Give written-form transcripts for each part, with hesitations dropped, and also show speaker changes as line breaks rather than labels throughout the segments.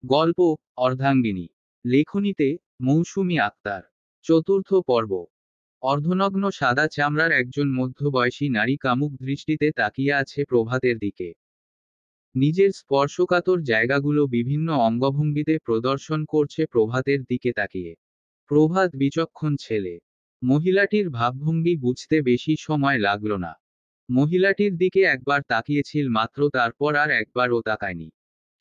গল্প অর্ধাঙ্গিনী। লেখনীতে মৌসুমী আক্তার। চতুর্থ পর্ব। অর্ধনগ্ন সাদা চামড়ার একজন মধ্যবয়সী নারী কামুক দৃষ্টিতে তাকিয়ে আছে প্রভাতের দিকে। নিজের স্পর্শকাতর জায়গাগুলো বিভিন্ন অঙ্গভঙ্গিতে প্রদর্শন করছে প্রভাতের দিকে তাকিয়ে। প্রভাত বিচক্ষণ ছেলে। মহিলাটির ভাবভঙ্গি বুঝতে বেশি সময় লাগল না। মহিলাটির দিকে একবার তাকিয়েছিল মাত্র, তারপর আর একবারও তাকায়নি।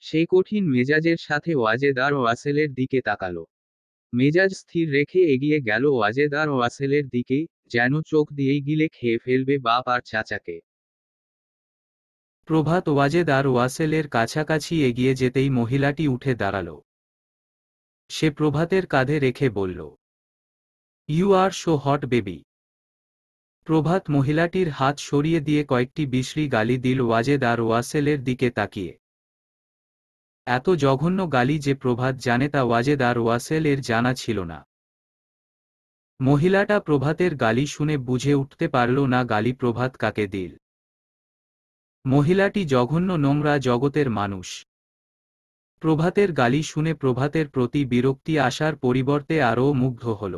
সে কঠিন মেজাজের সাথে ওয়াজেদ আর ওয়াসেলের দিকে তাকালো। মেজাজ স্থির রেখে এগিয়ে গেল ওয়াজেদ আর ওয়াসেলের দিকে, যেন চোখ দিয়েই গিলে খেয়ে ফেলবে বাপ আর চাচাকে।
প্রভাত ওয়াজেদ আর ওয়াসেলের কাছাকাছি এগিয়ে যেতেই মহিলাটি উঠে দাঁড়াল। সে প্রভাতের কাঁধে রেখে বলল, you are so hot baby. Prabhat মহিলাটির হাত সরিয়ে দিয়ে কয়েকটি বিশ্রী গালি দিল ওয়াজেদ আর ওয়াসেলের দিকে তাকিয়ে। এত জঘন্য গালি যে প্রভাত জানে তা ওয়াজেদ আর ওয়াসেল এর জানা ছিল না। মহিলাটা প্রভাতের গালি শুনে বুঝে উঠতে পারল না গালি প্রভাত কাকে দিল। মহিলাটি জঘন্য নোংরা জগতের মানুষ। প্রভাতের গালি শুনে প্রভাতের প্রতি বিরক্তি আসার পরিবর্তে আরও মুগ্ধ হল।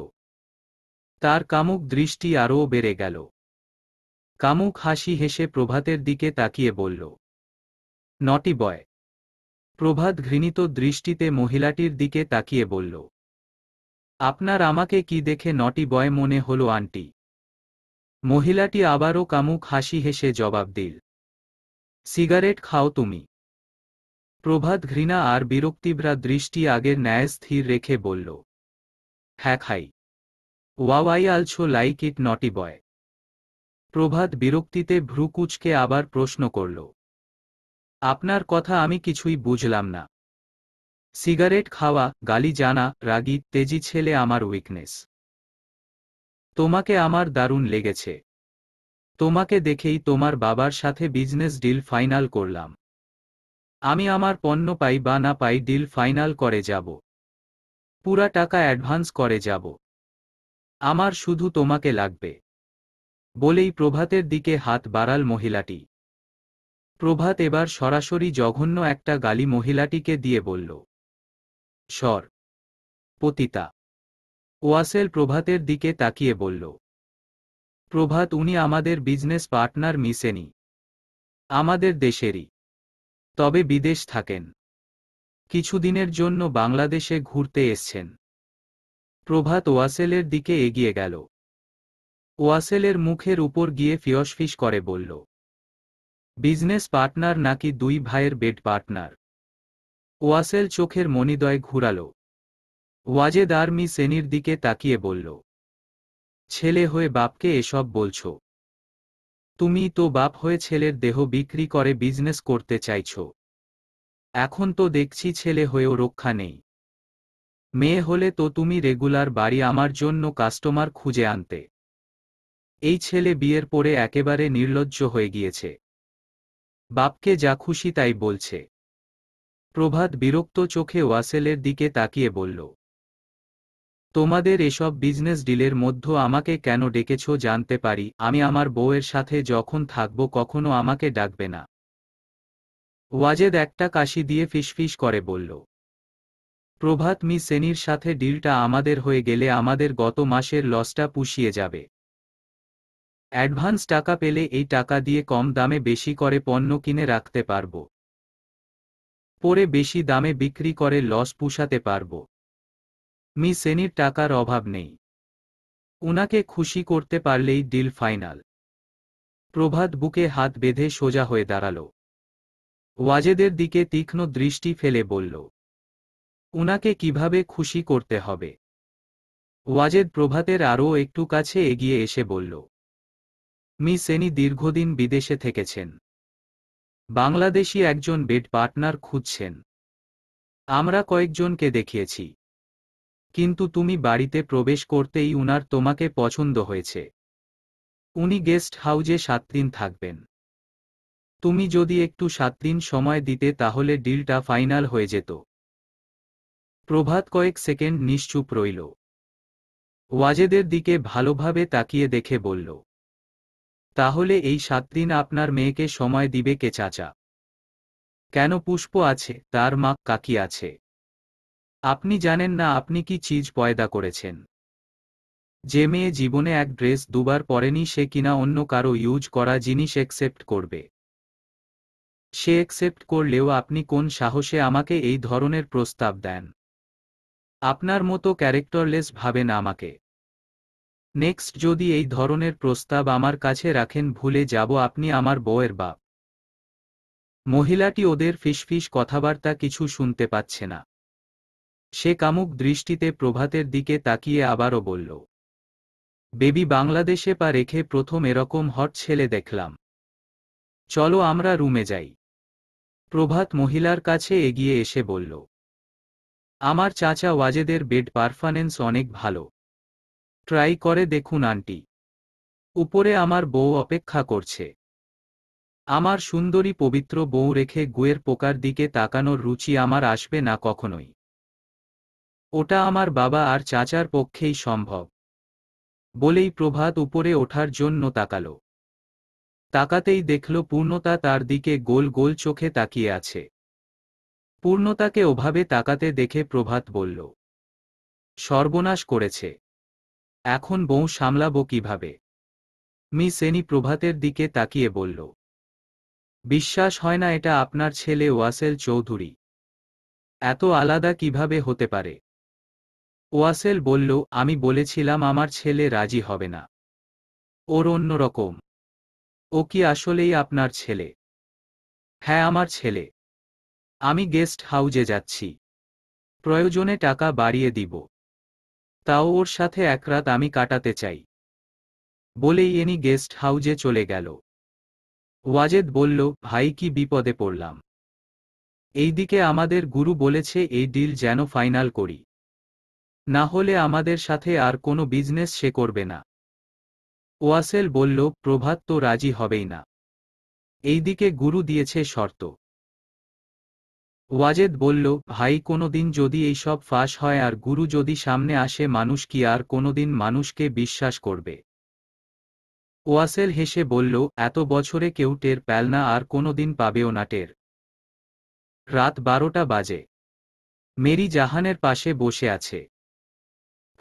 তার কামুক দৃষ্টি আরও বেড়ে গেল। কামুক হাসি হেসে প্রভাতের দিকে তাকিয়ে বলল, নটি বয়। প্রভাত ঘৃণিত দৃষ্টিতে মহিলাটির দিকে তাকিয়ে বলল, আপনার আমাকে কি দেখে নটি বয় মনে হলো আন্টি? মহিলাটি আবারও কামুক হাসি হেসে জবাব দিল, সিগারেট খাও তুমি? প্রভাত ঘৃণা আর বিরক্তিভরা দৃষ্টি আগের ন্যায় স্থির রেখে বলল, হ্যাঁ খাই। Wow I also like it নটি বয়। প্রভাত বিরক্তিতে ভ্রু কুঁচকে আবার প্রশ্ন করল, আপনার কথা আমি কিছুই বুঝলাম না। সিগারেট খাওয়া, গালি জানা, রাগী তেজি ছেলে আমার উইকনেস। তোমাকে আমার দারুণ লেগেছে। তোমাকে দেখেই তোমার বাবার সাথে বিজনেস ডিল ফাইনাল করলাম। আমি আমার পণ্য পাই বা না পাই ডিল ফাইনাল করে যাব। পুরা টাকা অ্যাডভান্স করে যাব। আমার শুধু তোমাকে লাগবে। বলেই প্রভাতের দিকে হাত বাড়াল মহিলাটি। প্রভাত এবার সরাসরি জঘন্য একটা গালি মহিলাটিকে দিয়ে বলল, সর, পতিতা। ওয়াসেল প্রভাতের দিকে তাকিয়ে বলল, প্রভাত উনি আমাদের বিজনেস পার্টনার মিসেনি। আমাদের দেশেরই। তবে বিদেশ থাকেন। কিছুদিনের জন্য বাংলাদেশে ঘুরতে এসছেন। প্রভাত ওয়াসেলের দিকে এগিয়ে গেল। ওয়াসেলের মুখের উপর গিয়ে ফিয়সফিস করে বলল, বিজনেস পার্টনার নাকি দুই ভাইয়ের বেড পার্টনার? ওয়াসেল চোখের মণিদ্বয় ঘুরাল। ওয়াজেদ আর মি সেনির দিকে তাকিয়ে বলল, ছেলে হয়ে বাপকে এসব বলছ? তুমি তো বাপ হয়ে ছেলের দেহ বিক্রি করে বিজনেস করতে চাইছ। এখন তো দেখছি ছেলে হয়েও রক্ষা নেই। মেয়ে হলে তো তুমি রেগুলার বাড়ি আমার জন্য কাস্টমার খুঁজে আনতে। এই ছেলে বিয়ের পরে একেবারে নির্লজ্জ হয়ে গিয়েছে। বাপকে যা খুশি তাই বলছে। প্রভাত বিরক্ত চোখে ওয়াসেলের দিকে তাকিয়ে বলল, তোমাদের এসব বিজনেস ডিলের মধ্যে আমাকে কেন ডেকেছ জানতে পারি? আমি আমার বউয়ের সাথে যখন থাকব কখনো আমাকে ডাকবে না। ওয়াজেদ একটা কাশি দিয়ে ফিসফিস করে বলল, প্রভাত মি সেনির সাথে ডিলটা আমাদের হয়ে গেলে আমাদের গত মাসের লসটা পুষিয়ে যাবে। অ্যাডভান্স টাকা পেলে এই টাকা দিয়ে কম দামে বেশি করে পণ্য কিনে রাখতে পারব। পরে বেশি দামে বিক্রি করে লস পুষাতে পারব। মি সেনির টাকার অভাব নেই। উনাকে খুশি করতে পারলেই ডিল ফাইনাল। প্রভাত বুকে হাত বেঁধে সোজা হয়ে দাঁড়াল। ওয়াজেদের দিকে তীক্ষ্ণ দৃষ্টি ফেলে বলল, উনাকে কিভাবে খুশি করতে হবে? ওয়াজেদ প্রভাতের আরও একটু কাছে এগিয়ে এসে বলল, মি সেনি দীর্ঘদিন বিদেশে থেকেছেন। বাংলাদেশি একজন বেড পার্টনার খুঁজছেন। আমরা কয়েকজনকে দেখিয়েছি। কিন্তু তুমি বাড়িতে প্রবেশ করতেই উনার তোমাকে পছন্দ হয়েছে। উনি গেস্ট হাউজে 7 দিন থাকবেন। তুমি যদি একটু 7 দিন সময় দিতে তাহলে ডিলটা ফাইনাল হয়ে যেত। প্রভাত কয়েক সেকেন্ড নিশ্চুপ রইল। ওয়াজেদের দিকে ভালোভাবে তাকিয়ে দেখে বলল, তাহলে এই 7 দিন আপনার মেয়েকে সময় দিবে কে চাচা? কেন পুষ্প আছে, তার মা কাকি আছে। আপনি জানেন না আপনি কি চিজ পয়দা করেছেন। যে মেয়ে জীবনে এক ড্রেস দুবার পরেনি সে কিনা অন্য কারো ইউজ করা জিনিস একসেপ্ট করবে। সে একসেপ্ট করলেও আপনি কোন সাহসে আমাকে এই ধরনের প্রস্তাব দেন? আপনার মতো ক্যারেক্টারলেস ভাবেন আমাকে। নেক্সট যদি এই ধরনের প্রস্তাব আমার কাছে রাখেন ভুলে যাব আপনি আমার বউয়ের বাপ। মহিলাটি ওদের ফিসফিস কথাবার্তা কিছু শুনতে পাচ্ছে না। সে কামুক দৃষ্টিতে প্রভাতের দিকে তাকিয়ে আবারও বলল, বেবি বাংলাদেশে পা রেখে প্রথম এরকম হট ছেলে দেখলাম। চলো আমরা রুমে যাই। প্রভাত মহিলার কাছে এগিয়ে এসে বলল, আমার চাচা ওয়াজেদের বেড পারফরম্যান্স অনেক ভালো। ট্রাই করে দেখুন আন্টি। উপরে আমার বউ অপেক্ষা করছে। আমার সুন্দরী পবিত্র বউ রেখে গুয়ের পোকার দিকে তাকানোর রুচি আমার আসবে না কখনোই। ওটা আমার বাবা আর চাচার পক্ষেই সম্ভব। বলেই প্রভাত উপরে ওঠার জন্য তাকালো। তাকাতেই দেখল পূর্ণতা তার দিকে গোল গোল চোখে তাকিয়ে আছে। পূর্ণতাকে ওভাবে তাকাতে দেখে প্রভাত বলল, সর্বনাশ করেছে। এখন বউ সামলাবো কিভাবে? মিস এনি প্রভাতের দিকে তাকিয়ে বলল, বিশ্বাস হয় না এটা আপনার ছেলে ওয়াসেল চৌধুরী। এত আলাদা কিভাবে হতে পারে? ওয়াসেল বলল, আমি বলেছিলাম আমার ছেলে রাজি হবে না। ওর অন্যরকম। ও কি আসলেই আপনার ছেলে? হ্যাঁ আমার ছেলে। আমি গেস্ট হাউজে যাচ্ছি। প্রয়োজনে টাকা বাড়িয়ে দিব। তাও ওর সাথে এক রাত আমি কাটাতে চাই। বলেই এনি গেস্ট হাউজে চলে গেল। ওয়াজেদ বলল, ভাই কি বিপদে পড়লাম। এইদিকে আমাদের গুরু বলেছে এই ডিল যেন ফাইনাল করি। না হলে আমাদের সাথে আর কোনো বিজনেস সে করবে না। ওয়াসেল বলল, প্রভাত তো রাজি হবেই না। এইদিকে গুরু দিয়েছে শর্ত। ওয়াজেদ বলল, ভাই কোনোদিন যদি এইসব ফাঁস হয় আর গুরু যদি সামনে আসে মানুষ কি আর কোনোদিন মানুষকে বিশ্বাস করবে? ওয়াসেল হেসে বলল, এত বছরে কেউ টের পেল না আর কোনোদিন পাবেও না টের। রাত 12টা বাজে। মেরি জাহানের পাশে বসে আছে।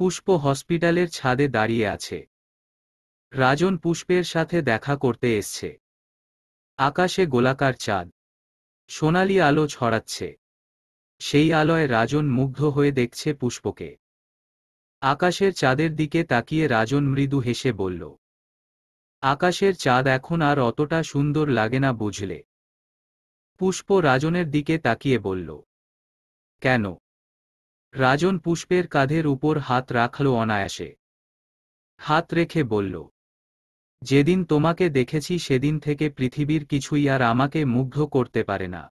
পুষ্প হসপিটালের ছাদে দাঁড়িয়ে আছে। রাজন পুষ্পের সাথে দেখা করতে এসছে। আকাশে গোলাকার চাঁদ। সোনালি আলো ছড়াচ্ছে। সেই আলোয় রাজন মুগ্ধ হয়ে দেখছে পুষ্পকে। আকাশের চাঁদের দিকে তাকিয়ে রাজন মৃদু হেসে বলল, আকাশের চাঁদ এখন আর অতটা সুন্দর লাগে না বুঝলে। পুষ্প রাজনের দিকে তাকিয়ে বলল, কেন? রাজন পুষ্পের কাঁধের উপর হাত রাখল অনায়াসে। হাত রেখে বলল, যেদিন তোমাকে দেখেছি সেদিন থেকে পৃথিবীর কিছুই আর আমাকে মুগ্ধ করতে পারে না।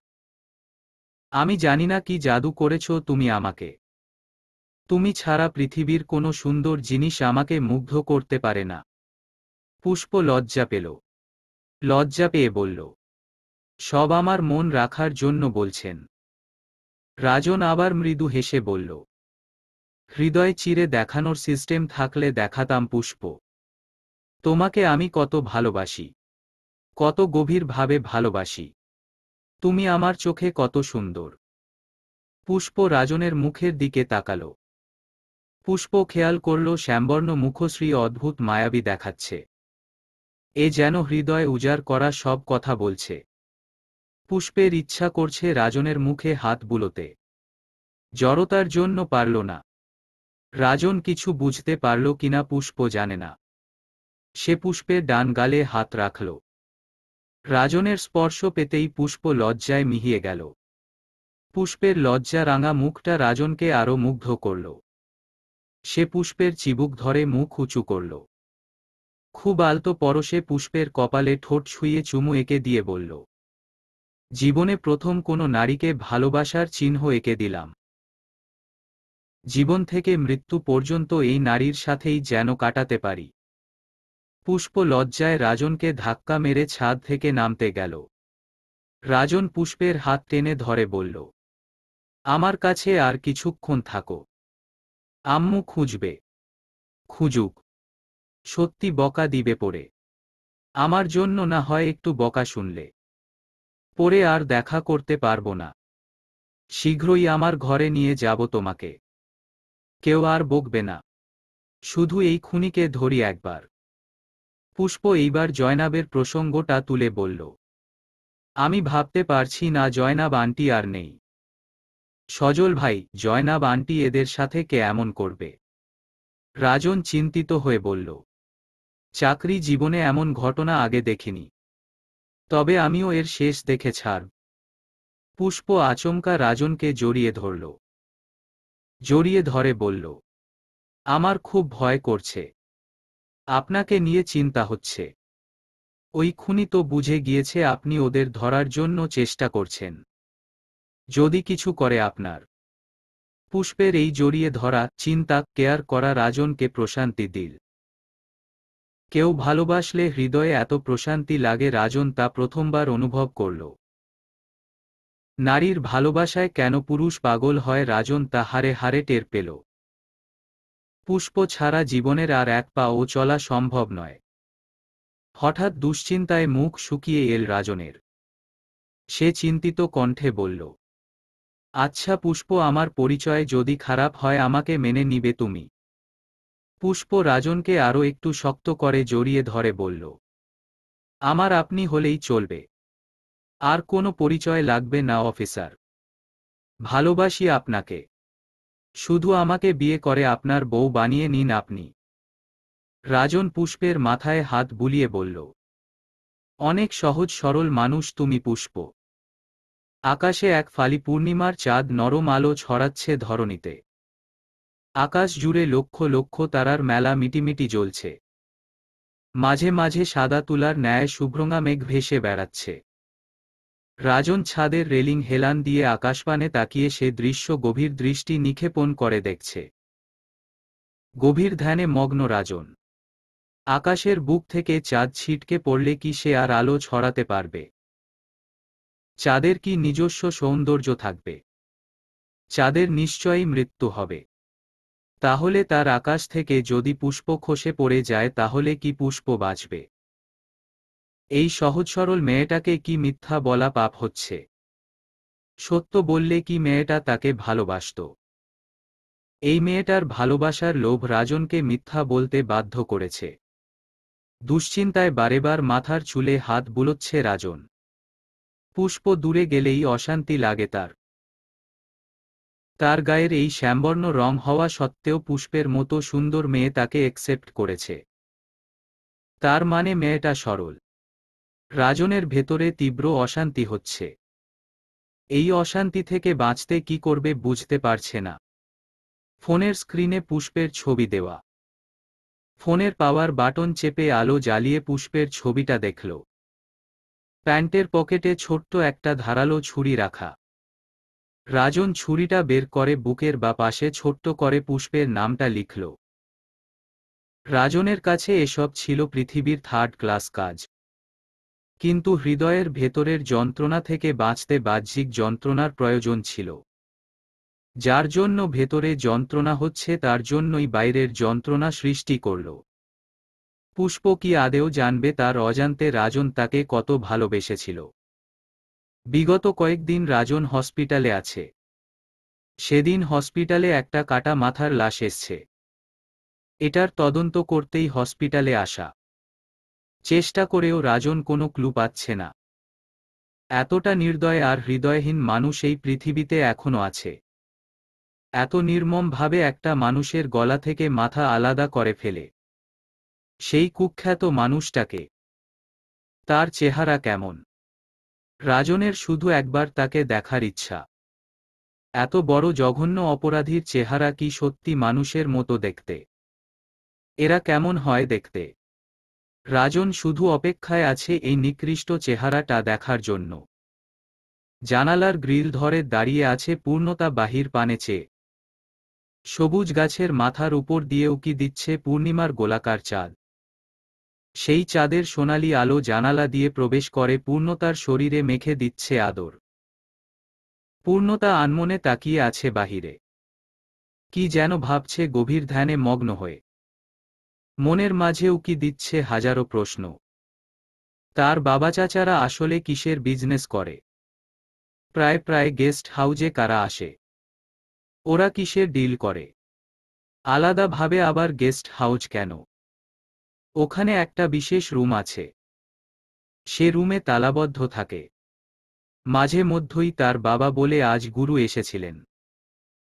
আমি জানি না কি জাদু করেছ তুমি আমাকে। তুমি ছাড়া পৃথিবীর কোনো সুন্দর জিনিস আমাকে মুগ্ধ করতে পারে না। পুষ্প লজ্জা পেল। লজ্জা পেয়ে বলল, সব আমার মন রাখার জন্য বলছেন। রাজন আবার মৃদু হেসে বলল, হৃদয় চিরে দেখানোর সিস্টেম থাকলে দেখাতাম পুষ্প। তোমাকে আমি কত ভালোবাসি। কত গভীরভাবে ভালোবাসি। তুমি আমার চোখে কত সুন্দর। পুষ্প রাজনের মুখের দিকে তাকাল। পুষ্প খেয়াল করল শ্যামবর্ণ মুখশ্রী অদ্ভুত মায়াবী দেখাচ্ছে। এ যেন হৃদয় উজাড় করা সব কথা বলছে। পুষ্পের ইচ্ছা করছে রাজনের মুখে হাত বুলোতে। জড়তার জন্য পারল না। রাজন কিছু বুঝতে পারল কিনা পুষ্প জানে না। সে পুষ্পের ডান গালে হাত রাখল। রাজনের স্পর্শ পেতেই পুষ্প লজ্জায় মিহিয়ে গেল। পুষ্পের লজ্জা রাঙা মুখটা রাজনকে আরো মুগ্ধ করল। সে পুষ্পের চিবুক ধরে মুখ উঁচু করল। খুব আলতো পরশে পুষ্পের কপালে ঠোঁট ছুঁয়ে চুমু এঁকে দিয়ে বলল, জীবনে প্রথম কোনো নারীকে ভালোবাসার চিহ্ন এঁকে দিলাম। জীবন থেকে মৃত্যু পর্যন্ত এই নারীর সাথেই যেন কাটাতে পারি। পুষ্প লজ্জায় রাজনকে ধাক্কা মেরে ছাদ থেকে নামতে গেল। রাজন পুষ্পের হাত টেনে ধরে বলল, আমার কাছে আর কিছুক্ষণ থাকো। আম্মু খুঁজবে। খুঁজুক। সত্যি বকা দিবে পড়ে। আমার জন্য না হয় একটু বকা শুনলে। পরে আর দেখা করতে পারবো না। শীঘ্রই আমার ঘরে নিয়ে যাব তোমাকে। কেউ আর বকবে না। শুধু এই খুনিকে ধরি একবার। পুষ্প এইবার জয়নাবের প্রসঙ্গটা তুলে বলল। আমি ভাবতে পারছি না জয়নাব আন্টি আর নেই। সজল ভাই, জয়নাব আন্টি এদের সাথে কে এমন করবে? রাজন চিন্তিত হয়ে বলল। চাকরি জীবনে এমন ঘটনা আগে দেখিনি। তবে আমিও এর শেষ দেখে ছাড়। পুষ্প আচমকা রাজনকে জড়িয়ে ধরল। জড়িয়ে ধরে বলল, আমার খুব ভয় করছে। আপনাকে নিয়ে চিন্তা হচ্ছে। ওই খুনি তো বুঝে গিয়েছে আপনি ওদের ধরার জন্য চেষ্টা করছেন। যদি কিছু করে আপনার। পুষ্পের এই জড়িয়ে ধরা, চিন্তা, কেয়ার করা রাজনকে প্রশান্তি দিল। কেউ ভালোবাসলে হৃদয়ে এত প্রশান্তি লাগে রাজন তা প্রথমবার অনুভব করল। নারীর ভালোবাসায় কেন পুরুষ পাগল হয় রাজন তা হারে হারে টের পেল। পুষ্প ছাড়া জীবনের আর এক পাও চলা সম্ভব নয়। হঠাৎ দুশ্চিন্তায় মুখ শুকিয়ে এল রাজনের। সে চিন্তিত কণ্ঠে বলল, আচ্ছা পুষ্প, আমার পরিচয় যদি খারাপ হয় আমাকে মেনে নিবে তুমি? পুষ্প রাজনকে আরও একটু শক্ত করে জড়িয়ে ধরে বলল, আমার আপনি হলেই চলবে। আর কোনো পরিচয় লাগবে না অফিসার। ভালোবাসি আপনাকে। শুধু আমাকে বিয়ে করে আপনার বউ বানিয়ে নিন আপনি। রাজন পুষ্পের মাথায় হাত বুলিয়ে বলল, অনেক সহজ সরল মানুষ তুমি পুষ্প। আকাশে এক ফালি পূর্ণিমার চাঁদ নরম আলো ছড়াচ্ছে ধরণীতে। আকাশ জুড়ে লক্ষ লক্ষ তারার মেলা মিটিমিটি জ্বলছে। মাঝে মাঝে সাদা তুলার ন্যায় শুভ্রঙা মেঘ ভেসে বেড়াচ্ছে। রাজন ছাদের রেলিং হেলান দিয়ে আকাশপানে তাকিয়ে সে দৃশ্য গভীর দৃষ্টি নিক্ষেপণ করে দেখছে। গভীর ধ্যানে মগ্ন রাজন। আকাশের বুক থেকে চাঁদ ছিটকে পড়লে কি সে আর আলো ছড়াতে পারবে? চাঁদের কি নিজস্ব সৌন্দর্য থাকবে? চাঁদের নিশ্চয়ই মৃত্যু হবে। তাহলে তার আকাশ থেকে যদি পুষ্প খসে পড়ে যায় তাহলে কি পুষ্প বাঁচবে? এই সহজ সরল মেয়েটাকে কি মিথ্যা বলা পাপ হচ্ছে? সত্য বললে কি মেয়েটা তাকে ভালোবাসত? এই মেয়েটার ভালোবাসার লোভ রাজনকে মিথ্যা বলতে বাধ্য করেছে। দুশ্চিন্তায় বারেবার মাথার চুলে হাত বুলোচ্ছে রাজন। পুষ্প দূরে গেলেই অশান্তি লাগে তার। তার গায়ের এই শ্যামবর্ণ রং হওয়া সত্ত্বেও পুষ্পের মতো সুন্দর মেয়ে তাকে একসেপ্ট করেছে। তার মানে মেয়েটা সরল। রাজনের ভেতরে তীব্র অশান্তি হচ্ছে। এই অশান্তি থেকে বাঁচতে কি করবে বুঝতে পারছে না। ফোনের স্ক্রিনে পুষ্পের ছবি দেওয়া। ফোনের পাওয়ার বাটন চেপে আলো জ্বালিয়ে পুষ্পের ছবিটা দেখল। প্যান্টের পকেটে ছোট্ট একটা ধারালো ছুরি রাখা। রাজন ছুরিটা বের করে বুকের বা পাশে ছোট্ট করে পুষ্পের নামটা লিখল। রাজনের কাছে এসব ছিল পৃথিবীর থার্ড ক্লাস কাজ। কিন্তু হৃদয়ের ভেতরের যন্ত্রণা থেকে বাঁচতে বাহ্যিক যন্ত্রণার প্রয়োজন ছিল। যার জন্য ভেতরে যন্ত্রণা হচ্ছে তার জন্যই বাইরের যন্ত্রণা সৃষ্টি করল। পুষ্প কি আদেও জানবে তার অজান্তে রাজন তাকে কত ভালোবেসেছিল? বিগত কয়েকদিন রাজন হসপিটালে আছে। সেদিন হসপিটালে একটা কাটা মাথার লাশ এসছে। এটার তদন্ত করতেই হসপিটালে আসা। চেষ্টা করেও রাজন কোনো ক্লু পাচ্ছে না। এতটা নির্দয় আর হৃদয়হীন মানুষ এই পৃথিবীতে এখনো আছে। এত নির্মমভাবে একটা মানুষের গলা থেকে মাথা আলাদা করে ফেলে। সেই কুখ্যাত মানুষটাকে। তার চেহারা কেমন? রাজনের শুধু একবার তাকে দেখার ইচ্ছা। এত বড় জঘন্য অপরাধীর চেহারা কি সত্যি মানুষের মতো দেখতে? এরা কেমন হয় দেখতে? রাজন শুধু অপেক্ষায় আছে এই নিকৃষ্ট চেহারাটা দেখার জন্য। জানালার গ্রিল ধরে দাঁড়িয়ে আছে পূর্ণতা বাহির পানে চেয়ে। সবুজ গাছের মাথার উপর দিয়ে উকি দিচ্ছে পূর্ণিমার গোলাকার চাঁদ। সেই চাঁদের সোনালি আলো জানালা দিয়ে প্রবেশ করে পূর্ণতার শরীরে মেখে দিচ্ছে আদর। পূর্ণতা আনমনে তাকিয়ে আছে বাহিরে। কি যেন ভাবছে গভীর ধ্যানে মগ্ন হয়ে। মনের মাঝে উকি দিচ্ছে হাজারো প্রশ্ন। তার বাবা চাচারা আসলে কিসের বিজনেস করে? প্রায় প্রায় গেস্ট হাউজে কারা আসে? ওরা কিসের ডিল করে? আলাদাভাবে আবার গেস্ট হাউজ কেন? ওখানে একটা বিশেষ রুম আছে। সে রুমে তালাবদ্ধ থাকে। মাঝে মধ্যেই তার বাবা বলে আজ গুরু এসেছিলেন।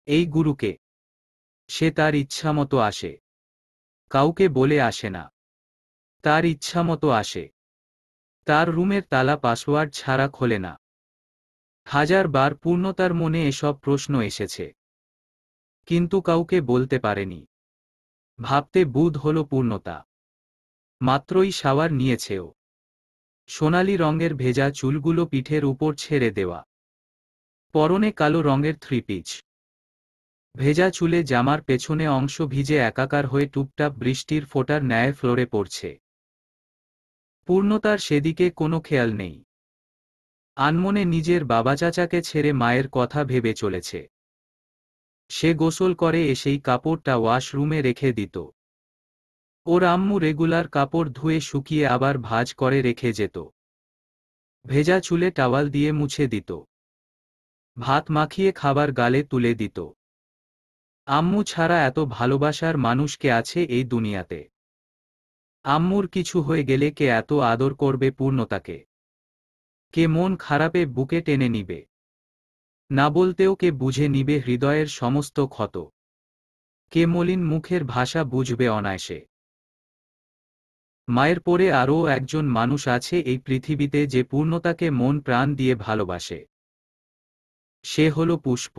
এই গুরুকে? সে তার ইচ্ছামতো আসে। কাউকে বলে আসে না। তার ইচ্ছামতো আসে। তার রুমের তালা পাসওয়ার্ড ছাড়া খোলে না। হাজারবার পূর্ণতার মনে এসব প্রশ্ন এসেছে, কিন্তু কাউকে বলতে পারেনি। ভাবতে বুধ হল পূর্ণতা। মাত্রই শাওয়ার নিয়েছে ও। সোনালি রঙের ভেজা চুলগুলো পিঠের উপর ছেড়ে দেওয়া। পরনে কালো রঙের থ্রি পিচ। ভেজা চুলে জামার পেছনে অংশ ভিজে একাকার হয়ে টুপটাপ বৃষ্টির ফোঁটার ন্যায় ফ্লোরে পড়ছে। পূর্ণতার সেদিকে কোনো খেয়াল নেই। আনমনে নিজের বাবা চাচাকে ছেড়ে মায়ের কথা ভেবে চলেছে। সে গোসল করে এসেই কাপড়টা ওয়াশরুমে রেখে দিত। ওর আম্মু রেগুলার কাপড় ধুয়ে শুকিয়ে আবার ভাঁজ করে রেখে যেত। ভেজা চুলে টাওয়াল দিয়ে মুছে দিত। ভাত মাখিয়ে খাবার গালে তুলে দিত। আম্মু ছাড়া এত ভালোবাসার মানুষ কে আছে এই দুনিয়াতে? আম্মুর কিছু হয়ে গেলে কে এত আদর করবে পূর্ণতাকে? কে মন খারাপে বুকে টেনে নিবে? না বলতেও কে বুঝে নিবে হৃদয়ের সমস্ত ক্ষত? কে মলিন মুখের ভাষা বুঝবে অনায়াসে? মায়ের পরে আরও একজন মানুষ আছে এই পৃথিবীতে যে পূর্ণতাকে মন প্রাণ দিয়ে ভালোবাসে। সে হল পুষ্প।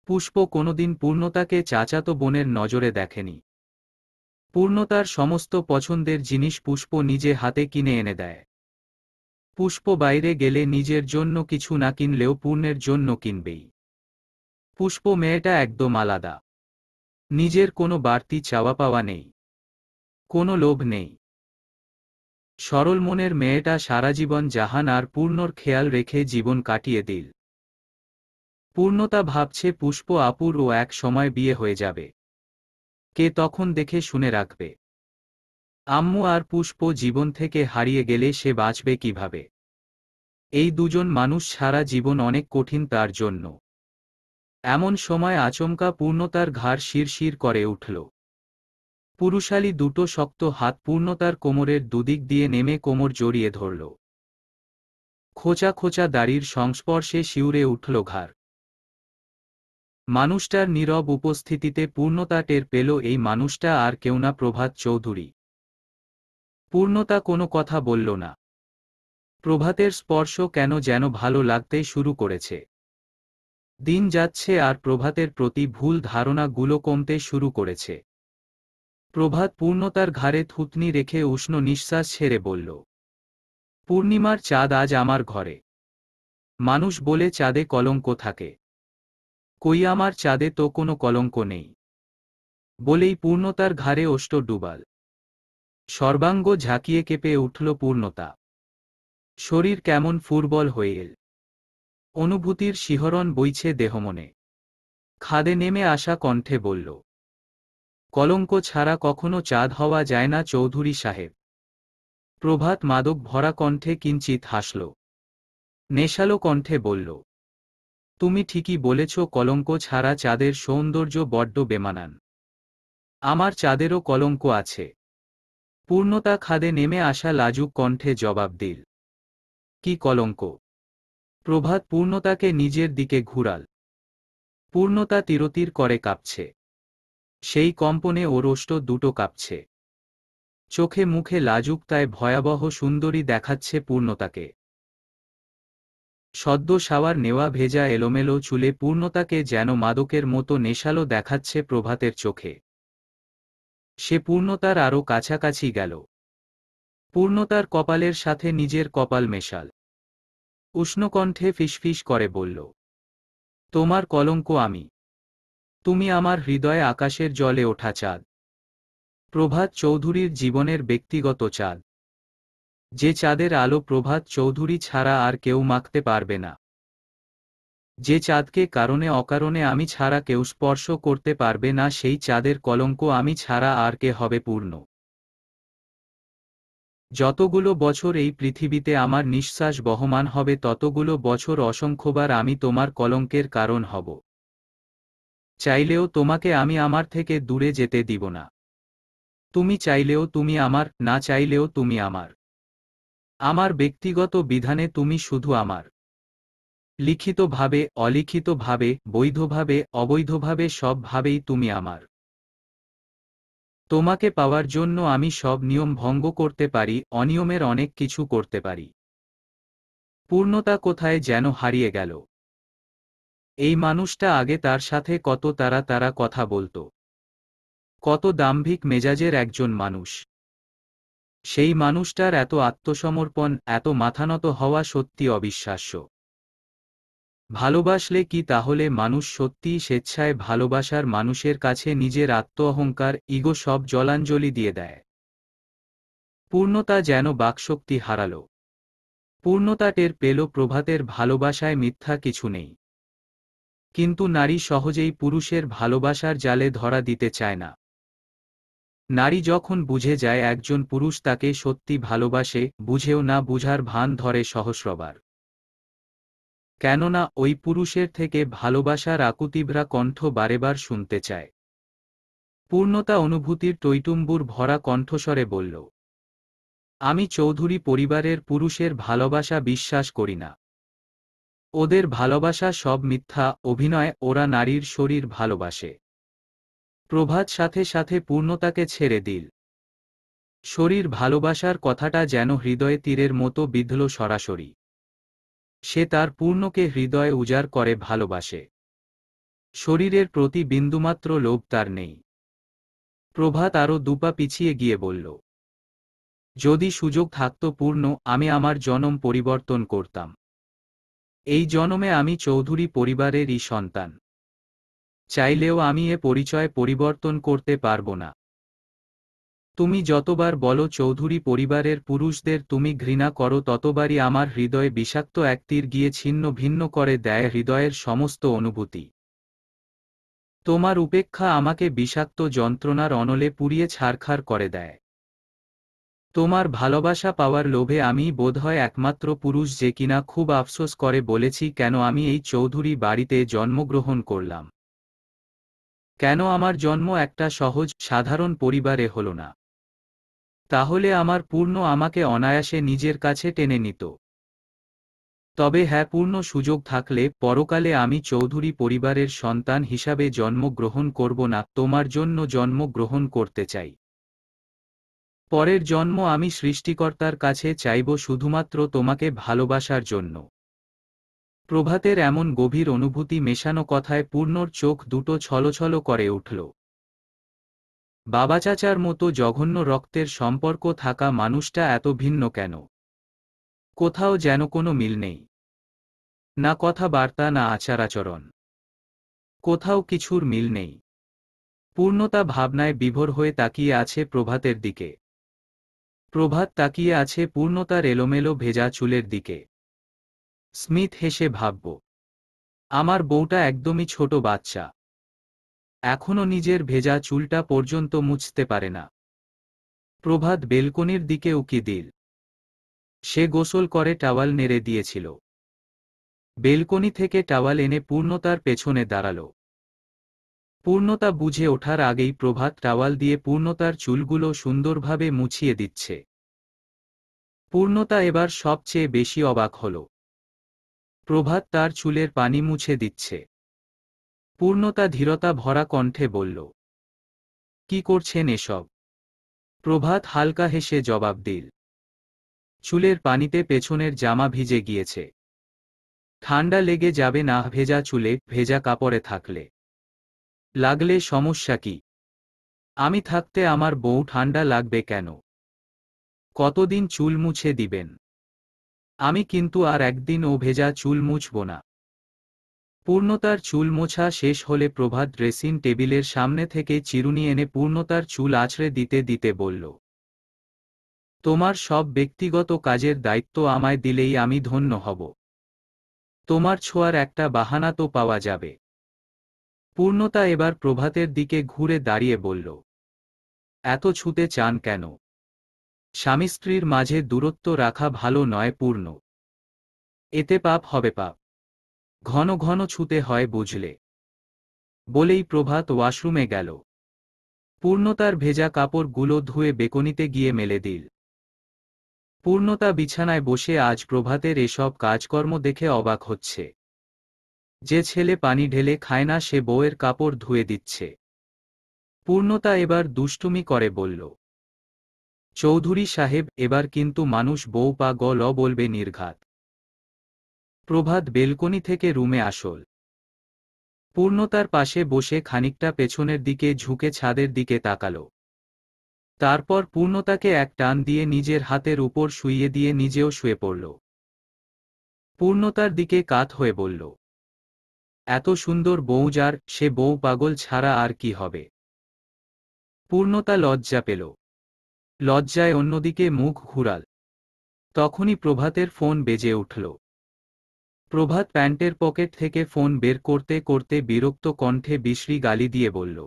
পুষ্প কোনোদিন পূর্ণতাকে চাচাতো বোনের নজরে দেখেনি। পূর্ণতার সমস্ত পছন্দের জিনিস পুষ্প নিজে হাতে কিনে এনে দেয়। পুষ্প বাইরে গেলে নিজের জন্য কিছু না কিনলেও পূর্ণের জন্য কিনবেই। পুষ্প মেয়েটা একদম আলাদা। নিজের কোনো বাড়তি চাওয়া পাওয়া নেই। কোনো লোভ নেই। সরল মনের মেয়েটা সারা জীবন জাহান আর পূর্ণর খেয়াল রেখে জীবন কাটিয়ে দিল। পূর্ণতা ভাবছে পুষ্প আপুর ও এক সময় বিয়ে হয়ে যাবে। কে তখন দেখে শুনে রাখবে? আম্মু আর পুষ্প জীবন থেকে হারিয়ে গেলে সে বাঁচবে কিভাবে? এই দুজন মানুষ সারা জীবন অনেক কঠিন তার জন্য। এমন সময় আচমকা পূর্ণতার ঘাড় শিরশির করে উঠল। পুরুষালী দুটো শক্ত হাত পূর্ণতার কোমরের দুদিক দিয়ে নেমে কোমর জড়িয়ে ধরল। খোঁচা খোঁচা দাড়ির সংস্পর্শে শিউরে উঠল ঘাড়। মানুষটার নীরব উপস্থিতিতে পূর্ণতা টের পেল এই মানুষটা আর কেউ না, প্রভাত চৌধুরী। পূর্ণতা কোনো কথা বলল না। প্রভাতের স্পর্শ কেন যেন ভালো লাগতে শুরু করেছে। দিন যাচ্ছে আর প্রভাতের প্রতি ভুল ধারণাগুলো কমতে শুরু করেছে। প্রভাত পূর্ণতার ঘাড়ে থুতনি রেখে উষ্ণ নিঃশ্বাস ছেড়ে বলল, পূর্ণিমার চাঁদ আজ আমার ঘরে। মানুষ বলে চাঁদে কলঙ্ক থাকে। কই আমার চাঁদে তো কোনো কলঙ্ক নেই। বলেই পূর্ণতার ঘাড়ে ওষ্ঠ ডুবাল। সর্বাঙ্গ ঝাঁকিয়ে কেঁপে উঠল পূর্ণতা। শরীর কেমন ফুরবল হয়ে এল। অনুভূতির শিহরণ বইছে দেহমনে। খাদে নেমে আসা কণ্ঠে বলল, কলঙ্ক ছাড়া কখনো চাঁদ হওয়া যায় না চৌধুরী সাহেব। প্রভাত মাদক ভরা কণ্ঠে কিঞ্চিত হাসল। নেশালো কণ্ঠে বলল, তুমি ঠিকই বলেছ, কলঙ্ক ছাড়া চাঁদের সৌন্দর্য বড্ড বেমানান। আমার চাঁদেরও কলঙ্ক আছে। পূর্ণতা খাদে নেমে আসা লাজুক কণ্ঠে জবাব দিল, কি কলঙ্ক? প্রভাত পূর্ণতাকে নিজের দিকে ঘুরাল। পূর্ণতা তিরতির করে কাঁপছে। সেই কম্পনে ওর ওষ্ঠ দুটো কাঁপছে। চোখে মুখে লাজুকতায় ভয়াবহ সুন্দরী দেখাচ্ছে পূর্ণতাকে। সদ্য শাওয়ার নেওয়া ভেজা এলোমেলো চুলে পূর্ণতাকে যেন মাদকের মতো নেশালো দেখাচ্ছে প্রভাতের চোখে। সে পূর্ণতার আরও কাছাকাছি গেল। পূর্ণতার কপালের সাথে নিজের কপাল মেশাল। উষ্ণকণ্ঠে ফিসফিস করে বলল, তোমার কলঙ্ক আমি। তুমি আমার হৃদয়ে আকাশের জলে ওঠা চাঁদ। প্রভাত চৌধুরীর জীবনের ব্যক্তিগত চাঁদ। যে চাঁদের আলো প্রভাত চৌধুরী ছাড়া আর কেউ মাখতে পারবে না। যে চাঁদকে কারণে অকারণে আমি ছাড়া কেউ স্পর্শ করতে পারবে না, সেই চাঁদের কলঙ্ক আমি ছাড়া আর কে হবে পূর্ণ? যতগুলো বছর এই পৃথিবীতে আমার নিঃশ্বাস বহমান হবে ততগুলো বছর অসংখ্যবার আমি তোমার কলঙ্কের কারণ হব। চাইলেও তোমাকে আমি আমার থেকে দূরে যেতে দিব না। তুমি চাইলেও তুমি আমার, না চাইলেও তুমি আমার। আমার ব্যক্তিগত বিধানে তুমি শুধু আমার। লিখিতভাবে, অলিখিতভাবে, বৈধভাবে, অবৈধভাবে সবভাবেই তুমি আমার। তোমাকে পাওয়ার জন্য আমি সব নিয়ম ভঙ্গ করতে পারি, অনিয়মের অনেক কিছু করতে পারি। পূর্ণতা কোথায় যেন হারিয়ে গেল। এই মানুষটা আগে তার সাথে কত তারা কথা বলতো। কত দাম্ভিক মেজাজের একজন মানুষ। সেই মানুষটার এত আত্মসমর্পণ, এত মাথানত হওয়া সত্যি অবিশ্বাস্য। ভালোবাসলে কি তাহলে মানুষ সত্যিই স্বেচ্ছায় ভালোবাসার মানুষের কাছে নিজের আত্ম অহংকার, ইগো সব জলাঞ্জলি দিয়ে দেয়? পূর্ণতা যেন বাকশক্তি হারাল। পূর্ণতা টের পেল প্রভাতের ভালোবাসায় মিথ্যা কিছু নেই। কিন্তু নারী সহজেই পুরুষের ভালোবাসার জালে ধরা দিতে চায় না। নারী যখন বুঝে যায় একজন পুরুষ তাকে সত্যি ভালোবাসে, বুঝেও না বুঝার ভান ধরে সহস্রবার। কেননা ওই পুরুষের থেকে ভালোবাসার আকুতিভরা কণ্ঠ বারেবার শুনতে চায়। পূর্ণতা অনুভূতির টইটুম্বুর ভরা কণ্ঠস্বরে বলল, আমি চৌধুরী পরিবারের পুরুষের ভালোবাসা বিশ্বাস করি না। ওদের ভালোবাসা সব মিথ্যা, অভিনয়, ওরা নারীর শরীর ভালোবাসে। প্রভাত সাথে সাথে পূর্ণতাকে ছেড়ে দিল। শরীর ভালোবাসার কথাটা যেন হৃদয়ে তীরের মতো বিঁধল সরাসরি। সে তার পূর্ণকে হৃদয়ে উজাড় করে ভালোবাসে। শরীরের প্রতি বিন্দুমাত্র লোভ তার নেই। প্রভাত আরও দুপা পিছিয়ে গিয়ে বলল, যদি সুযোগ থাকত পূর্ণ, আমি আমার জনম পরিবর্তন করতাম। এই জনমে আমি চৌধুরী পরিবারেরই সন্তান। চাইলেও আমি এ পরিচয় পরিবর্তন করতে পারব না। তুমি যতবার বলো চৌধুরী পরিবারের পুরুষদের তুমি ঘৃণা করো ততবারই আমার হৃদয়ে বিষাক্ত এক তীর গিয়ে ছিন্ন ভিন্ন করে দেয় হৃদয়ের সমস্ত অনুভূতি। তোমার উপেক্ষা আমাকে বিষাক্ত যন্ত্রণার অনলে পুড়িয়ে ছারখার করে দেয়। তোমার ভালোবাসা পাওয়ার লোভে আমি বোধহয় একমাত্র পুরুষ যে কিনা খুব আফসোস করে বলেছি কেন আমি এই চৌধুরী বাড়িতে জন্মগ্রহণ করলাম। কেন আমার জন্ম একটা সহজ সাধারণ পরিবারে হলো না। তাহলে আমার পূর্ণ আমাকে অনায়াসে নিজের কাছে টেনে নিত। তবে হ্যাঁ, পূর্ণ সুযোগ থাকলে পরকালে আমি চৌধুরী পরিবারের সন্তান হিসাবে জন্মগ্রহণ করব না, তোমার জন্য জন্মগ্রহণ করতে চাই। পরের জন্ম আমি সৃষ্টিকর্তার কাছে চাইব শুধুমাত্র তোমাকে ভালোবাসার জন্য। প্রভাতের এমন গভীর অনুভূতি মেশানো কথায় পূর্ণর চোখ দুটো ছলছল করে উঠল। বাবা চাচার মতো জঘন্য রক্তের সম্পর্ক থাকা মানুষটা এত ভিন্ন কেন? কোথাও যেন কোনো মিল নেই। না কথাবার্তা, না আচার-আচরণ। কোথাও কিছুর মিল নেই। পূর্ণতা ভাবনায় বিভোর হয়ে তাকিয়ে আছে প্রভাতের দিকে। প্রভাত তাকিয়ে আছে পূর্ণতার এলোমেলো ভেজা চুলের দিকে। স্মিথ হেসে ভাবব, আমার বউটা একদমই ছোট বাচ্চা। এখনো নিজের ভেজা চুলটা পর্যন্ত মুছতে পারে না। প্রভাত বেলকনির দিকে উকি দিল। সে গোসল করে টাওয়াল নেড়ে দিয়েছিল। বেলকনি থেকে টাওয়াল এনে পূর্ণতার পেছনে দাঁড়াল। পূর্ণতা বুঝে ওঠার আগেই প্রভাত টাওয়াল দিয়ে পূর্ণতার চুলগুলো সুন্দরভাবে মুছিয়ে দিচ্ছে। পূর্ণতা এবার সবচেয়ে বেশি অবাক হল। প্রভাত তার চুলের পানি মুছে দিচ্ছে। পূর্ণতা ধীরতা ভরা কণ্ঠে বলল, কি করছেন এসব? প্রভাত হালকা হেসে জবাব দিল, চুলের পানিতে পেছনের জামা ভিজে গিয়েছে। ঠান্ডা লেগে যাবে না ভেজা চুলে, ভেজা কাপড়ে থাকলে। লাগলে সমস্যা কি? আমি থাকতে আমার বউ ঠান্ডা লাগবে কেন? কতদিন চুল মুছে দিবেন? আমি কিন্তু আর একদিনও ভেজা চুল মুছব না। পূর্ণতার চুল মোছা শেষ হলে প্রভাত ড্রেসিং টেবিলের সামনে থেকে চিরুনি এনে পূর্ণতার চুল আছড়ে দিতে দিতে বলল, তোমার সব ব্যক্তিগত কাজের দায়িত্ব আমায় দিলেই আমি ধন্য হব। তোমার ছোঁয়ার একটা বাহানা তো পাওয়া যাবে। পূর্ণতা এবার প্রভাতের দিকে ঘুরে দাঁড়িয়ে বলল, এত ছুতে চান কেন? স্বামী স্ত্রীর মাঝে দূরত্ব রাখা ভালো নয় পূর্ণ। এতে পাপ হবে পাপ। ঘন ঘন ছুতে হয় বুঝলে। বলেই প্রভাত ওয়াশরুমে গেল। পূর্ণতার ভেজা কাপড়গুলো ধুয়ে বেকনিতে গিয়ে মেলে দিল। পূর্ণতা বিছানায় বসে আজ প্রভাতের এসব কাজকর্ম দেখে অবাক হচ্ছে। যে ছেলে পানি ঢেলে খায় না সে বউয়ের কাপড় ধুয়ে দিচ্ছে। পূর্ণতা এবার দুষ্টুমি করে বলল, চৌধুরী সাহেব, এবার কিন্তু মানুষ বউ পা ল বলবে নির্ঘাত। প্রভাত বেলকনি থেকে রুমে আসল। পূর্ণতার পাশে বসে খানিকটা পেছনের দিকে ঝুঁকে ছাদের দিকে তাকালো। তারপর পূর্ণতাকে এক টান দিয়ে নিজের হাতের উপর শুইয়ে দিয়ে নিজেও শুয়ে পড়ল। পূর্ণতার দিকে কাত হয়ে বলল, এত সুন্দর বউ যার, সে বউ পাগল ছাড়া আর কি হবে। পূর্ণতা লজ্জা পেল। লজ্জায় অন্যদিকে মুখ ঘুরাল। তখনই প্রভাতের ফোন বেজে উঠল। প্রভাত প্যান্টের পকেট থেকে ফোন বের করতে করতে বিরক্ত কণ্ঠে বিশ্রী গালি দিয়ে বলল,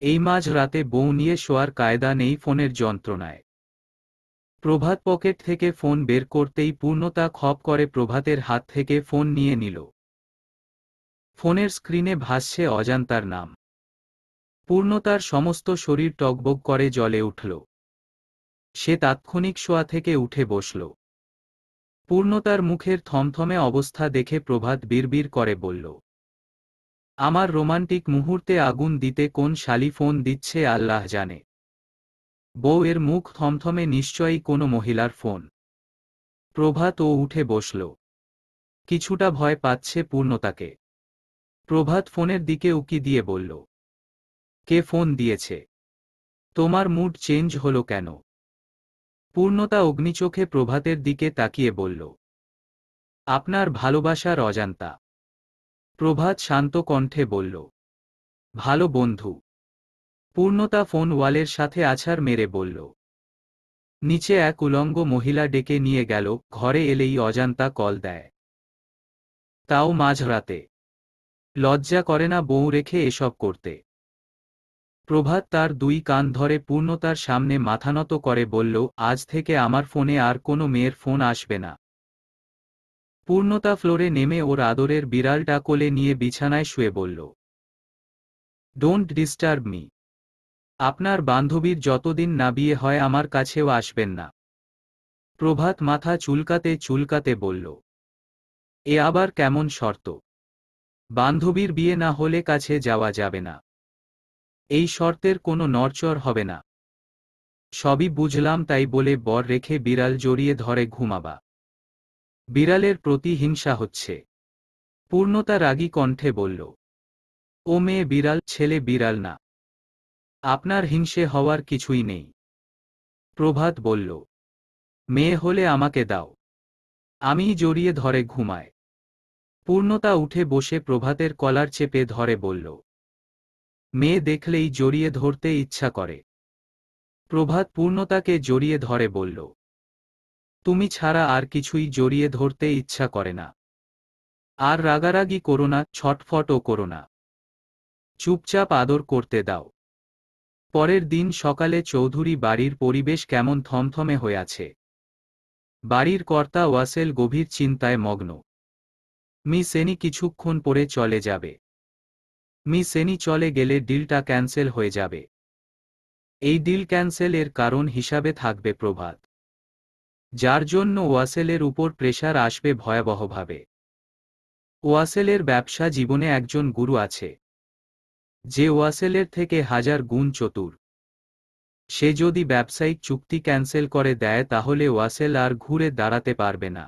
এই মাঝ রাতে বউ নিয়ে শোয়ার কায়দা নেই ফোনের যন্ত্রণায়। প্রভাত পকেট থেকে ফোন বের করতেই পূর্ণতা খপ করে প্রভাতের হাত থেকে ফোন নিয়ে নিল। ফোনের স্ক্রিনে ভাসছে অজান্তার নাম। পূর্ণতার সমস্ত শরীর টগবগ করে জ্বলে উঠল। সে তাৎক্ষণিক শোয়া থেকে উঠে বসল। পূর্ণতার মুখের থমথমে অবস্থা দেখে প্রভাত বিড়বিড় করে বলল, আমার রোমান্টিক মুহূর্তে আগুন দিতে কোন শালি ফোন দিচ্ছে আল্লাহ জানে। বউ এর মুখ থমথমে, নিশ্চয়ই কোনো মহিলার ফোন। প্রভাত ও উঠে বসল। কিছুটা ভয় পাচ্ছে পূর্ণতাকে। প্রভাত ফোনের দিকে উকি দিয়ে বলল, কে ফোন দিয়েছে? তোমার মুড চেঞ্জ হলো কেন? পূর্ণতা অগ্নিচোখে প্রভাতের দিকে তাকিয়ে বলল, আপনার ভালোবাসার অজান্তা। প্রভাত শান্ত কণ্ঠে বলল, ভালো বন্ধু। পূর্ণতা ফোন ওয়ালের সাথে আছাড় মেরে বলল, নিচে এক উলঙ্গ মহিলা ডেকে নিয়ে গেল, ঘরে এলেই অজান্তা কল দেয়। তাও মাঝরাতে। লজ্জা করে না বউ রেখে এসব করতে? প্রভাত তার দুই কান ধরে পূর্ণতার সামনে মাথানত করে বলল, আজ থেকে আমার ফোনে আর কোনো মেয়ের ফোন আসবে না। পূর্ণতা ফ্লোরে নেমে ওর আদরের বিড়ালটা কোলে নিয়ে বিছানায় শুয়ে বলল, ডোন্ট ডিস্টার্ব মি। আপনার বান্ধবীর যতদিন না বিয়ে হয় আমার কাছেও আসবেন না। প্রভাত মাথা চুলকাতে চুলকাতে বলল, এ আবার কেমন শর্ত? বান্ধবীর বিয়ে না হলে কাছে যাওয়া যাবে না। এই শর্তের কোনো নড়চড় হবে না। সবই বুঝলাম, তাই বলে বর রেখে বিড়াল জড়িয়ে ধরে ঘুমাবা? বিড়ালের প্রতি হিংসা হচ্ছে? পূর্ণতা রাগী কণ্ঠে বলল, ও মেয়ে বিড়াল, ছেলে বিড়াল না। আপনার হিংসে হওয়ার কিছুই নেই। প্রভাত বলল, মেয়ে হলে আমাকে দাও, আমি জড়িয়ে ধরে ঘুমায়। পূর্ণতা উঠে বসে প্রভাতের কলার চেপে ধরে বলল, মেয়ে দেখলেই জড়িয়ে ধরতে ইচ্ছা করে। প্রভাত পূর্ণতাকে জড়িয়ে ধরে বলল, তুমি ছাড়া আর কিছুই জড়িয়ে ধরতে ইচ্ছা করে না। আর রাগারাগি করো না, ছটফটও করো না। চুপচাপ আদর করতে দাও। পরের দিন সকালে চৌধুরী বাড়ির পরিবেশ কেমন থমথমে হয়ে আছে। বাড়ির কর্তা ওয়াসেল গভীর চিন্তায় মগ্ন। মিস এনি কিছুক্ষণ পরে চলে যাবে। মিস এনি চলে গেলে ডিলটা ক্যান্সেল হয়ে যাবে। এই ডিল ক্যান্সেল এর কারণ হিসাবে থাকবে প্রভাত, যার জন্য ওয়াসেলের উপর প্রেশার আসবে ভয়াবহভাবে। ওয়াসেলের ব্যবসা জীবনে একজন গুরু আছে, যে ওয়াসেলের থেকে হাজার গুণ চতুর। সে যদি ব্যবসায়িক চুক্তি ক্যান্সেল করে দেয় তাহলে ওয়াসেল আর ঘুরে দাঁড়াতে পারবে না।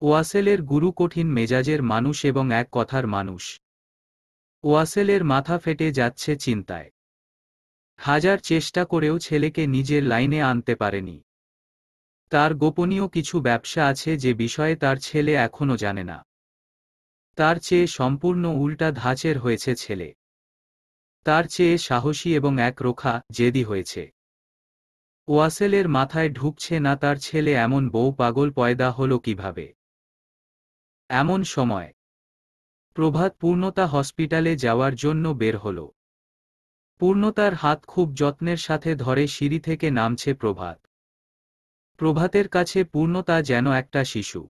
ওয়াসেলের গুরু কঠিন মেজাজের মানুষ এবং এক কথার মানুষ। ওয়াসেলের মাথা ফেটে যাচ্ছে চিন্তায়। হাজার চেষ্টা করেও ছেলেকে নিজের লাইনে আনতে পারেনি। তার গোপনীয় কিছু ব্যবসা আছে যে বিষয়ে তার ছেলে এখনো জানে না। তার চেয়ে সম্পূর্ণ উল্টা ধাঁচের হয়েছে ছেলে। তার চেয়ে সাহসী এবং একরোখা, জেদি হয়েছে। ওয়াসেলের মাথায় ঢুকছে না তার ছেলে এমন বউ পাগল পয়দা হলো কিভাবে। এমন সময় প্রভাত পূর্ণতা হসপিটালে যাওয়ার জন্য বের হল। পূর্ণতার হাত খুব যত্নের সাথে ধরে সিঁড়ি থেকে নামছে প্রভাত। প্রভাতের কাছে পূর্ণতা যেন একটা শিশু,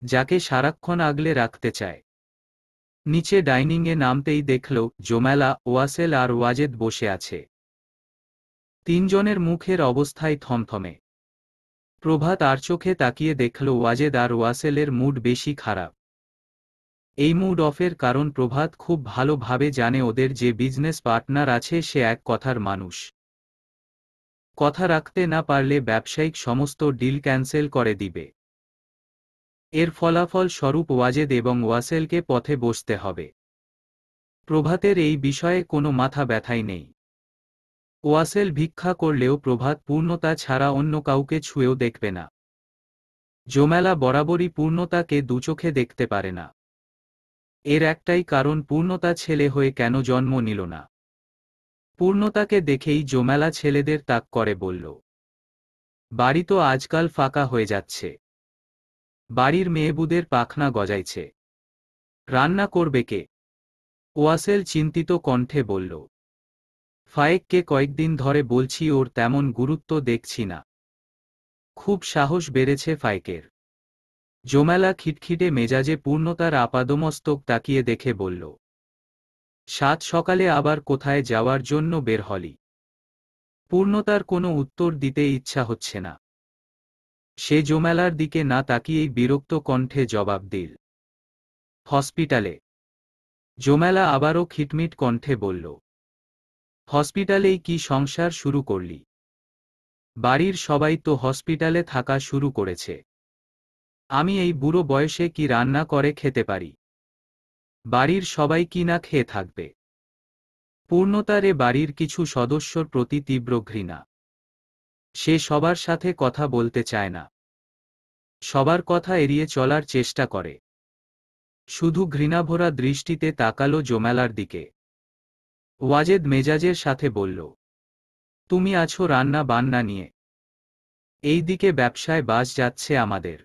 যাকে সারাক্ষণ আগলে রাখতে চায়। নিচে ডাইনিংয়ে নামতেই দেখল জোমেলা, ওয়াসেল আর ওয়াজেদ বসে আছে। তিনজনের মুখের অবস্থায় থমথমে। প্রভাত আর চোখে তাকিয়ে দেখল ওয়াজেদ আর ওয়াসেলের মুড বেশি খারাপ। এই মুড অফের কারণ প্রভাত খুব ভালোভাবে জানে ওদের যে বিজনেস পার্টনার আছে সে এক কথার মানুষ। কথা রাখতে না পারলে ব্যবসায়িক সমস্ত ডিল ক্যান্সেল করে দিবে। এর ফলাফল স্বরূপ ওয়াজেদ এবং ওয়াসেলকে পথে বসতে হবে। প্রভাতের এই বিষয়ে কোনো মাথা ব্যথাই নেই। ওয়াসেল ভিক্ষা করলেও প্রভাত পূর্ণতা ছাড়া অন্য কাউকে ছুঁয়েও দেখবে না। জোমেলা বরাবরই পূর্ণতাকে দুচোখে দেখতে পারে না। এর একটাই কারণ, পূর্ণতা ছেলে হয়ে কেন জন্ম নিল না। পূর্ণতাকে দেখেই জোমেলা ছেলেদের তাক করে বলল, বাড়ি তো আজকাল ফাঁকা হয়ে যাচ্ছে। বাড়ির মেয়েবুদের পাখনা গজাইছে। রান্না করবে কে? ওয়াসেল চিন্তিত কণ্ঠে বলল, ফায়েককে কয়েকদিন ধরে বলছি, ওর তেমন গুরুত্ব দেখছি না। খুব সাহস বেড়েছে ফায়েকের। জোমেলা খিটখিটে মেজাজে পূর্ণতার আপাদমস্তক তাকিয়ে দেখে বলল, সাত সকালে আবার কোথায় যাওয়ার জন্য বের হলি? পূর্ণতার কোনো উত্তর দিতে ইচ্ছা হচ্ছে না। সে জোমেলার দিকে না তাকিয়েই বিরক্ত কণ্ঠে জবাব দিল, হসপিটালে। জোমেলা আবারও খিটমিট কণ্ঠে বলল, হসপিটালেই কি সংসার শুরু করলি? বাড়ির সবাই তো হসপিটালে থাকা শুরু করেছে। আমি এই বুড়ো বয়সে কি রান্না করে খেতে পারি? বাড়ির সবাই কি না খেয়ে থাকবে? পূর্ণতার এ বাড়ির কিছু সদস্যর প্রতি তীব্র ঘৃণা। সে সবার সাথে কথা বলতে চায় না। সবার কথা এড়িয়ে চলার চেষ্টা করে। শুধু ঘৃণাভরা দৃষ্টিতে তাকালো জোমেলার দিকে। ওয়াজেদ মেজাজের সাথে বলল, তুমি আছো রান্না বান্না নিয়ে, এই দিকে ব্যবসায় বাস যাচ্ছে আমাদের।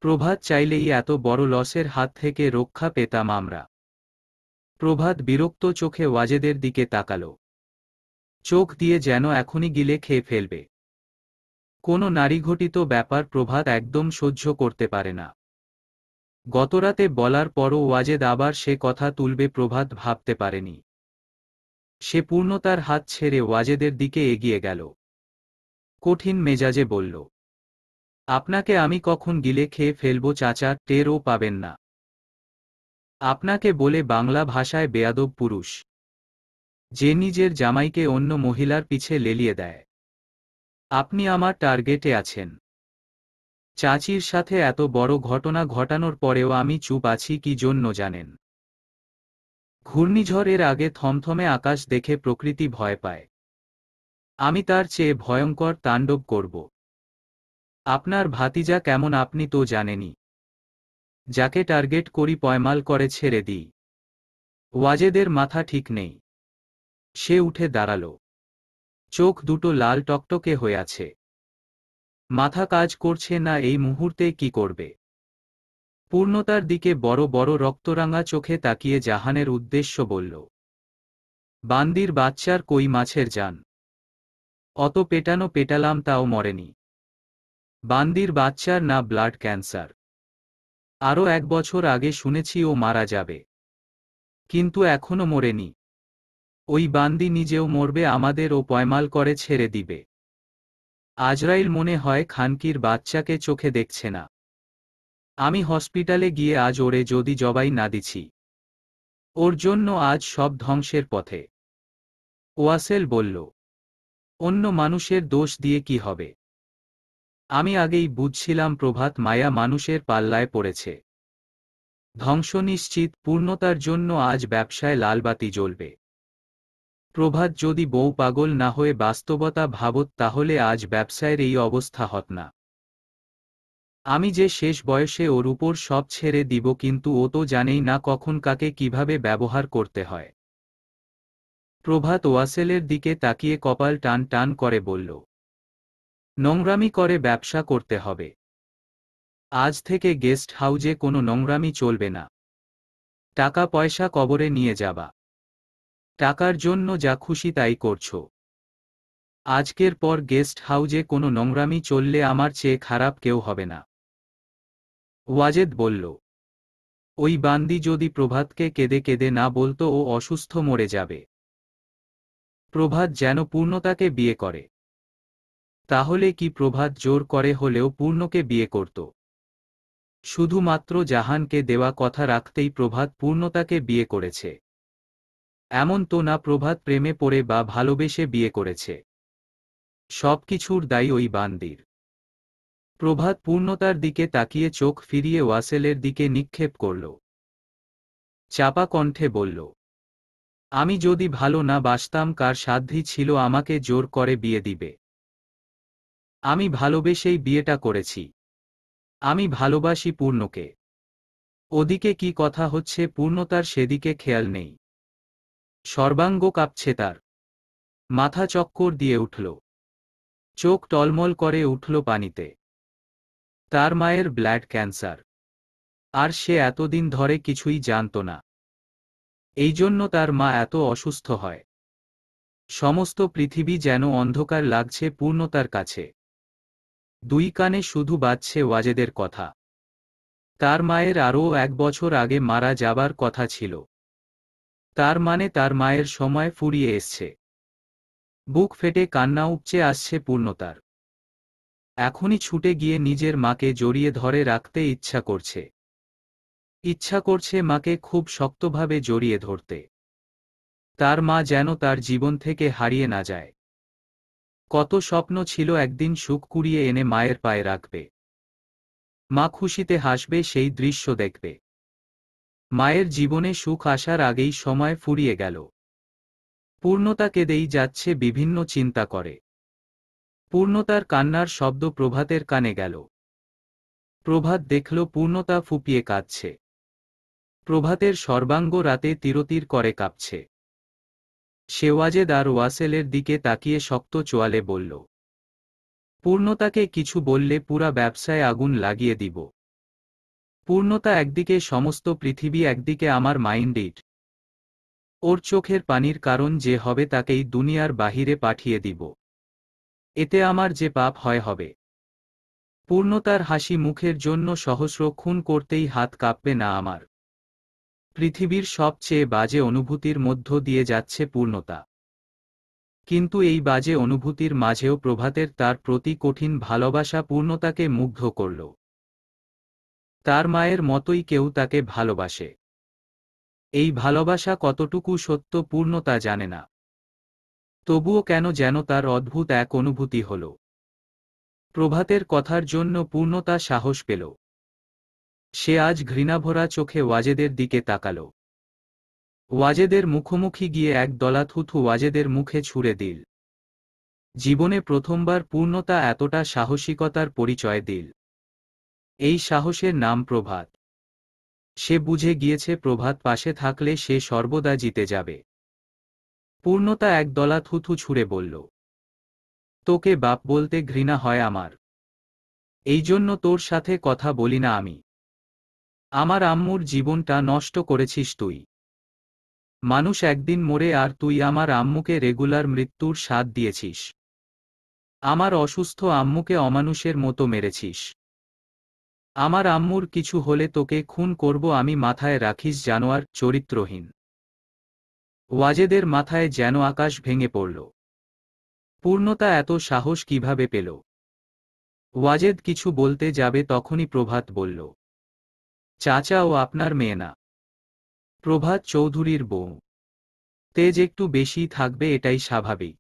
প্রভাত চাইলেই এত বড় লসের হাত থেকে রক্ষা পেতাম আমরা। প্রভাত বিরক্ত চোখে ওয়াজেদের দিকে তাকালো, চোখ দিয়ে যেন এখনই গিলে খেয়ে ফেলবে। কোনো নারীঘটিত ব্যাপার প্রভাত একদম সহ্য করতে পারে না। গতরাতে বলার পরও ওয়াজেদ আবার সে কথা তুলবে প্রভাত ভাবতে পারেনি। সে পূর্ণতার হাত ছেড়ে ওয়াজেদের দিকে এগিয়ে গেল। কঠিন মেজাজে বলল, আপনাকে আমি কখন গিলে খেয়ে ফেলবো চাচা, টেরও পাবেন না। আপনাকে বলে বাংলা ভাষায় বেয়াদব পুরুষ, যে নিজের জামাইকে অন্য মহিলার পিছে লেলিয়ে দেয়। আপনি আমার টার্গেটে আছেন। চাচির সাথে এত বড় ঘটনা ঘটানোর পরেও আমি চুপ আছি কি জন্য জানেন? ঘূর্ণিঝড়ের আগে থমথমে আকাশ দেখে প্রকৃতি ভয় পায়। আমি তার চেয়ে ভয়ঙ্কর তাণ্ডব করব। আপনার ভাতিজা কেমন আপনি তো জানেনই। যাকে টার্গেট করি পয়মাল করে ছেড়ে দিই। ওয়াজেদের মাথা ঠিক নেই। সে উঠে দাঁড়াল। চোখ দুটো লাল টকটকে হয়ে আছে। মাথা কাজ করছে না এই মুহূর্তে কি করবে। পূর্ণতার দিকে বড় বড় রক্তরাঙা চোখে তাকিয়ে জাহানের উদ্দেশ্য বলল, বান্দির বাচ্চার কই মাছের জান। অত পেটানো পেটালাম তাও মরেনি। বান্দির বাচ্চার না ব্লাড ক্যান্সার। আরও 1 বছর আগে শুনেছি ও মারা যাবে, কিন্তু এখনো মরেনি। ওই বান্দি নিজেও মরবে, আমাদের ও পয়মাল করে ছেড়ে দিবে। আজরাইল মনে হয় খানকির বাচ্চাকে চোখে দেখছে না। আমি হসপিটালে গিয়ে আজ ওরে যদি জবাই না দিছি, ওর জন্য আজ সব ধ্বংসের পথে। ওয়াসেল বলল, অন্য মানুষের দোষ দিয়ে কি হবে? আমি আগেই বুঝছিলাম প্রভাত মায়া মানুষের পাল্লায় পড়েছে। ধ্বংস নিশ্চিত। পূর্ণতার জন্য আজ ব্যবসায় লালবাতি জ্বলবে। প্রভাত যদি বউ পাগল না হয়ে বাস্তবতা ভাবত তাহলে আজ ব্যবসায়ের এই অবস্থা হত না। আমি যে শেষ বয়সে ওর উপর সব ছেড়ে দিব, কিন্তু ও তো জানেই না কখন কাকে কিভাবে ব্যবহার করতে হয়। প্রভাত ওয়াসেলের দিকে তাকিয়ে কপাল টান টান করে বলল, নোংরামি করে ব্যবসা করতে হবে। আজ থেকে গেস্ট হাউজে কোনো নোংরামি চলবে না। টাকা পয়সা কবরে নিয়ে যাবা। টাকার জন্য যা খুশি তাই করছো। আজকের পর গেস্ট হাউজে কোনো নোংরামি চললে আমার চেয়ে খারাপ কেউ হবে না। ওয়াজেদ বলল, ওই বান্দি যদি প্রভাতকে কেঁদে কেঁদে না বলতো ও অসুস্থ মরে যাবে। প্রভাত যেন পূর্ণতাকে বিয়ে করে। তাহলে কি প্রভাত জোর করে হলেও পূর্ণকে বিয়ে করত? শুধুমাত্র জাহানকে দেওয়া কথা রাখতেই প্রভাত পূর্ণতাকে বিয়ে করেছে। এমন তো না প্রভাত প্রেমে পড়ে বা ভালোবেসে বিয়ে করেছে। সবকিছুর দায়ী ওই বান্দির। প্রভাত পূর্ণতার দিকে তাকিয়ে চোখ ফিরিয়ে ওয়াসেলের দিকে নিক্ষেপ করল। চাপা কণ্ঠে বলল, আমি যদি ভালো না বাসতাম কার সাধ্যই ছিল আমাকে জোর করে বিয়ে দিবে? আমি ভালোবেসেই বিয়েটা করেছি। আমি ভালোবাসি পূর্ণকে। ওদিকে কি কথা হচ্ছে পূর্ণতার সেদিকে খেয়াল নেই। সর্বাঙ্গ কাঁপছে তার। মাথা চক্কর দিয়ে উঠল। চোখ টলমল করে উঠল পানিতে। তার মায়ের ব্লাড ক্যান্সার। আর সে এতদিন ধরে কিছুই জানত না। এই জন্য তার মা এত অসুস্থ হয়। সমস্ত পৃথিবী যেন অন্ধকার লাগছে পূর্ণতার কাছে। দুই কানে শুধু বাজছে ওয়াজেদের কথা। তার মায়ের আরও 1 বছর আগে মারা যাবার কথা ছিল। তার মানে তার মায়ের সময় ফুরিয়ে এসছে। বুক ফেটে কান্না উপচে আসছে পূর্ণতার। এখনই ছুটে গিয়ে নিজের মাকে জড়িয়ে ধরে রাখতে ইচ্ছা করছে। ইচ্ছা করছে মাকে খুব শক্তভাবে জড়িয়ে ধরতে। তার মা যেন তার জীবন থেকে হারিয়ে না যায়। কত স্বপ্ন ছিল একদিন সুখ কুড়িয়ে এনে মায়ের পায়ে রাখবে। মা খুশিতে হাসবে, সেই দৃশ্য দেখবে। মায়ের জীবনে সুখ আসার আগেই সময় ফুরিয়ে গেল। পূর্ণতা কেঁদেই যাচ্ছে, বিভিন্ন চিন্তা করে। পূর্ণতার কান্নার শব্দ প্রভাতের কানে গেল। প্রভাত দেখল পূর্ণতা ফুপিয়ে কাঁদছে। প্রভাতের সর্বাঙ্গ রাতে তিরতির করে কাঁপছে। সে ওয়াজেদ আর ওয়াসেলের দিকে তাকিয়ে শক্ত চোয়ালে বলল, পূর্ণতাকে কিছু বললে পুরা ব্যবসায় আগুন লাগিয়ে দিব। পূর্ণতা একদিকে, সমস্ত পৃথিবী একদিকে, আমার মাইন্ডিট। ওর চোখের পানির কারণ যে হবে তাকেই দুনিয়ার বাহিরে পাঠিয়ে দিব। এতে আমার যে পাপ হয় হবে। পূর্ণতার হাসি মুখের জন্য সহস্র খুন করতেই হাত কাঁপবে না আমার। পৃথিবীর সবচেয়ে বাজে অনুভূতির মধ্য দিয়ে যাচ্ছে পূর্ণতা। কিন্তু এই বাজে অনুভূতির মাঝেও প্রভাতের তার প্রতি কঠিন ভালোবাসা পূর্ণতাকে মুগ্ধ করল। তার মায়ের মতোই কেউ তাকে ভালোবাসে। এই ভালোবাসা কতটুকু সত্য পূর্ণতা জানে না। তবুও কেন যেন তার অদ্ভুত এক অনুভূতি হল। প্রভাতের কথার জন্য পূর্ণতা সাহস পেল। সে আজ ঘৃণাভরা চোখে ওয়াজেদের দিকে তাকাল। ওয়াজেদের মুখোমুখি গিয়ে এক দলা থুথু ওয়াজেদের মুখে ছুঁড়ে দিল। জীবনে প্রথমবার পূর্ণতা এতটা সাহসিকতার পরিচয় দিল। এই সাহসের নাম প্রভাত। সে বুঝে গিয়েছে প্রভাত পাশে থাকলে সে সর্বদা জিতে যাবে। পূর্ণতা এক দলা থুথু ছুঁড়ে বলল, তোকে বাপ বলতে ঘৃণা হয় আমার। এই জন্য তোর সাথে কথা বলি না আমি। আমার আম্মুর জীবনটা নষ্ট করেছিস তুই। মানুষ একদিন মরে আর তুই আমার আম্মুকে রেগুলার মৃত্যুর স্বাদ দিয়েছিস। আমার অসুস্থ আম্মুকে অমানুষের মতো মেরেছিস। আমার আম্মুর কিছু হলে তোকে খুন করব আমি, মাথায় রাখিস জানোয়ার, চরিত্রহীন। ওয়াজেদের মাথায় যেন আকাশ ভেঙে পড়ল। পূর্ণতা এত সাহস কিভাবে পেল? ওয়াজেদ কিছু বলতে যাবে তখনই প্রভাত বলল, চাচা ও আপনার মেয়ে না, প্রভাত চৌধুরীর বউ। তেজ একটু বেশি থাকবে, এটাই স্বাভাবিক।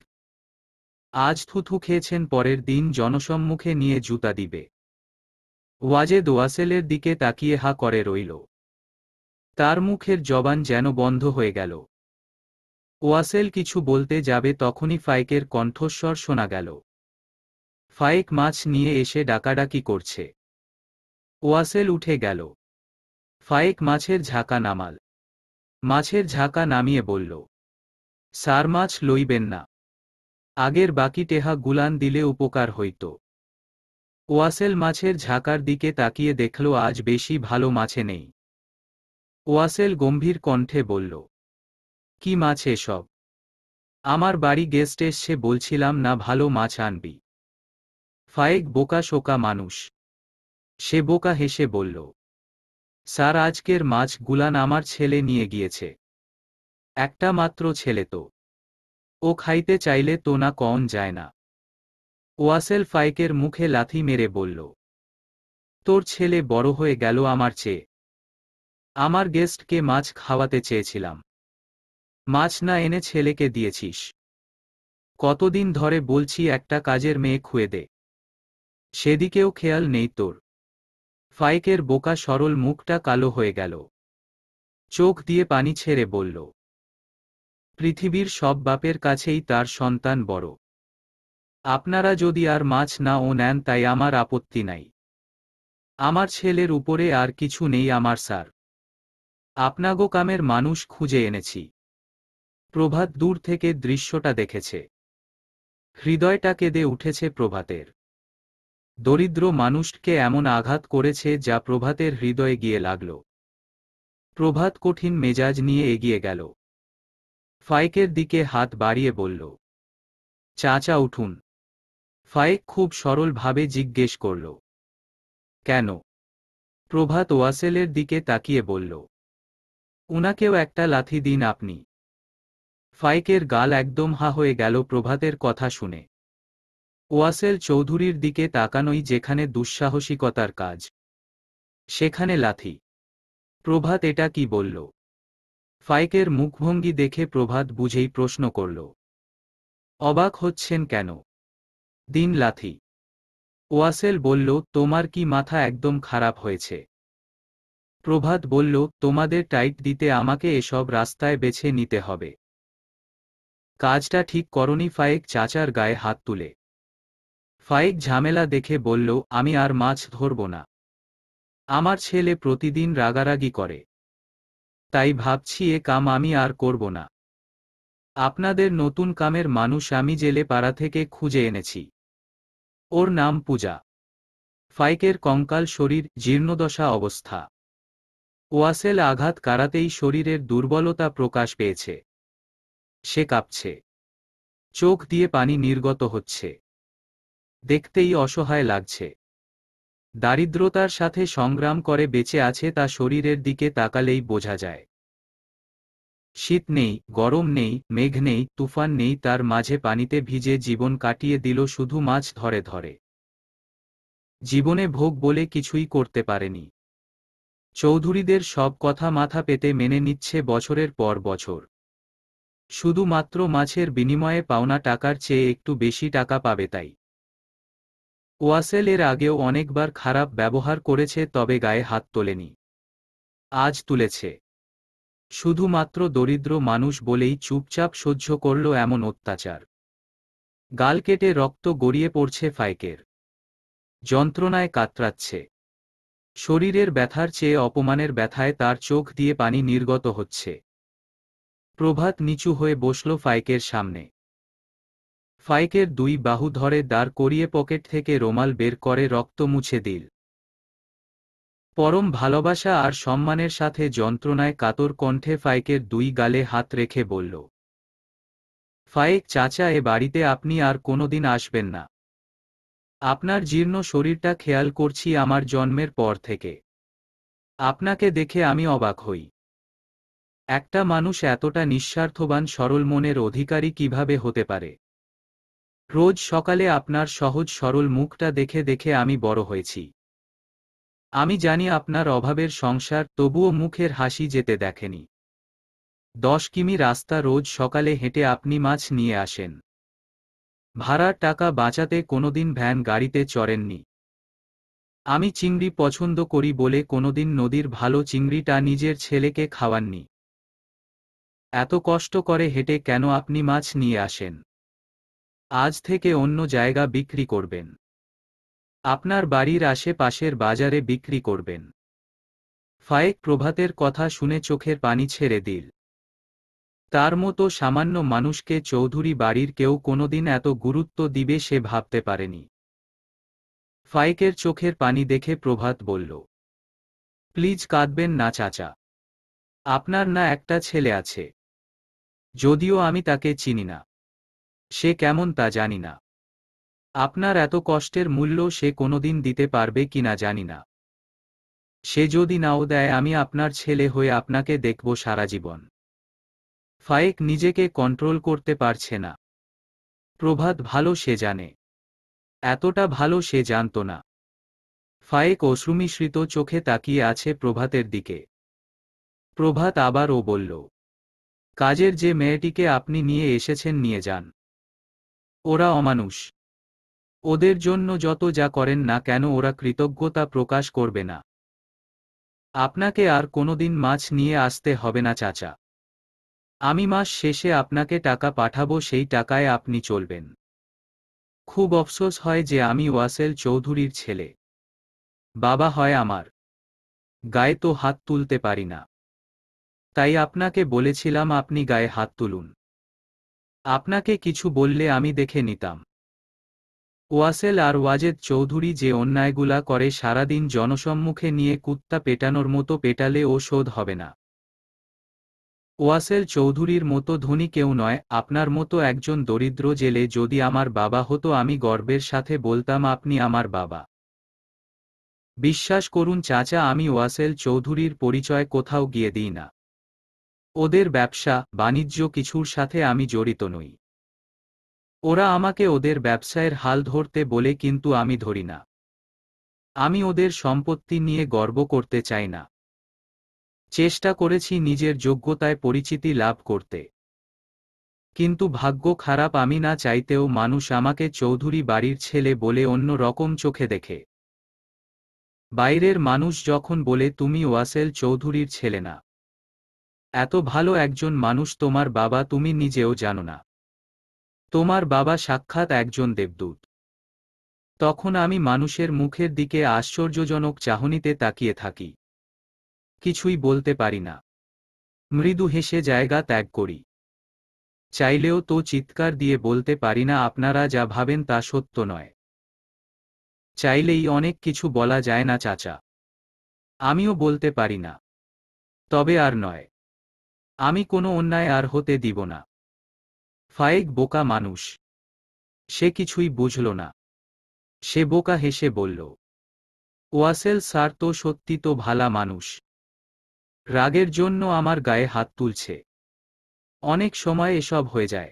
আজ থুথু খেয়েছেন, পরের দিন জনসম্মুখে নিয়ে জুতা দিবে। ওয়াজেদ ওয়াসেলের দিকে তাকিয়ে হা করে রইল। তার মুখের জবান যেন বন্ধ হয়ে গেল। ওয়াসেল কিছু বলতে যাবে তখনই ফাইকের কণ্ঠস্বর শোনা গেল। ফাইক মাছ নিয়ে এসে ডাকাডাকি করছে। ওয়াসেল উঠে গেল। ফাইক মাছের ঝাঁকা নামাল। মাছের ঝাঁকা নামিয়ে বলল, স্যার মাছ লইবেন না, আগের বাকি টেহা গুলান দিলে উপকার হইত। ওয়াসেল মাছের ঝাঁকার দিকে তাকিয়ে দেখল আজ বেশি ভালো মাছে নেই। ওয়াসেল গম্ভীর কণ্ঠে বলল, কি মাছ এসব? আমার বাড়ি গেস্ট এসছে, বলছিলাম না ভালো মাছ আনবি। ফায়েক বোকা শোকা মানুষ। সে বোকা হেসে বলল, স্যার আজকের মাছ গুলান আমার ছেলে নিয়ে গিয়েছে। একটা মাত্র ছেলে তো, ও খাইতে চাইলে তো না কন যায় না। ওয়াসেল ফায়েকের মুখে লাথি মেরে বলল, তোর ছেলে বড় হয়ে গেল আমার চেয়ে। আমার গেস্টকে মাছ খাওয়াতে চেয়েছিলাম, মাছ না এনে ছেলেকে দিয়েছিস। কতদিন ধরে বলছি একটা কাজের মেয়ে খুঁয়ে দে, সেদিকেও খেয়াল নেই তোর। ফায়েকের বোকা সরল মুখটা কালো হয়ে গেল। চোখ দিয়ে পানি ছেড়ে বলল, পৃথিবীর সব বাপের কাছেই তার সন্তান বড়। আপনারা যদি আর মাছ না ও নেন তাই আমার আপত্তি নাই। আমার ছেলের উপরে আর কিছু নেই আমার স্যার। আপনাগো কামের মানুষ খুঁজে এনেছি। প্রভাত দূর থেকে দৃশ্যটা দেখেছে। হৃদয়টা কেঁদে উঠেছে প্রভাতের। দরিদ্র মানুষকে এমন আঘাত করেছে যা প্রভাতের হৃদয়ে গিয়ে লাগল। প্রভাত কঠিন মেজাজ নিয়ে এগিয়ে গেল। ফায়েকের দিকে হাত বাড়িয়ে বলল, চাচা উঠুন। ফায়েক খুব সরলভাবে জিজ্ঞেস করল, কেন? প্রভাত ওয়াসেলের দিকে তাকিয়ে বলল, উনাকেও একটা লাথি দিন আপনি। ফায়েকের গাল একদম হা হয়ে গেল প্রভাতের কথা শুনে। ওয়াসেল চৌধুরীর দিকে তাকানোই যেখানে দুঃসাহসিকতার কাজ, সেখানে লাথি। প্রভাত এটা কি বলল? ফায়েকের মুখভঙ্গি দেখে প্রভাত বুঝেই প্রশ্ন করল, অবাক হচ্ছেন কেন? দিন লাথি। ওয়াসেল বলল, তোমার কি মাথা একদম খারাপ হয়েছে? প্রভাত বলল, তোমাদের টাইট দিতে আমাকে এসব রাস্তায় বেছে নিতে হবে? কাজটা ঠিক করনি। ফায়েক চাচার গায়ে হাত তুলে। ফায়েক ঝামেলা দেখে বলল, আমি আর মাছ ধরব না। আমার ছেলে প্রতিদিন রাগারাগি করে, তাই ভাবছি এ কাম আমি আর করব না। আপনাদের নতুন কামের মানুষ আমি জেলে পাড়া থেকে খুঁজে এনেছি। ওর নাম পূজা। ফায়েকের কঙ্কাল শরীর, জীর্ণদশা অবস্থা। ওয়াসেল আঘাত কারাতেই শরীরের দুর্বলতা প্রকাশ পেয়েছে। সে কাঁপছে, চোখ দিয়ে পানি নির্গত হচ্ছে, দেখতেই অসহায় লাগছে। দারিদ্রতার সাথে সংগ্রাম করে বেঁচে আছে তা শরীরের দিকে তাকালেই বোঝা যায়। শীত নেই, গরম নেই, মেঘ নেই, তুফান নেই, তার মাঝে পানিতে ভিজে জীবন কাটিয়ে দিল শুধু মাছ ধরে ধরে। জীবনে ভোগ বলে কিছুই করতে পারেনি। চৌধুরীদের সব কথা মাথা পেতে মেনে নিচ্ছে বছরের পর বছর। শুধুমাত্র মাছের বিনিময়ে পাওনা টাকার চেয়ে একটু বেশি টাকা পাবে তাই। ওয়াসেল এর আগেও অনেকবার খারাপ ব্যবহার করেছে, তবে গায়ে হাত তোলেনি। আজ তুলেছে। শুধুমাত্র দরিদ্র মানুষ বলেই চুপচাপ সহ্য করল এমন অত্যাচার। গাল কেটে রক্ত গড়িয়ে পড়ছে ফায়েকের। যন্ত্রণায় কাতরাচ্ছে। শরীরের ব্যথার চেয়ে অপমানের ব্যথায় তার চোখ দিয়ে পানি নির্গত হচ্ছে। প্রভাত নিচু হয়ে বসল ফায়েকের সামনে। ফায়েকের দুই বাহু ধরে দাঁড় করিয়ে পকেট থেকে রুমাল বের করে রক্ত মুছে দিল। পরম ভালোবাসা আর সম্মানের সাথে যন্ত্রণায় কাতর কণ্ঠে ফায়েকের দুই গালে হাত রেখে বলল, ফায়েক চাচা, এ বাড়িতে আপনি আর কোনোদিন আসবেন না। আপনার জীর্ণ শরীরটা খেয়াল করছি আমার জন্মের পর থেকে। আপনাকে দেখে আমি অবাক হই। একটা মানুষ এতটা নিঃস্বার্থবান সরল মনের অধিকারী কিভাবে হতে পারে? রোজ সকালে আপনার সহজ সরল মুখটা দেখে দেখে আমি বড় হয়েছি। আমি জানি আপনার অভাবের সংসার, তবুও মুখের হাসি যেতে দেখেনি। 10 কিমি রাস্তা রোজ সকালে হেঁটে আপনি মাছ নিয়ে আসেন। ভাড়ার টাকা বাঁচাতে কোনোদিন ভ্যান গাড়িতে চড়েননি। আমি চিংড়ি পছন্দ করি বলে কোনোদিন নদীর ভালো চিংড়িটা নিজের ছেলেকে খাওয়াননি। এত কষ্ট করে হেঁটে কেন আপনি মাছ নিয়ে আসেন? আজ থেকে অন্য জায়গা বিক্রি করবেন। আপনার বাড়ির আশেপাশের বাজারে বিক্রি করবেন। ফায়েক প্রভাতের কথা শুনে চোখের পানি ছেড়ে দিল। তার মতো সামান্য মানুষকে চৌধুরী বাড়ির কেউ কোনোদিন এত গুরুত্ব দিবে সে ভাবতে পারেনি। ফায়েকের চোখের পানি দেখে প্রভাত বলল, প্লিজ কাঁদবেন না চাচা। আপনার না একটা ছেলে আছে? যদিও আমি তাকে চিনি না। সে কেমন তা জানি না। আপনার এত কষ্টের মূল্য সে কোনোদিন দিতে পারবে কিনা জানি না। সে যদি নাও দেয় আমি আপনার ছেলে হয়ে আপনাকে দেখব সারা জীবন। ফায়েক নিজেকে কন্ট্রোল করতে পারছে না। প্রভাত ভালো সে জানে। এতটা ভালো সে জানত না। ফায়েক অশ্রুমিশ্রিত চোখে তাকিয়ে আছে প্রভাতের দিকে। প্রভাত আবারও বলল, কাজের যে মেয়েটিকে আপনি নিয়ে এসেছেন নিয়ে যান। ওরা অমানুষ। ওদের জন্য যত যা করেন না কেন ওরা কৃতজ্ঞতা প্রকাশ করবে না। আপনাকে আর কোনোদিন মাছ নিয়ে আসতে হবে না চাচা। আমি মাস শেষে আপনাকে টাকা পাঠাবো, সেই টাকায় আপনি চলবেন। খুব অফসোস হয় যে আমি ওয়াসেল চৌধুরীর ছেলে। বাবা হয় আমার। গায়ে তো হাত তুলতে পারি না। তাই আপনাকে বলেছিলাম আপনি গায়ে হাত তুলুন। আপনাকে কিছু বললে আমি দেখে নিতাম। ওয়াসেল আর ওয়াজেদ চৌধুরী যে অন্যায়গুলা করে সারাদিন জনসম্মুখে নিয়ে কুত্তা পেটানোর মতো পেটালে ও শোধ হবে না। ওয়াসেল চৌধুরীর মতো ধনী কেউ নয়, আপনার মতো একজন দরিদ্র জেলে যদি আমার বাবা হতো আমি গর্বের সাথে বলতাম আপনি আমার বাবা। বিশ্বাস করুন চাচা, আমি ওয়াসেল চৌধুরীর পরিচয় কোথাও গিয়ে দিই না। ওদের ব্যবসা বাণিজ্য কিছুর সাথে আমি জড়িত নই। ওরা আমাকে ওদের ব্যবসায়ের হাল ধরতে বলে কিন্তু আমি ধরি না। আমি ওদের সম্পত্তি নিয়ে গর্ব করতে চাই না। চেষ্টা করেছি নিজের যোগ্যতায় পরিচিতি লাভ করতে। কিন্তু ভাগ্য খারাপ, আমি না চাইতেও মানুষ আমাকে চৌধুরী বাড়ির ছেলে বলে অন্য রকম চোখে দেখে। বাইরের মানুষ যখন বলে তুমি ওয়াসেল চৌধুরীর ছেলে না। এত ভালো একজন মানুষ তোমার বাবা, তুমি নিজেও জানো না। তোমার বাবা সাক্ষাৎ একজন দেবদূত। তখন আমি মানুষের মুখের দিকে আশ্চর্যজনক চাহনিতে তাকিয়ে থাকি। কিছুই বলতে পারি না। মৃদু হেসে জায়গা ত্যাগ করি। চাইলেও তো চিৎকার দিয়ে বলতে পারি না আপনারা যা ভাবেন তা সত্য নয়। চাইলেই অনেক কিছু বলা যায় না চাচা। আমিও বলতে পারি না। তবে আর নয়। আমি কোনো অন্যায় আর হতে দিব না। ফায়েক বোকা মানুষ। সে কিছুই বুঝল না। সে বোকা হেসে বলল, ওয়াসেল স্যার তো সত্যি তো ভালা মানুষ। রাগের জন্য আমার গায়ে হাত তুলছে। অনেক সময় এসব হয়ে যায়।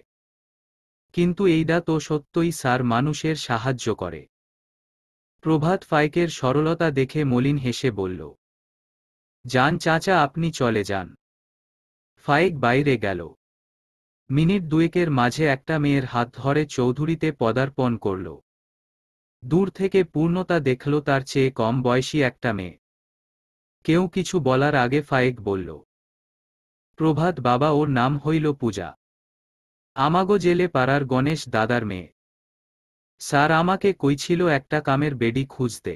কিন্তু এইডা তো সত্যই স্যার, মানুষের সাহায্য করে। প্রভাত ফায়েকের সরলতা দেখে মলিন হেসে বলল, যান চাচা আপনি চলে যান। ফায়েক বাইরে গেল। মিনিট দুয়েকের মাঝে একটা মেয়ের হাত ধরে চৌধুরীতে পদার্পণ করল। দূর থেকে পূর্ণতা দেখল তার চেয়ে কম বয়সী একটা মেয়ে। কেউ কিছু বলার আগে ফায়েক বলল, প্রভাত বাবা, ওর নাম হইল পূজা। আমাগো জেলে পাড়ার গণেশ দাদার মেয়ে। স্যার আমাকে কইছিল একটা কামের বেডি খুঁজতে।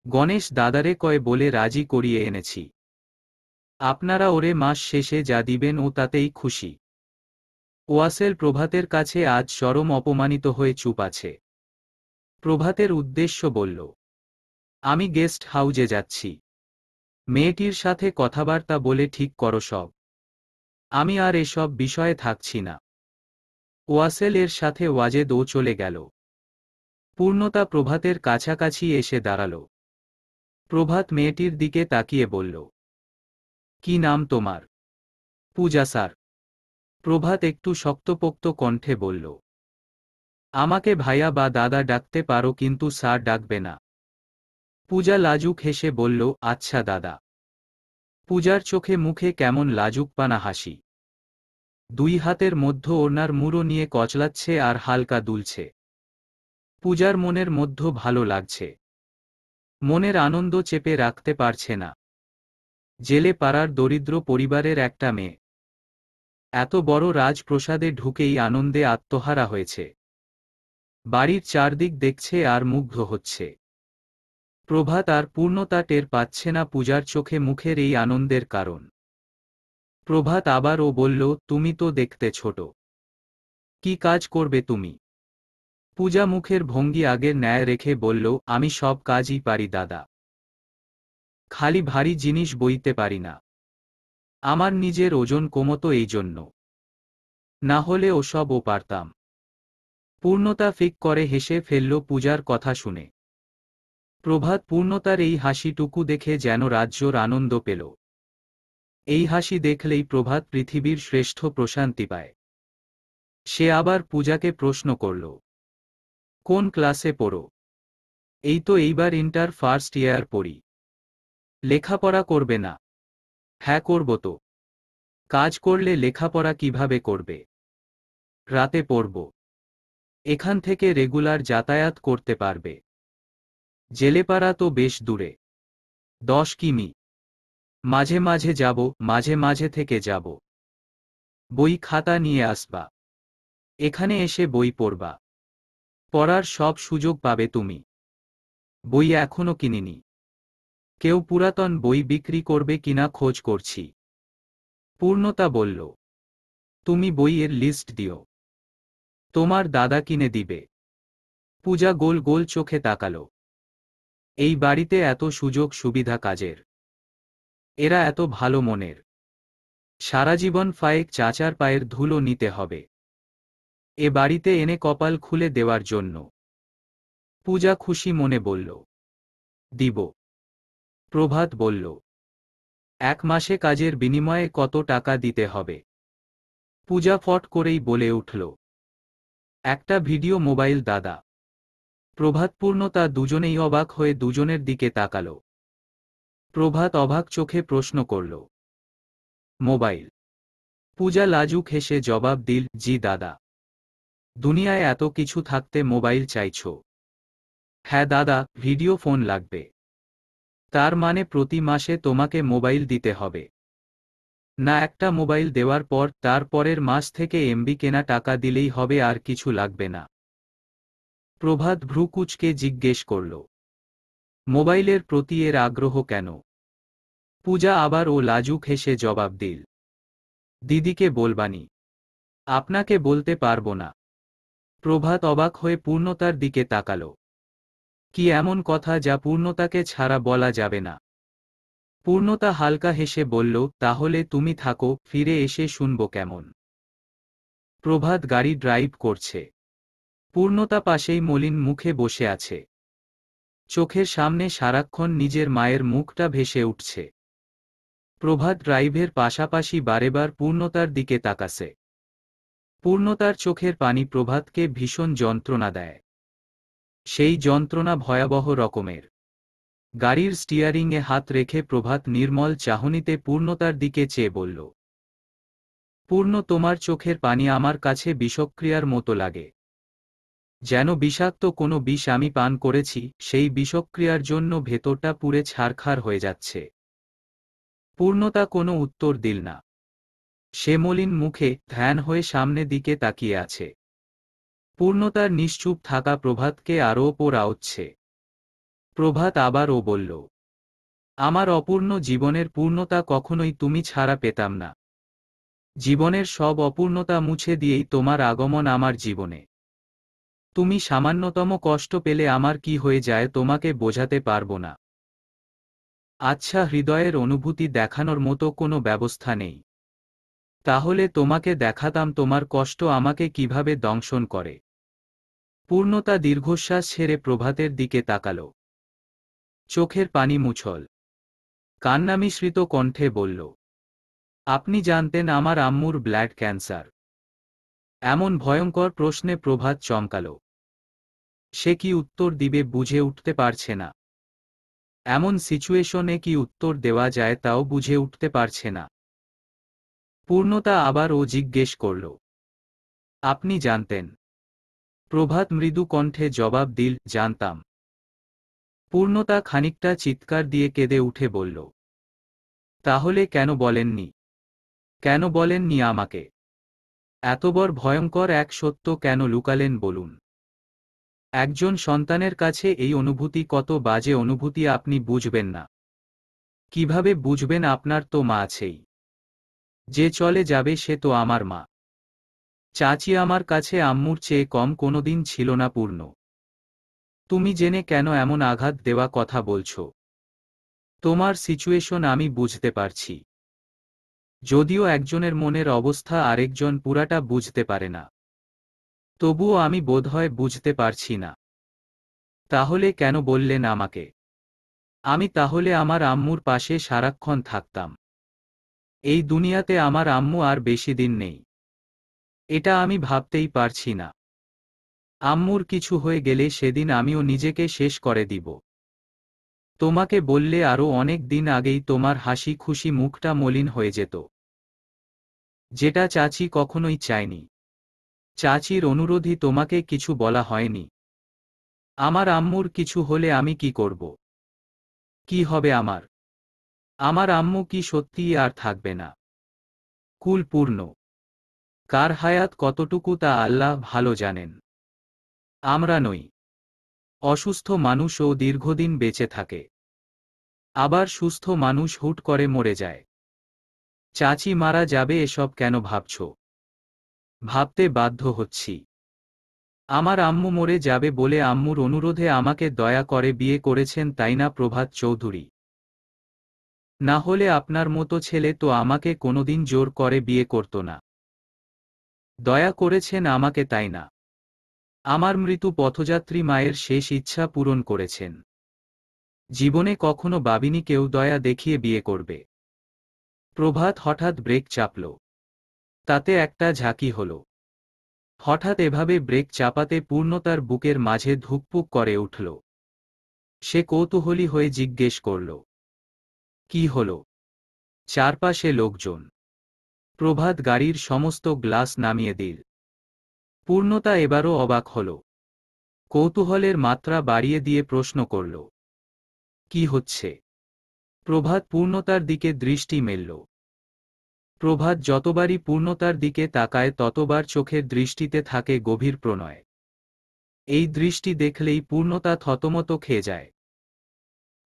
গণেশ দাদারে কয় বলে রাজি করিয়ে এনেছি। আপনারা ওরে মাস শেষে যা দিবেন ও তাতেই খুশি। ওয়াসেল প্রভাতের কাছে আজ চরম অপমানিত হয়ে চুপ আছে। প্রভাতের উদ্দেশ্য বলল, আমি গেস্ট হাউজে যাচ্ছি। মেয়েটির সাথে কথাবার্তা বলে ঠিক করো সব। আমি আর এসব বিষয়ে থাকছি না। ওয়াসেল এর সাথে ওয়াজেদও চলে গেল। পূর্ণতা প্রভাতের কাছাকাছি এসে দাঁড়াল। প্রভাত মেয়েটির দিকে তাকিয়ে বলল, কি নাম তোমার? পূজা স্যার। প্রভাত একটু শক্তপোক্ত কণ্ঠে বলল, আমাকে ভাইয়া বা দাদা ডাকতে পারো কিন্তু স্যার ডাকবে না। পূজা লাজুক হেসে বলল, আচ্ছা দাদা। পূজার চোখে মুখে কেমন লাজুকপানা হাসি। দুই হাতের মধ্য ওড়নার মুড়ো নিয়ে কচলাচ্ছে আর হালকা দুলছে। পূজার মনের মধ্য ভালো লাগছে। মনের আনন্দ চেপে রাখতে পারছে না। জেলে পাড়ার দরিদ্র পরিবারের একটা মেয়ে এত বড় রাজপ্রসাদে ঢুকেই আনন্দে আত্মহারা হয়েছে। বাড়ির চারদিক দেখছে আর মুগ্ধ হচ্ছে। প্রভাত আর পূর্ণতা টের পাচ্ছে না পূজার চোখে মুখের এই আনন্দের কারণ। প্রভাত আবারও বলল, তুমি তো দেখতে ছোট। কি কাজ করবে তুমি? পূজা মুখের ভঙ্গি আগের ন্যায় রেখে বলল, আমি সব কাজই পারি দাদা। খালি ভারী জিনিস বইতে পারি না। আমার নিজের ওজন কমতো এই জন্য। না হলে ওসব ও পারতাম। পূর্ণতা ফিক করে হেসে ফেলল পূজার কথা শুনে। প্রভাত পূর্ণতার এই হাসিটুকু দেখে যেন রাজ্যর আনন্দ পেল। এই হাসি দেখলেই প্রভাত পৃথিবীর শ্রেষ্ঠ প্রশান্তি পায়। সে আবার পূজাকে প্রশ্ন করল, কোন ক্লাসে পড়ো? এই তো এইবার ইন্টার ফার্স্ট ইয়ার পড়ি। লেখাপড়া করবে না? হ্যাঁ করব তো। কাজ করলে লেখাপড়া কিভাবে করবে? রাতে পড়ব। এখান থেকে রেগুলার যাতায়াত করতে পারবে? জেলেপাড়া তো বেশ দূরে, 10 কিমি। মাঝে মাঝে যাব, মাঝে মাঝে থেকে যাব। বই খাতা নিয়ে আসবা। এখানে এসে বই পড়বা। পড়ার সব সুযোগ পাবে তুমি। বই এখনো কিনিনি। কেউ পুরাতন বই বিক্রি করবে কিনা খোঁজ করছি। পূর্ণতা বলল, তুমি বইয়ের লিস্ট দিও। তোমার দাদা কিনে দিবে। পূজা গোল গোল চোখে তাকালো। এই বাড়িতে এত সুযোগ সুবিধা কাজের। এরা এত ভালো মনের। সারা জীবন ফায়েক চাচার পায়ের ধুলো নিতে হবে এ বাড়িতে এনে কপাল খুলে দেওয়ার জন্য। পূজা খুশি মনে বলল, দিব। প্রভাত বলল, 1 মাসে কাজের বিনিময়ে কত টাকা দিতে হবে? পূজা ফট করেই বলে উঠল, একটা ভিডিও মোবাইল দাদা। প্রভাত পূর্ণতা দুজনেই অবাক হয়ে দুজনের দিকে তাকালো। প্রভাত অবাক চোখে প্রশ্ন করল, মোবাইল? পূজা লাজুক হেসে জবাব দিল, জি দাদা। দুনিয়ায় এত কিছু থাকতে মোবাইল চাইছো? হ্যাঁ দাদা, ভিডিও ফোন লাগবে। তার মানে প্রতি মাসে তোমাকে মোবাইল দিতে হবে? না, একটা মোবাইল দেওয়ার পর তার পরের মাস থেকে এমবি কেনা টাকা দিলেই হবে, আর কিছু লাগবে না? প্রভাত ভ্রু কুঁচকে জিজ্ঞেস করল, মোবাইলের প্রতি এর আগ্রহ কেন? পূজা আবার ও লাজুক হেসে জবাব দিল, দিদিকে বলবানি। আপনাকে বলতে পারবো না। প্রভাত অবাক হয়ে পূর্ণতার দিকে তাকালো। কি এমন কথা যা পূর্ণতাকে ছাড়া বলা যাবে না? পূর্ণতা হালকা হেসে বলল, তাহলে তুমি থাকো, ফিরে এসে শুনবো কেমন। প্রভাত গাড়ি ড্রাইভ করছে। পূর্ণতা পাশেই মলিন মুখে বসে আছে। চোখের সামনে সারাক্ষণ নিজের মায়ের মুখটা ভেসে উঠছে। প্রভাত ড্রাইভের পাশাপাশি বারেবার পূর্ণতার দিকে তাকাছে। পূর্ণতার চোখের পানি প্রভাতকে ভীষণ যন্ত্রণা দেয়। সেই যন্ত্রণা ভয়াবহ রকমের। গাড়ির স্টিয়ারিংয়ে হাত রেখে প্রভাত নির্মল চাহনিতে পূর্ণতার দিকে চেয়ে বলল, পূর্ণ, তোমার চোখের পানি আমার কাছে বিষক্রিয়ার মতো লাগে। যেন বিষাক্ত কোনো বিষ আমি পান করেছি, সেই বিষক্রিয়ার জন্য ভেতরটা পুড়ে ছারখার হয়ে যাচ্ছে। পূর্ণতা কোনো উত্তর দিল না। সে মলিন মুখে ধ্যান হয়ে সামনে দিকে তাকিয়ে আছে। পূর্ণতার নিশ্চুপ থাকা প্রভাতকে আরও পোড়াচ্ছে। প্রভাত আবারও বলল, আমার অপূর্ণ জীবনের পূর্ণতা কখনোই তুমি ছাড়া পেতাম না। জীবনের সব অপূর্ণতা মুছে দিয়েই তোমার আগমন আমার জীবনে। তুমি সামান্যতম কষ্ট পেলে আমার কি হয়ে যায় তোমাকে বোঝাতে পারবো না। আচ্ছা, হৃদয়ের অনুভূতি দেখানোর মতো কোনো ব্যবস্থা নেই? তাহলে তোমাকে দেখাতাম তোমার কষ্ট আমাকে কিভাবে দংশন করে। পূর্ণতা দীর্ঘশ্বাস ছেড়ে প্রভাতের দিকে তাকালো। চোখের পানি মুছল। কান্না মিশ্রিত কণ্ঠে বলল, আপনি জানতেন আমার আম্মুর ব্লাড ক্যান্সার? এমন ভয়ঙ্কর প্রশ্নে প্রভাত চমকাল। সে কি উত্তর দিবে বুঝে উঠতে পারছে না। এমন সিচুয়েশনে কি উত্তর দেওয়া যায় তাও বুঝে উঠতে পারছে না। পূর্ণতা আবার ও জিজ্ঞেস করল, আপনি জানতেন? প্রভাত মৃদু কণ্ঠে জবাব দিল, জানতাম। পূর্ণতা খানিকটা চিৎকার দিয়ে কেঁদে উঠে বলল, তাহলে কেন বলেননি? কেন বলেননি আমাকে? এত বড় ভয়ঙ্কর এক সত্য কেন লুকালেন বলুন? একজন সন্তানের কাছে এই অনুভূতি কত বাজে অনুভূতি আপনি বুঝবেন না। কিভাবে বুঝবেন? আপনার তো মা আছেই। যে চলে যাবে সে তো আমার মা। চাচি আমার কাছে আম্মুর চেয়ে কম কোনোদিন ছিল না পূর্ণ। তুমি জেনে কেন এমন আঘাত দেওয়া কথা বলছো? তোমার সিচুয়েশন আমি বুঝতে পারছি। যদিও একজনের মনের অবস্থা আরেকজন পুরাটা বুঝতে পারে না। তবুও আমি বোধহয় বুঝতে পারছি না। তাহলে কেন বললেন আমাকে? আমি তাহলে আমার আম্মুর পাশে সারাক্ষণ থাকতাম। এই দুনিয়াতে আমার আম্মু আর বেশি দিন নেই। এটা আমি ভাবতেই পারছি না। আম্মুর কিছু হয়ে গেলে সেদিন আমিও নিজেকে শেষ করে দিব। তোমাকে বললে আরো অনেক দিন আগেই তোমার হাসি খুশি মুখটা মলিন হয়ে যেত, যেটা চাচি কখনোই চায়নি। চাচির অনুরোধই তোমাকে কিছু বলা হয়নি। আমার আম্মুর কিছু হলে আমি কি করব? কি হবে আমার? আমার আম্মু কি সত্যিই আর থাকবে না? কুল পূর্ণ। কার হায়াত কতটুকু তা আল্লাহ ভালো জানেন। আমরা নই। অসুস্থ মানুষও দীর্ঘদিন বেঁচে থাকে। আবার সুস্থ মানুষ হুট করে মরে যায়। চাচি মারা যাবে এসব কেন ভাবছ? ভাবতে বাধ্য হচ্ছি। আমার আম্মু মরে যাবে বলে আম্মুর অনুরোধে আমাকে দয়া করে বিয়ে করেছেন, তাই না প্রভাত চৌধুরী? না হলে আপনার মতো ছেলে তো আমাকে কোনোদিন জোর করে বিয়ে করত না। দয়া করেছেন আমাকে, তাই না? আমার মৃত্যু পথযাত্রী মায়ের শেষ ইচ্ছা পূরণ করেছেন। জীবনে কখনো ভাবিনি কেউ দয়া দেখিয়ে বিয়ে করবে। প্রভাত হঠাৎ ব্রেক চাপল। তাতে একটা ঝাঁকি হলো। হঠাৎ এভাবে ব্রেক চাপাতে পূর্ণতার বুকের মাঝে ধুকপুক করে উঠল। সে কৌতূহলী হয়ে জিজ্ঞেস করল, কি হলো? চারপাশে লোকজন। প্রভাত গাড়ির সমস্ত গ্লাস নামিয়ে দিল। পূর্ণতা এবারও অবাক হল। কৌতূহলের মাত্রা বাড়িয়ে দিয়ে প্রশ্ন করল, কি হচ্ছে? প্রভাত পূর্ণতার দিকে দৃষ্টি মেলল। প্রভাত যতবারই পূর্ণতার দিকে তাকায় ততবার চোখের দৃষ্টিতে থাকে গভীর প্রণয়। এই দৃষ্টি দেখলেই পূর্ণতা থতমত খেয়ে যায়।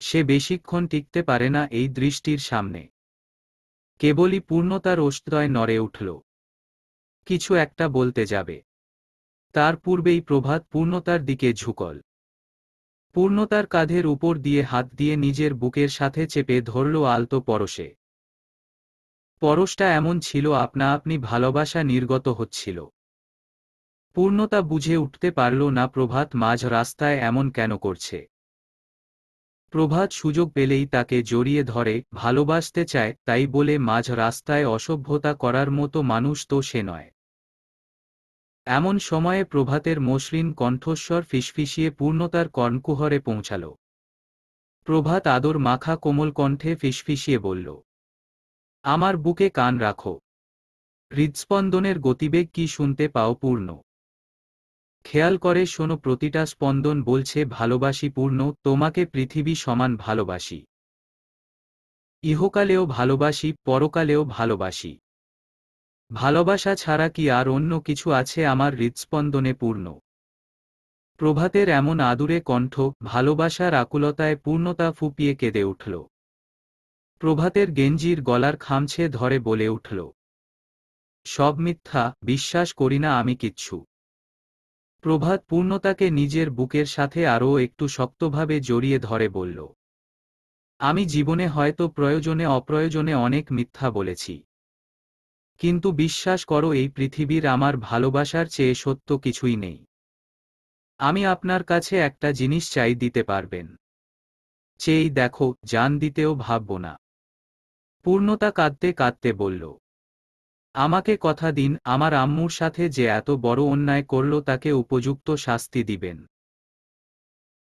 সে বেশিক্ষণ টিকতে পারে না এই দৃষ্টির সামনে। কেবলই পূর্ণতার ওষ্ঠদ্বয় নড়ে উঠল। কিছু একটা বলতে যাবে, তার পূর্বেই প্রভাত পূর্ণতার দিকে ঝুঁকল। পূর্ণতার কাঁধের উপর দিয়ে হাত দিয়ে নিজের বুকের সাথে চেপে ধরল আলতো পরশে। পরশটা এমন ছিল আপনা আপনি ভালোবাসা নির্গত হচ্ছিল। পূর্ণতা বুঝে উঠতে পারল না প্রভাত মাঝ রাস্তায় এমন কেন করছে। প্রভাত সুযোগ পেলেই তাকে জড়িয়ে ধরে, ভালোবাসতে চায়, তাই বলে মাঝ রাস্তায় অসভ্যতা করার মতো মানুষ তো সে নয়। এমন সময়ে প্রভাতের মসৃণ কণ্ঠস্বর ফিসফিসিয়ে পূর্ণতার কর্ণকুহরে পৌঁছাল। প্রভাত আদর মাখা কোমল কণ্ঠে ফিসফিসিয়ে বলল, আমার বুকে কান রাখো। হৃদস্পন্দনের গতিবেগ কি শুনতে পাও পূর্ণ? খেয়াল করে শোনো, প্রতিটা স্পন্দন বলছে ভালোবাসি পূর্ণ, তোমাকে পৃথিবী সমান ভালোবাসি। ইহকালেও ভালোবাসি, পরকালেও ভালোবাসি। ভালোবাসা ছাড়া কি আর অন্য কিছু আছে আমার হৃদস্পন্দনে পূর্ণ? প্রভাতের এমন আদুরে কণ্ঠ, ভালোবাসার আকুলতায় পূর্ণতা ফুপিয়ে কেঁদে উঠল। প্রভাতের গেঞ্জির গলার খামছে ধরে বলে উঠল, সব মিথ্যা, বিশ্বাস করি না আমি কিচ্ছু। প্রভাত পূর্ণতাকে নিজের বুকের সাথে আরও একটু শক্তভাবে জড়িয়ে ধরে বলল, আমি জীবনে হয়তো প্রয়োজনে অপ্রয়োজনে অনেক মিথ্যা বলেছি। কিন্তু বিশ্বাস করো, এই পৃথিবীর আমার ভালোবাসার চেয়ে সত্য কিছুই নেই। আমি আপনার কাছে একটা জিনিস চাই, দিতে পারবেন? চেয়েই দেখো, জান দিতেও ভাবব না। পূর্ণতা কাঁদতে কাঁদতে বলল, আমাকে কথা দিন, আমার আম্মুর সাথে যে এত বড় অন্যায় করল তাকে উপযুক্ত শাস্তি দিবেন।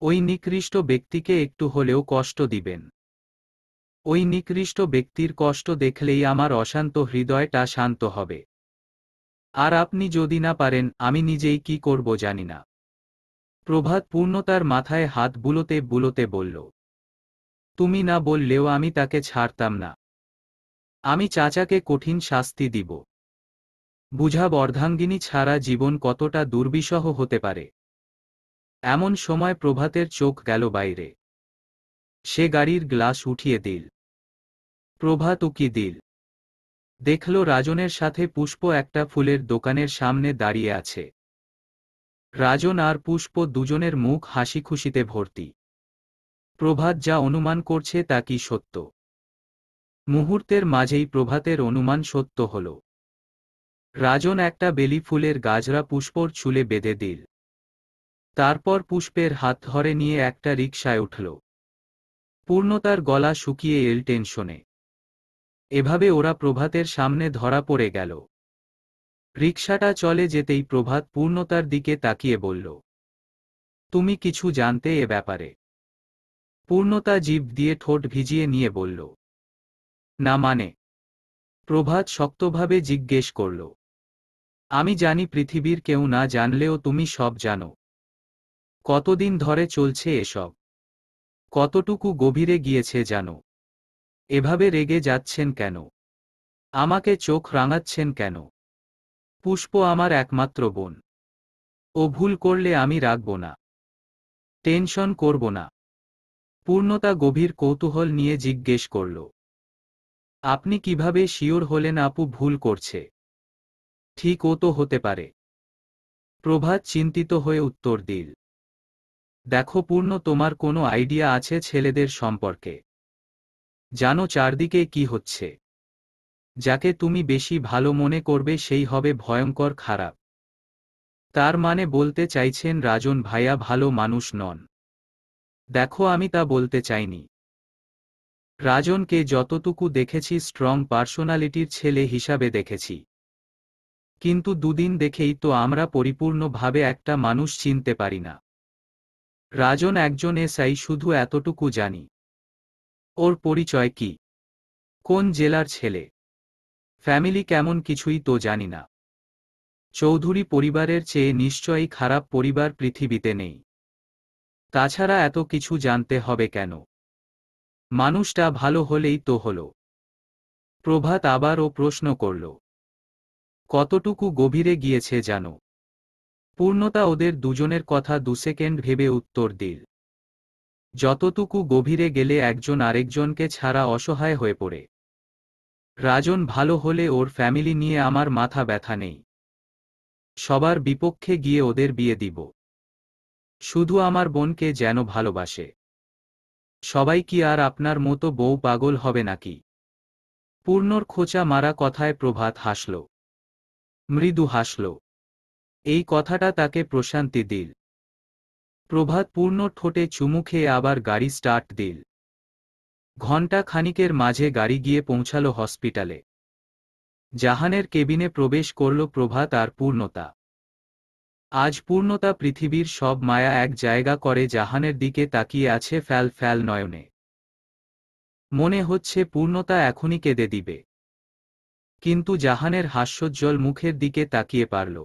ওই নিকৃষ্ট ব্যক্তিকে একটু হলেও কষ্ট দিবেন। ওই নিকৃষ্ট ব্যক্তির কষ্ট দেখলেই আমার অশান্ত হৃদয়টা শান্ত হবে। আর আপনি যদি না পারেন, আমি নিজেই কি করব জানি না। প্রভাত পূর্ণতার মাথায় হাত বুলোতে বুলোতে বলল, তুমি না বললেও আমি তাকে ছাড়তাম না। আমি চাচাকে কঠিন শাস্তি দিব। বুঝাব অর্ধাঙ্গিনী ছাড়া জীবন কতটা দুর্বিষহ হতে পারে। এমন সময় প্রভাতের চোখ গেল বাইরে। সে গাড়ির গ্লাস উঠিয়ে দিল। প্রভাত উকি দিল। দেখল রাজনের সাথে পুষ্প একটা ফুলের দোকানের সামনে দাঁড়িয়ে আছে। রাজন আর পুষ্প দুজনের মুখ হাসি খুশিতে ভর্তি। প্রভাত যা অনুমান করছে তা কি সত্য? মুহূর্তের মাঝেই প্রভাতের অনুমান সত্য হল। রাজন একটা বেলি ফুলের গাজরা পুষ্পর চুলে বেঁধে দিল। তারপর পুষ্পের হাত ধরে নিয়ে একটা রিকশায় উঠল। পূর্ণতার গলা শুকিয়ে এল টেনশনে। এভাবে ওরা প্রভাতের সামনে ধরা পড়ে গেল। রিকশাটা চলে যেতেই প্রভাত পূর্ণতার দিকে তাকিয়ে বলল, তুমি কিছু জানতে এ ব্যাপারে? পূর্ণতা জিভ দিয়ে ঠোঁট ভিজিয়ে নিয়ে বলল, না মানে? প্রভাত শক্তভাবে জিজ্ঞেস করল, আমি জানি পৃথিবীর কেউ না জানলেও তুমি সব জানো। কতদিন ধরে চলছে এসব? কতটুকু গভীরে গিয়েছে জানো? এভাবে রেগে যাচ্ছেন কেন? আমাকে চোখ রাঙাচ্ছেন কেন? পুষ্প আমার একমাত্র বোন। ও ভুল করলে আমি রাখব না, টেনশন করব না। পূর্ণতা গভীর কৌতূহল নিয়ে জিজ্ঞেস করল, আপনি কিভাবে শিওর হলেন আপু ভুল করছে? ঠিক ও তো হতে পারে। প্রভাত চিন্তিত হয়ে উত্তর দিল, দেখো পূর্ণ, তোমার কোনো আইডিয়া আছে ছেলেদের সম্পর্কে? জানো চারদিকে কি হচ্ছে? যাকে তুমি বেশি ভালো মনে করবে সেই হবে ভয়ঙ্কর খারাপ। তার মানে বলতে চাইছেন রাজন ভাইয়া ভালো মানুষ নন? দেখো আমি তা বলতে চাইনি। রাজনকে যতটুকু দেখেছি স্ট্রং পার্সোনালিটির ছেলে হিসাবে দেখেছি। কিন্তু দুদিন দেখেই তো আমরা পরিপূর্ণভাবে একটা মানুষ চিনতে পারি না। রাজন একজন এসআই, শুধু এতটুকু জানি। ওর পরিচয় কি? কোন জেলার ছেলে? ফ্যামিলি কেমন কিছুই তো জানি না। চৌধুরী পরিবারের চেয়ে নিশ্চয়ই খারাপ পরিবার পৃথিবীতে নেই। তাছাড়া এত কিছু জানতে হবে কেন? মানুষটা ভালো হলেই তো হলো। প্রভাত আবারও প্রশ্ন করল, কতটুকু গভীরে গিয়েছে জানো? পূর্ণতা ওদের দুজনের কথা 2 সেকেন্ড ভেবে উত্তর দিল, যতটুকু গভীরে গেলে একজন আরেকজনকে ছাড়া অসহায় হয়ে পড়ে। রাজন ভালো হলে ওর ফ্যামিলি নিয়ে আমার মাথা ব্যথা নেই। সবার বিপক্ষে গিয়ে ওদের বিয়ে দিব। শুধু আমার বোনকে যেন ভালোবাসে। সবাই কি আর আপনার মতো বউ পাগল হবে নাকি? পূর্ণর খোঁচা মারা কথায় প্রভাত হাসল, মৃদু হাসল। এই কথাটা তাকে প্রশান্তি দিল। প্রভাত পূর্ণ ঠোঁটে চুমু খেয়ে আবার গাড়ি স্টার্ট দিল। ঘণ্টা খানিকের মাঝে গাড়ি গিয়ে পৌঁছালো হসপিটালে। জাহানের কেবিনে প্রবেশ করল প্রভাত আর পূর্ণতা। আজ পূর্ণতা পৃথিবীর সব মায়া এক জায়গা করে জাহানের দিকে তাকিয়ে আছে ফ্যাল ফ্যাল নয়নে। মনে হচ্ছে পূর্ণতা এখনই কেঁদে দিবে। কিন্তু জাহানের হাস্যোজ্জ্বল মুখের দিকে তাকিয়ে পারল।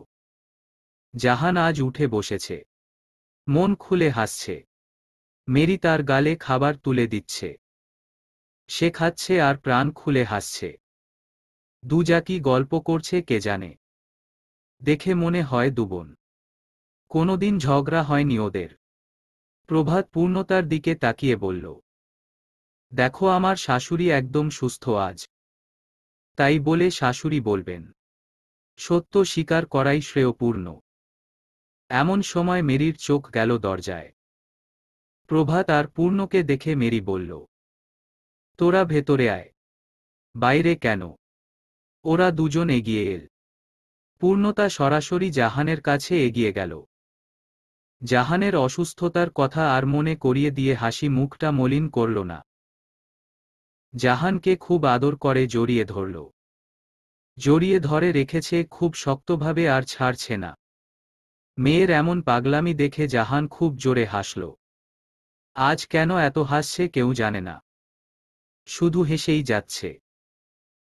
জাহান আজ উঠে বসেছে, মন খুলে হাসছে। মেরি তার গালে খাবার তুলে দিচ্ছে। সে খাচ্ছে আর প্রাণ খুলে হাসছে। দুজা কি গল্প করছে কে জানে। দেখে মনে হয় দুবোন। কোনোদিন ঝগড়া হয়নি ওদের। প্রভাত পূর্ণতার দিকে তাকিয়ে বলল, দেখো আমার শাশুড়ি একদম সুস্থ আজ। তাই বলে শাশুড়ি বলবেন? সত্য স্বীকার করাই শ্রেয়পূর্ণ। এমন সময় মেরির চোখ গেল দরজায়। প্রভাত আর পূর্ণকে দেখে মেরি বলল, তোরা ভেতরে আয়। বাইরে কেন? ওরা দুজন এগিয়ে এল। পূর্ণতা সরাসরি জাহানের কাছে এগিয়ে গেল। জাহানের অসুস্থতার কথা আর মনে করিয়ে দিয়ে হাসি মুখটা মলিন করল না। জাহানকে খুব আদর করে জড়িয়ে ধরল। জড়িয়ে ধরে রেখেছে খুব শক্তভাবে আর ছাড়ছে না। মেয়ের এমন পাগলামি দেখে জাহান খুব জোরে হাসল। আজ কেন এত হাসছে কেউ জানে না। শুধু হেসেই যাচ্ছে।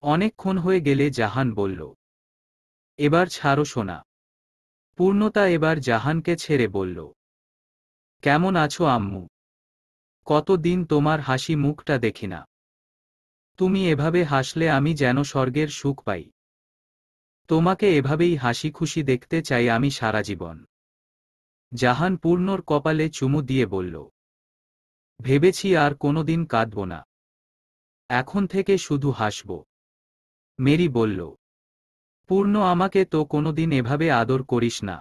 অনেকক্ষণ হয়ে গেলে জাহান বলল, এবার ছাড়ো সোনা। পূর্ণতা এবার জাহানকে ছেড়ে বলল, কেমন আছো আম্মু? কতদিন তোমার হাসি মুখটা দেখি না। তুমি এভাবে হাসলে আমি যেন স্বর্গের সুখ পাই। তোমাকে এভাবেই হাসি খুশি দেখতে চাই আমি সারা জীবন। জাহান পূর্ণর কপালে চুমু দিয়ে বলল, ভেবেছি আর কোনোদিন কাঁদব না। এখন থেকে শুধু হাসব। মেরি বলল, পূর্ণ আমাকে তো কোনোদিন এভাবে আদর করিস না।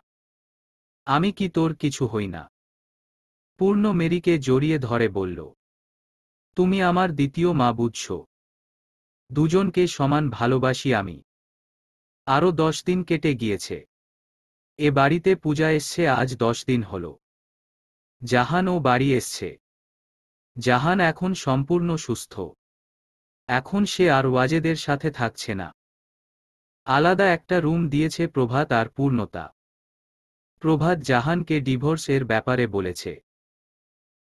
আমি কি তোর কিছু হই না? পূর্ণ মেরিকে জড়িয়ে ধরে বলল, তুমি আমার দ্বিতীয় মা বুঝছো। দুজনকে সমান ভালোবাসি আমি। আরও 10 দিন কেটে গিয়েছে। এ বাড়িতে পূজা এসছে আজ 10 দিন হলো। জাহানও বাড়ি এসছে। জাহান এখন সম্পূর্ণ সুস্থ। এখন সে আর ওয়াজেদের সাথে থাকছে না। আলাদা একটা রুম দিয়েছে প্রভাত আর পূর্ণতা। প্রভাত জাহানকে ডিভোর্স এর ব্যাপারে বলেছে।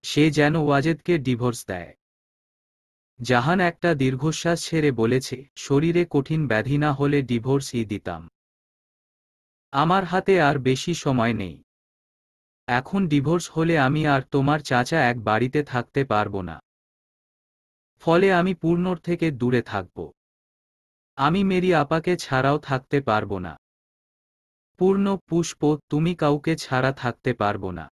সে যেন ওয়াজেদকে ডিভোর্স দেয়। জাহান একটা দীর্ঘশ্বাস ছেড়ে বলেছে, শরীরে কঠিন ব্যাধি না হলে ডিভোর্সই দিতাম। আমার হাতে আর বেশি সময় নেই। এখন ডিভোর্স হলে আমি আর তোমার চাচা এক বাড়িতে থাকতে পারবো না। ফলে আমি পূর্ণর থেকে দূরে থাকব। আমি মেরি আপাকে ছাড়াও থাকতে পারবো না। পূর্ণ, পুষ্প, তুমি কাউকে ছাড়া থাকতে পারবো না।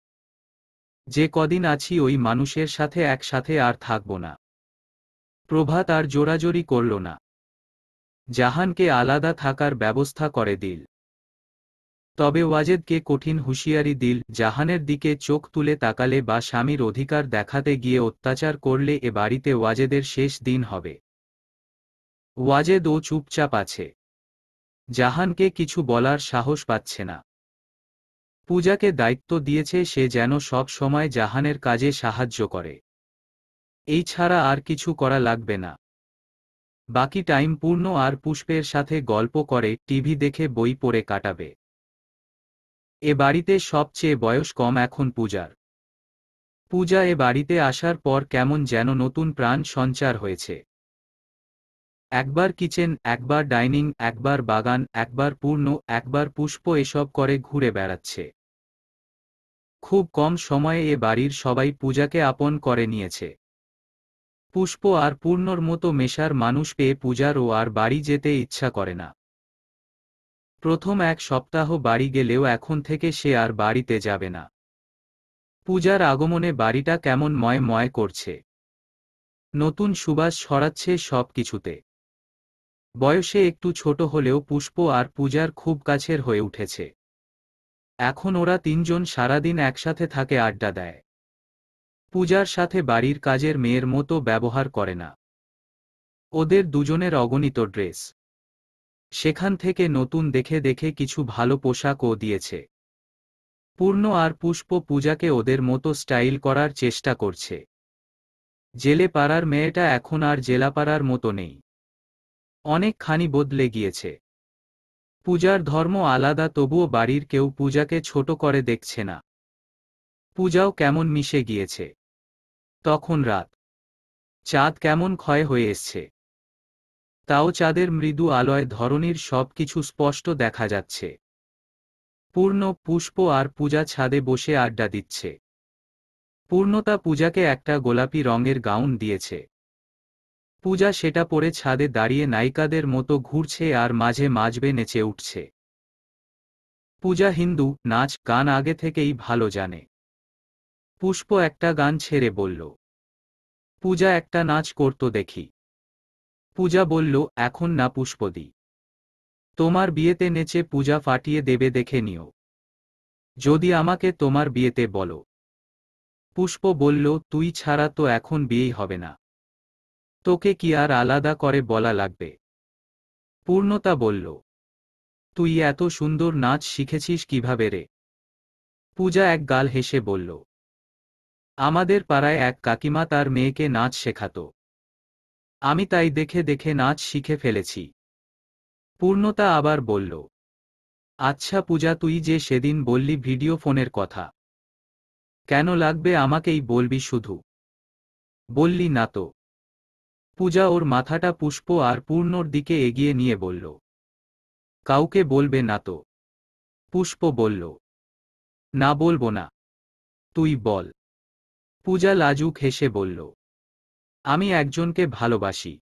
যে কদিন আছি ওই মানুষের সাথে একসাথে আর থাকব না। প্রভাত আর জোরাজোরি করল না। জাহানকে আলাদা থাকার ব্যবস্থা করে দিল। তবে ওয়াজেদকে কঠিন হুঁশিয়ারি দিল, জাহানের দিকে চোখ তুলে তাকালে বা স্বামীর অধিকার দেখাতে গিয়ে অত্যাচার করলে এ বাড়িতে ওয়াজেদের শেষ দিন হবে। ওয়াজেদও চুপচাপ আছে। জাহানকে কিছু বলার সাহস পাচ্ছে না। পূজাকে দায়িত্ব দিয়েছে সে যেন সব সময় জাহানের কাজে সাহায্য করে। এই ছাড়া আর কিছু করা লাগবে না। বাকি টাইম পূর্ণ আর পুষ্পের সাথে গল্প করে, টিভি দেখে, বই পড়ে কাটাবে। এ বাড়িতে সবচেয়ে বয়স কম এখন পূজার। পূজা এ বাড়িতে আসার পর কেমন যেন নতুন প্রাণ সঞ্চার হয়েছে। একবার কিচেন, একবার ডাইনিং, একবার বাগান, একবার পূর্ণ, একবার পুষ্প এসব করে ঘুরে বেড়াচ্ছে। খুব কম সময়ে এ বাড়ির সবাই পূজাকে আপন করে নিয়েছে। পুষ্প আর পূর্ণর মতো মেশার মানুষ পেয়ে পূজারও আর বাড়ি যেতে ইচ্ছা করে না। প্রথম 1 সপ্তাহ বাড়ি গেলেও এখন থেকে সে আর বাড়িতে যাবে না। পূজার আগমনে বাড়িটা কেমন ময় ময় করছে। নতুন সুবাস ছড়াচ্ছে সব কিছুতে। বয়সে একটু ছোট হলেও পুষ্প আর পূজার খুব কাছের হয়ে উঠেছে। এখন ওরা তিনজন সারাদিন একসাথে থাকে, আড্ডা দেয়। পূজার সাথে বাড়ির কাজের মেয়ের মতো ব্যবহার করে না। ওদের দুজনের অগণিত ড্রেস। সেখান থেকে নতুন দেখে দেখে কিছু ভালো পোশাকও দিয়েছে। পূর্ণ আর পুষ্প পূজাকে ওদের মতো স্টাইল করার চেষ্টা করছে। জেলে পাড়ার মেয়েটা এখন আর জেলাপাড়ার মতো নেই। অনেকখানি বদলে গিয়েছে। পূজার ধর্ম আলাদা, তবুও বাড়ির কেউ পূজাকে ছোট করে দেখছে না। পূজাও কেমন মিশে গিয়েছে। তখন রাত। চাঁদ কেমন ক্ষয় হয়ে এসছে। তাও চাঁদের মৃদু আলোয় ধরণীর সব কিছু স্পষ্ট দেখা যাচ্ছে। পূর্ণ, পুষ্প আর পূজা ছাদে বসে আড্ডা দিচ্ছে। পূর্ণতা পূজাকে একটা গোলাপি রঙের গাউন দিয়েছে। পূজা সেটা পরে ছাদে দাঁড়িয়ে নায়িকাদের মতো ঘুরছে আর মাঝে মাঝবে নেচে উঠছে। পূজা হিন্দু নাচ গান আগে থেকেই ভালো জানে। পুষ্প একটা গান ছেড়ে বলল, পূজা একটা নাচ করতো দেখি। পূজা বলল, এখন না পুষ্পদি। তোমার বিয়েতে নেচে পূজা ফাটিয়ে দেবে, দেখে নিও। যদি আমাকে তোমার বিয়েতে বলো। পুষ্প বলল, তুই ছাড়া তো এখন বিয়েই হবে না। তোকে কি আর আলাদা করে বলা লাগবে? পূর্ণতা বলল, তুই এত সুন্দর নাচ শিখেছিস কিভাবে রে? পূজা এক গাল হেসে বলল, আমাদের পাড়ায় এক কাকিমা তার মেয়েকে নাচ শেখাতো। আমি তাই দেখে দেখে নাচ শিখে ফেলেছি। পূর্ণতা আবার বলল, আচ্ছা পূজা, তুই যে সেদিন বললি ভিডিও ফোনের কথা, কেন লাগবে আমাকেই বলবি শুধু? বললি না তো? পূজা ওর মাথাটা পুষ্প আর পূর্ণর দিকে এগিয়ে নিয়ে বলল, কাউকে বলবে না তো? পুষ্প বলল, না বলবো না। তুই বল। পূজা লাজুক হেসে বলল, আমি একজনকে ভালোবাসি।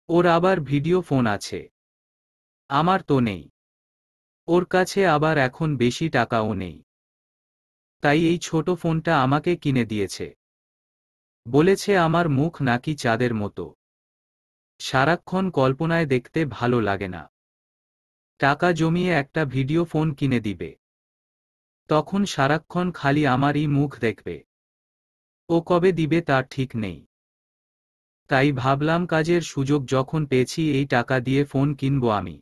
ওর আবার ভিডিও ফোন আছে। আমার তো নেই। ওর কাছে আবার এখন বেশি টাকাও নেই। তাই এই ছোট ফোনটা আমাকে কিনে দিয়েছে। বলেছে আমার মুখ নাকি চাঁদের মতো। সারাক্ষণ কল্পনায় দেখতে ভালো লাগে না। টাকা জমিয়ে একটা ভিডিও ফোন কিনে দিবে। তখন সারাক্ষণ খালি আমারই মুখ দেখবে। ও কবে দিবে তার ঠিক নেই। তাই ভাবলাম কাজের সুযোগ যখন পেয়েছি এই টাকা দিয়ে ফোন কিনব আমি।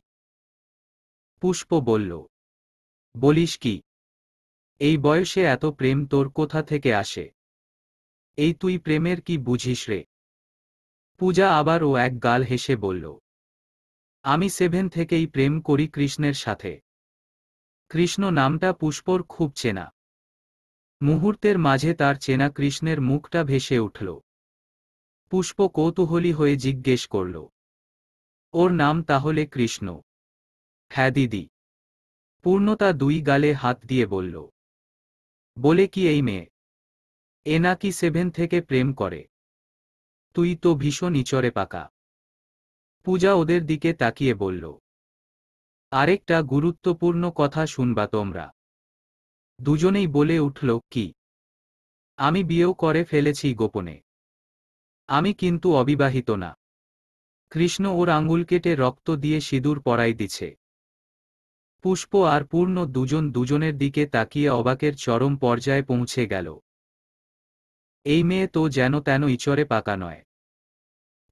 পুষ্প বলল, বলিস কি? এই বয়সে এত প্রেম তোর কোথা থেকে আসে? এই তুই প্রেমের কি বুঝিস রে? পূজা আবার ও এক গাল হেসে বলল, আমি 7 থেকেই প্রেম করি কৃষ্ণের সাথে। কৃষ্ণ নামটা পুষ্পর খুব চেনা। মুহূর্তের মাঝে তার চেনা কৃষ্ণের মুখটা ভেসে উঠল। পুষ্প কৌতূহলী হয়ে জিজ্ঞেস করল, ওর নাম তাহলে কৃষ্ণ? হ্যাঁ দিদি। পূর্ণতা 2 গালে হাত দিয়ে বলল, বলে কি এই মেয়ে? এ নাকি 7 থেকে প্রেম করে? তুই তো ভীষণ ইচড়ে পাকা। পূজা ওদের দিকে তাকিয়ে বলল, আরেকটা গুরুত্বপূর্ণ কথা শুনবা তোমরা। দুজনেই বলে উঠল, কি? আমি বিয়েও করে ফেলেছি গোপনে। আমি কিন্তু অবিবাহিত না। কৃষ্ণ ওর আঙুল কেটে রক্ত দিয়ে সিঁদুর পরাই দিছে। পুষ্প আর পূর্ণ দুজন দুজনের দিকে তাকিয়ে অবাকের চরম পর্যায়ে পৌঁছে গেল। এই মেয়ে তো যেন তেন ইচড়ে পাকা নয়।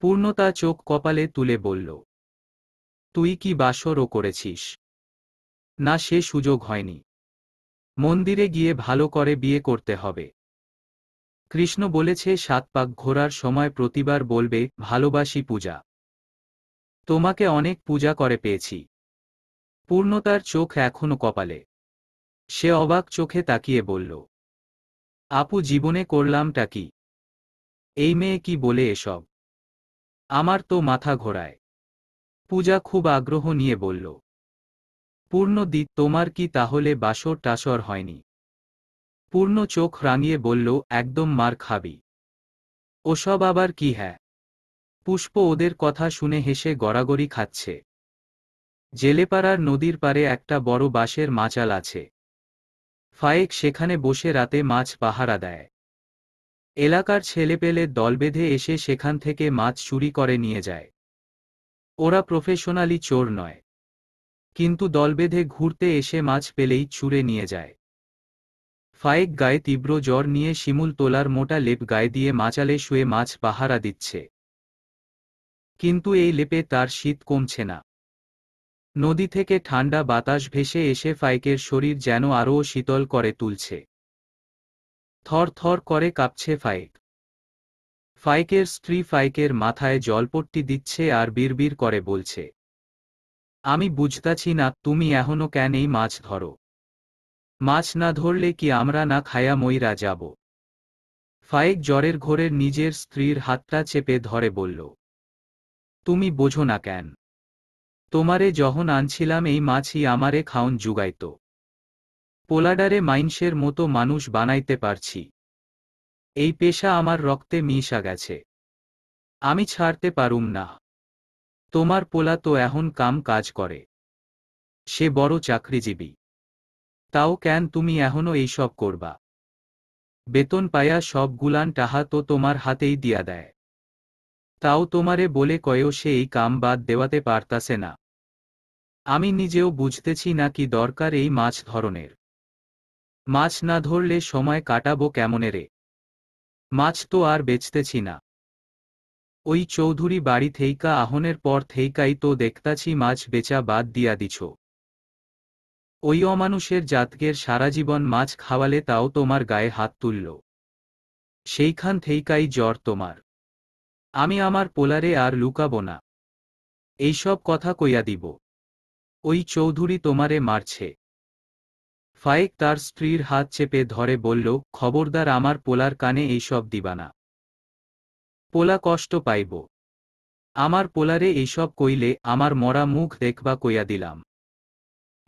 পূর্ণতা চোখ কপালে তুলে বলল, তুই কি বাসরও করেছিস? না, সে সুযোগ হয়নি। মন্দিরে গিয়ে ভালো করে বিয়ে করতে হবে। কৃষ্ণ বলেছে 7 পাক ঘোরার সময় প্রতিবার বলবে, ভালোবাসি পূজা। তোমাকে অনেক পূজা করে পেয়েছি। পূর্ণতার চোখ এখনো কপালে। সে অবাক চোখে তাকিয়ে বলল, আপু জীবনে করলামটা কি? এই মেয়ে কি বলে এসব? আমার তো মাথা ঘোরায়। পূজা খুব আগ্রহ নিয়ে বলল, পূর্ণদি তোমার কি তাহলে বাসর টাসর হয়নি? পূর্ণ চোখ রাঙিয়ে বলল, একদম মার খাবি। ওসব আবার কি? হ্যাঁ। পুষ্প ওদের কথা শুনে হেসে গড়াগড়ি খাচ্ছে। জেলেপাড়ার নদীর পারে একটা বড় বাঁশের মাচাল আছে। ফায়েক সেখানে বসে রাতে মাছ পাহারা দেয়। এলাকার ছেলেপেলে দল বেঁধে এসে সেখান থেকে মাছ চুরি করে নিয়ে যায়। ওরা প্রফেশনালি চোর নয়, কিন্তু দল বেঁধে ঘুরতে এসে মাছ পেলেই ছুঁড়ে নিয়ে যায়। ফায়েক গায়ে তীব্র জ্বর নিয়ে শিমুল তোলার মোটা লেপ গায়ে দিয়ে মাচালে শুয়ে মাছ পাহারা দিচ্ছে। কিন্তু এই লেপে তার শীত কমছে না। নদী থেকে ঠান্ডা বাতাস ভেসে এসে ফায়েকের শরীর যেন আরও শীতল করে তুলছে। থর থর করে কাঁপছে ফায়েক। ফায়েকের স্ত্রী ফায়েকের মাথায় জলপট্টি দিচ্ছে আর বিড়বিড় করে বলছে, আমি বুঝতাছি না তুমি এখনো কেন এই মাছ ধরো? মাছ না ধরলে কি আমরা না খায়া মইরা যাব? ফায়েক জ্বরের ঘোরে নিজের স্ত্রীর হাতটা চেপে ধরে বলল, তুমি বোঝো না কেন? তোমারে যখন আনছিলাম এই মাছই আমারে খাওন জুগাইত। পোলাডারে মাইনষের মতো মানুষ বানাইতে পারছি। এই পেশা আমার রক্তে মিশা গেছে। আমি ছাড়তে পারুম না। তোমার পোলা তো এখন কাম কাজ করে। সে বড় চাকরিজীবী। তাও কেন তুমি এখনো এইসব করবা? বেতন পায়া সব গুলান টাহা তো তোমার হাতেই দিয়া দেয়। তাও তোমারে বলে কয়েও সে এই কাম বাদ দেওয়াতে পারতাছে না। আমি নিজেও বুঝতেছি না কি দরকার এই মাছ ধরনের। মাছ না ধরলে সময় কাটাবো কেমনে রে? মাছ তো আর বেচতেছি না। ওই চৌধুরী বাড়ি থেইকা আহনের পর থেইকাই তো দেখতাছি মাছ বেচা বাদ দিয়া দিছ। ওই অমানুষের জাতকের সারাজীবন মাছ খাওয়ালে তাও তোমার গায়ে হাত তুলল। সেইখান থেইকাই জ্বর তোমার। আমি আমার পোলারে আর লুকাবো না। এইসব কথা কইয়া দিব। ওই চৌধুরী তোমারে মারছে। ফায়েক তার স্ত্রীর হাত চেপে ধরে বলল, খবরদার আমার পোলার কানে এইসব দিবানা। পোলা কষ্ট পাইব। আমার পোলারে এইসব কইলে আমার মরা মুখ দেখবা কইয়া দিলাম।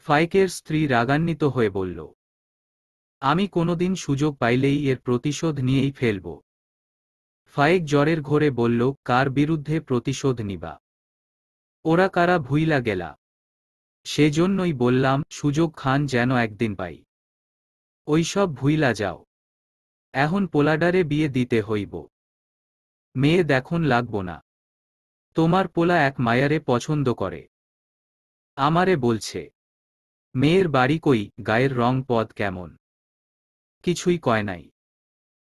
ফায়েকের স্ত্রী রাগান্বিত হয়ে বলল, আমি কোনোদিন সুযোগ পাইলেই এর প্রতিশোধ নিয়েই ফেলব। ফায়েক জ্বরের ঘোরে বলল, কার বিরুদ্ধে প্রতিশোধ নিবা? ওরা কারা ভুইলা গেলা? সেজন্যই বললাম সুযোগ খান যেন একদিন পাই। ওইসব ভুইলা যাও। এখন পোলাডারে বিয়ে দিতে হইব। মেয়ে দেখুন লাগব না। তোমার পোলা এক মায়ারে পছন্দ করে। আমারে বলছে। মেয়ের বাড়ি কই, গায়ের রং পদ কেমন? কিছুই কয় নাই।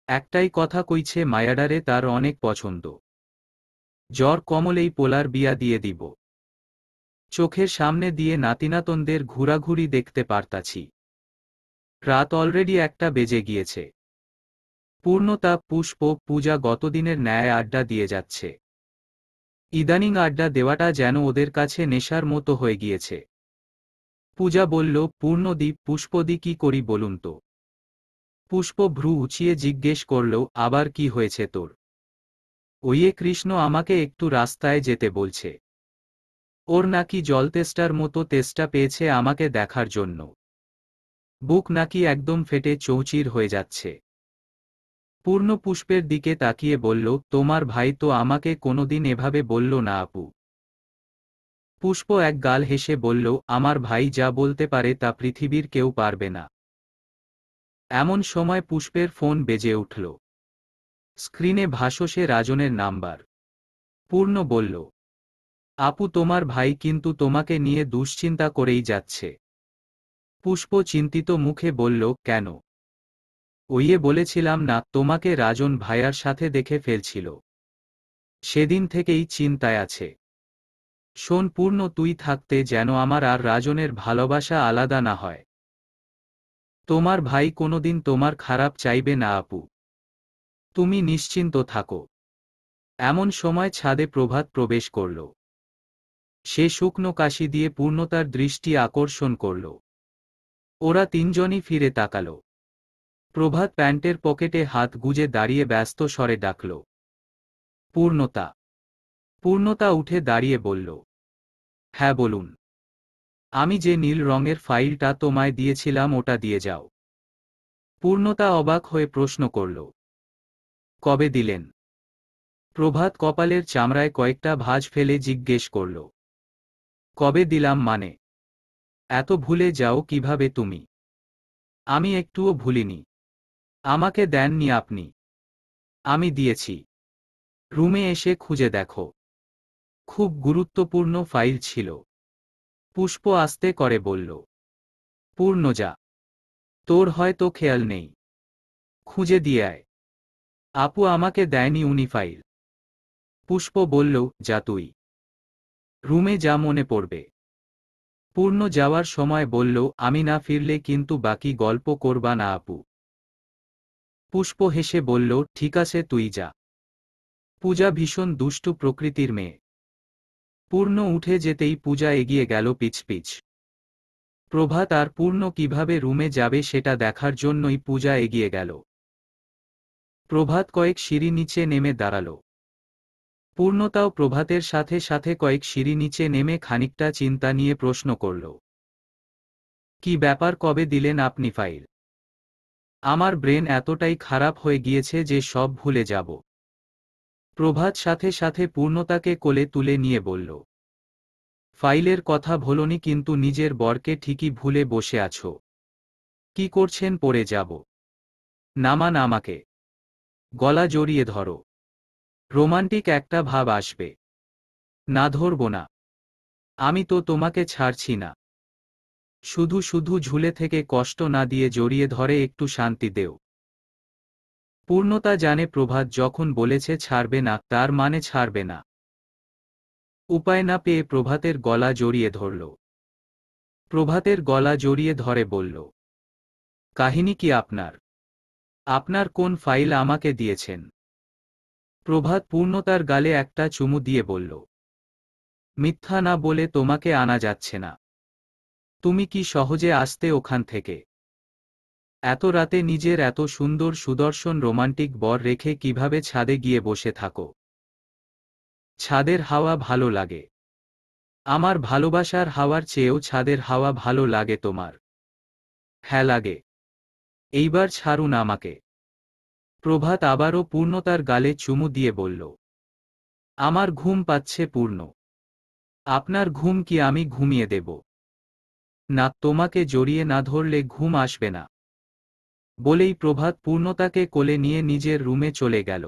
একটাই কথা কইছে মায়াডারে তার অনেক পছন্দ। জ্বর কমলেই পোলার বিয়া দিয়ে দিব। চোখের সামনে দিয়ে নাতিনাতনদের ঘুরাঘুরি দেখতে পারতাছি। রাত অলরেডি 1টা বেজে গিয়েছে। পূর্ণতা, পুষ্প, পূজা গতদিনের ন্যায় আড্ডা দিয়ে যাচ্ছে। ইদানিং আড্ডা দেওয়াটা যেন ওদের কাছে নেশার মতো হয়ে গিয়েছে। পূজা বলল, পূর্ণদি, পুষ্পদি, কি করি বলুন তো? পুষ্প ভ্রু উঁচিয়ে জিজ্ঞেস করল, আবার কি হয়েছে তোর? ওইয়ে কৃষ্ণ আমাকে একটু রাস্তায় যেতে বলছে। ওর নাকি জলতেষ্টার মতো তেষ্টা পেয়েছে আমাকে দেখার জন্য। বুক নাকি একদম ফেটে চৌচির হয়ে যাচ্ছে। পূর্ণ পুষ্পের দিকে তাকিয়ে বলল, তোমার ভাই তো আমাকে কোনোদিন এভাবে বলল না আপু। পুষ্প এক গাল হেসে বলল, আমার ভাই যা বলতে পারে তা পৃথিবীর কেউ পারবে না। এমন সময় পুষ্পের ফোন বেজে উঠল। স্ক্রিনে ভাসছে রাজনের নাম্বার। পূর্ণ বলল, আপু তোমার ভাই কিন্তু তোমাকে নিয়ে দুশ্চিন্তা করেই যাচ্ছে। পুষ্প চিন্তিত মুখে বলল, কেন? ওইয়ে বলেছিলাম না তোমাকে রাজন ভাইয়ার সাথে দেখে ফেলছিল। সেদিন থেকেই চিন্তায় আছে। শোন পূর্ণ, তুই থাকতে যেন আমার আর রাজনের ভালোবাসা আলাদা না হয়। তোমার ভাই কোনোদিন তোমার খারাপ চাইবে না আপু। তুমি নিশ্চিন্ত থাকো। এমন সময় ছাদে প্রভাত প্রবেশ করল। সে শুকনো কাশি দিয়ে পূর্ণতার দৃষ্টি আকর্ষণ করল। ওরা তিনজনই ফিরে তাকাল। প্রভাত প্যান্টের পকেটে হাত গুজে দাঁড়িয়ে ব্যস্ত স্বরে ডাকল, পূর্ণতা। পূর্ণতা উঠে দাঁড়িয়ে বলল, হ্যাঁ বলুন। আমি যে নীল রঙের ফাইলটা তোমায় দিয়েছিলাম ওটা দিয়ে যাও। পূর্ণতা অবাক হয়ে প্রশ্ন করল, কবে দিলেন? প্রভাত কপালের চামড়ায় কয়েকটা ভাঁজ ফেলে জিজ্ঞেস করল, কবে দিলাম মানে? এত ভুলে যাও কিভাবে তুমি? আমি একটুও ভুলিনি। আমাকে দেননি আপনি। আমি দিয়েছি। রুমে এসে খুঁজে দেখো। খুব গুরুত্বপূর্ণ ফাইল ছিল। পুষ্প আস্তে করে বলল, পূর্ণজা, তোর হয়তো খেয়াল নেই। খুঁজে দিয়ে আয়। আপু আমাকে দেয়নি উনি ফাইল। পুষ্প বলল, যা তুই। রুমে যা মনে পড়বে। পূর্ণ যাওয়ার সময় বলল, আমি না ফিরলে কিন্তু বাকি গল্প করবা না আপু। পুষ্প হেসে বলল, ঠিক আছে তুই যা। পূজা ভীষণ দুষ্টু প্রকৃতির মেয়ে। পূর্ণ উঠে যেতেই পূজা এগিয়ে গেল পিছ পিছ। প্রভাত আর পূর্ণ কিভাবে রুমে যাবে সেটা দেখার জন্যই পূজা এগিয়ে গেল। প্রভাত কয়েক সিঁড়ি নিচে নেমে দাঁড়াল। পূর্ণতাও প্রভাতের সাথে সাথে কয়েক সিঁড়ি নিচে নেমে খানিকটা চিন্তা নিয়ে প্রশ্ন করল, কি ব্যাপার, কবে দিলেন আপনি ফাইল? আমার ব্রেন এতটাই খারাপ হয়ে গিয়েছে যে সব ভুলে যাব। প্রভাত সাথে সাথে পূর্ণতাকে কোলে তুলে নিয়ে বলল, ফাইলের কথা ভোলনি কিন্তু নিজের বরকে ঠিকই ভুলে বসে আছো। কি করছেন, পড়ে যাব। নামান আমাকে। গলা জড়িয়ে ধরো। রোমান্টিক একটা ভাব আসবে। না ধরব না। আমি তো তোমাকে ছাড়ছি না। শুধু শুধু ঝুলে থেকে কষ্ট না দিয়ে জড়িয়ে ধরে একটু শান্তি দেও। পূর্ণতা জানে প্রভাত যখন বলেছে ছাড়বে না তার মানে ছাড়বে না। উপায় না পেয়ে প্রভাতের গলা জড়িয়ে ধরল। প্রভাতের গলা জড়িয়ে ধরে বলল, কাহিনী কি আপনার? আপনার কোন ফাইল আমাকে দিয়েছেন? প্রভাত পূর্ণতার গালে একটা চুমু দিয়ে বলল, মিথ্যা না বলে তোমাকে আনা যাচ্ছে না। তুমি কি সহজে আসতে ওখান থেকে? এত রাতে নিজের এত সুন্দর সুদর্শন রোমান্টিক বর রেখে কিভাবে ছাদে গিয়ে বসে থাকো? ছাদের হাওয়া ভালো লাগে। আমার ভালোবাসার হাওয়ার চেয়েও ছাদের হাওয়া ভালো লাগে তোমার। হ্যাঁ লাগে। এইবার ছাড়ুন আমাকে। প্রভাত আবারও পূর্ণতার গালে চুমু দিয়ে বলল, আমার ঘুম পাচ্ছে পূর্ণ। আপনার ঘুম কি আমি ঘুমিয়ে দেব? না, তোমাকে জড়িয়ে না ধরলে ঘুম আসবে না। বলেই প্রভাত পূর্ণতাকে কোলে নিয়ে নিজের রুমে চলে গেল।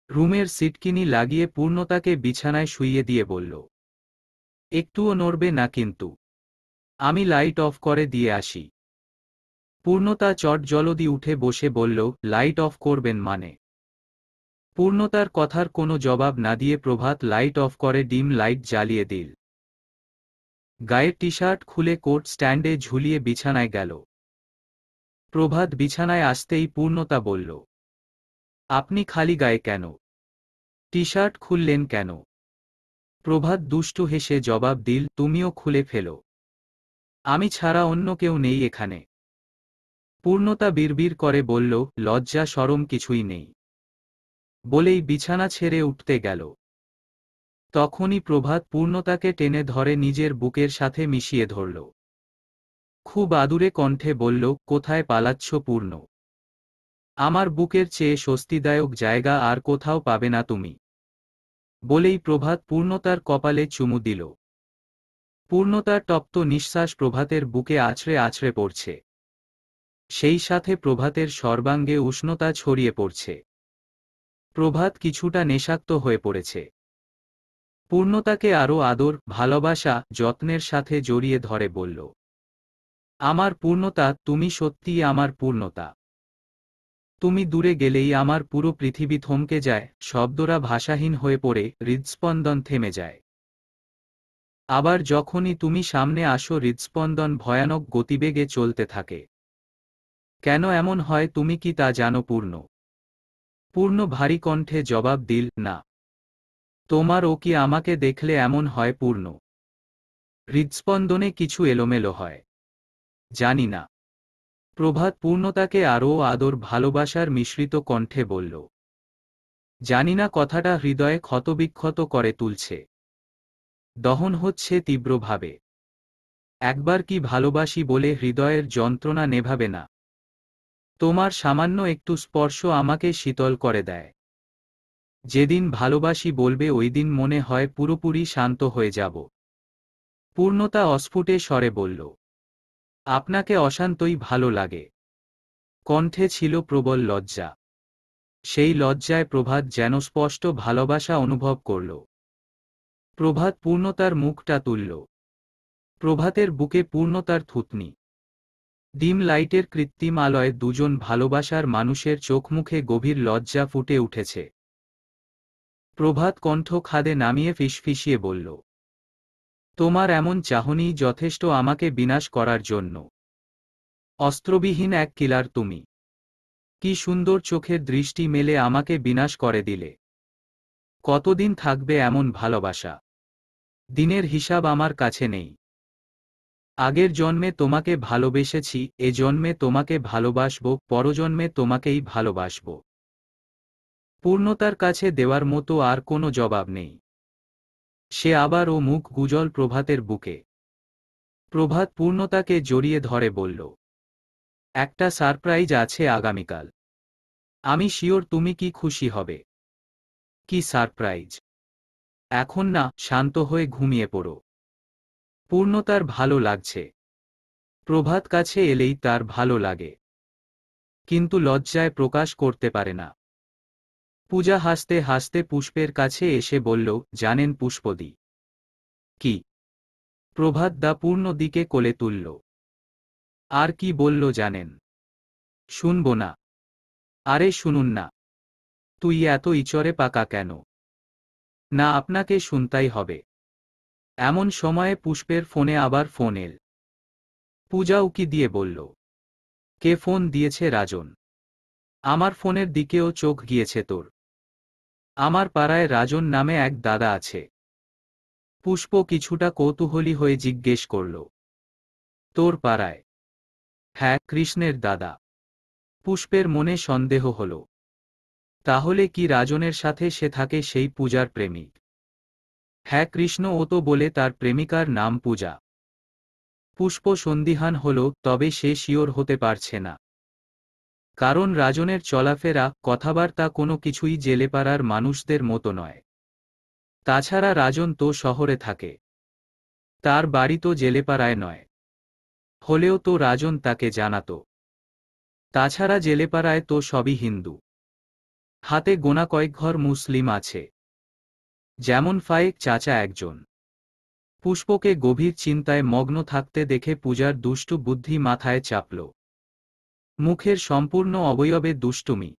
রুমের সিটকিনি লাগিয়ে পূর্ণতাকে বিছানায় শুইয়ে দিয়ে বলল, একটুও নড়বে না কিন্তু। আমি লাইট অফ করে দিয়ে আসি। পূর্ণতা চট জলদি উঠে বসে বলল, লাইট অফ করবেন মানে? পূর্ণতার কথার কোনো জবাব না দিয়ে প্রভাত লাইট অফ করে ডিম লাইট জ্বালিয়ে দিল। গায়ের টি শার্ট খুলে কোট স্ট্যান্ডে ঝুলিয়ে বিছানায় গেল। প্রভাত বিছানায় আসতেই পূর্ণতা বলল, আপনি খালি গায়ে কেন? টি শার্ট খুললেন কেন? প্রভাত দুষ্টু হেসে জবাব দিল, তুমিও খুলে ফেলো, আমি ছাড়া অন্য কেউ নেই এখানে। পূর্ণতা বিড়বিড় করে বলল, লজ্জা শরম কিছুই নেই, বলেই বিছানা ছেড়ে উঠতে গেল। তখনই প্রভাত পূর্ণতাকে টেনে ধরে নিজের বুকের সাথে মিশিয়ে ধরল। খুব আদুরে কণ্ঠে বলল, কোথায় পালাচ্ছ পূর্ণ? আমার বুকের চেয়ে স্বস্তিদায়ক জায়গা আর কোথাও পাবে না তুমি। বলেই প্রভাত পূর্ণতার কপালে চুমু দিল। পূর্ণতার তপ্ত নিঃশ্বাস প্রভাতের বুকে আছড়ে আছড়ে পড়ছে। সেই সাথে প্রভাতের সর্বাঙ্গে উষ্ণতা ছড়িয়ে পড়ছে। প্রভাত কিছুটা নেশাক্ত হয়ে পড়েছে। পূর্ণতাকে আরও আদর, ভালোবাসা, যত্নের সাথে জড়িয়ে ধরে বলল, আমার পূর্ণতা, তুমি সত্যিই আমার পূর্ণতা। তুমি দূরে গেলেই আমার পুরো পৃথিবী থমকে যায়, শব্দরা ভাষাহীন হয়ে পড়ে, হৃদস্পন্দন থেমে যায়। আবার যখনই তুমি সামনে আসো হৃদস্পন্দন ভয়ানক গতিবেগে চলতে থাকে। কেন এমন হয় তুমি কি তা জানো পূর্ণ? পূর্ণ ভারী কণ্ঠে জবাব দিল, না। তোমার ও কি আমাকে দেখলে এমন হয় পূর্ণ? হৃদস্পন্দনে কিছু এলোমেলো হয়। জানি না। প্রভাত পূর্ণতাকে আরও আদর ভালোবাসার মিশ্রিত কণ্ঠে বলল। জানি না কথাটা হৃদয়ে ক্ষতবিক্ষত করে তুলছে। দহন হচ্ছে তীব্রভাবে। একবার কি ভালোবাসি বলে হৃদয়ের যন্ত্রণা নেভাবে না? তোমার সামান্য একটু স্পর্শ আমাকে শীতল করে দেয়। যেদিন ভালোবাসি বলবে ওই দিন মনে হয় পুরোপুরি শান্ত হয়ে যাব। পূর্ণতা অস্ফুটে স্বরে বলল, আপনাকে অশান্তই ভালো লাগে। কণ্ঠে ছিল প্রবল লজ্জা। সেই লজ্জায় প্রভাত যেন স্পষ্ট ভালোবাসা অনুভব করল। প্রভাত পূর্ণতার মুখটা তুলল। প্রভাতের বুকে পূর্ণতার থুতনি। ডিম লাইটের কৃত্রিম আলোয় দুজন ভালোবাসার মানুষের চোখমুখে গভীর লজ্জা ফুটে উঠেছে। প্রভাত কণ্ঠ খাদে নামিয়ে ফিসফিসিয়ে বলল, তোমার এমন চাহনিই যথেষ্ট আমাকে বিনাশ করার জন্য। অস্ত্রবিহীন এক কিলার তুমি। কি সুন্দর চোখের দৃষ্টি মেলে আমাকে বিনাশ করে দিলে। কতদিন থাকবে এমন ভালোবাসা? দিনের হিসাব আমার কাছে নেই। আগের জন্মে তোমাকে ভালোবেসেছি, এ জন্মে তোমাকে ভালোবাসব, পরজন্মে তোমাকেই ভালোবাসব। পূর্ণতার কাছে দেওয়ার মতো আর কোনো জবাব নেই। সে আবার ও মুখ গুজল প্রভাতের বুকে। প্রভাত পূর্ণতাকে জড়িয়ে ধরে বলল, একটা সারপ্রাইজ আছে আগামীকাল। আমি শিওর তুমি কি খুশি হবে। কি সারপ্রাইজ? এখন না, শান্ত হয়ে ঘুমিয়ে পড়ো। পূর্ণতার ভালো লাগছে। প্রভাত কাছে এলেই তার ভালো লাগে, কিন্তু লজ্জায় প্রকাশ করতে পারে না। পূজা হাসতে হাসতে পুষ্পের কাছে এসে বলল, জানেন পুষ্পদি? কি? প্রভাত দা পূর্ণ দিকে কোলে তুলল। আর কি বলল জানেন? শুনব না? আরে শুনুন না। তুই এত ইচড়ে পাকা কেন? না, আপনাকে শুনতাই হবে। এমন সময়ে পুষ্পের ফোনে আবার ফোন এল। পূজা উকি দিয়ে বলল, কে ফোন দিয়েছে রাজন? আমার ফোনের দিকেও চোখ গিয়েছে তোর। আমার পাড়ায় রাজন নামে এক দাদা আছে। পুষ্প কিছুটা কৌতূহলী হয়ে জিজ্ঞেস করল, তোর পাড়ায়? হ্যাঁ, কৃষ্ণের দাদা। পুষ্পের মনে সন্দেহ হল। তাহলে কি রাজনের সাথে সে থাকে সেই পূজার প্রেমিক? হ্যাঁ কৃষ্ণ, ও তো বলে তার প্রেমিকার নাম পূজা। পুষ্প সন্দিহান হল, তবে সে শিওর হতে পারছে না। কারণ রাজনের চলাফেরা, কথাবার্তা কোনো কিছুই জেলেপাড়ার মানুষদের মতো নয়। তাছাড়া রাজন তো শহরে থাকে। তার বাড়ি তো জেলেপাড়ায় নয়। হলেও তো রাজন তাকে জানাতো। তাছাড়া জেলেপাড়ায় তো সবই হিন্দু। হাতে গোনা কয়েক ঘর মুসলিম আছে, যেমন ফায়েক চাচা একজন। পুষ্পকে গভীর চিন্তায় মগ্ন থাকতে দেখে পূজার দুষ্টু বুদ্ধি মাথায় চাপল। মুখের সম্পূর্ণ অবয়বে দুষ্টুমি।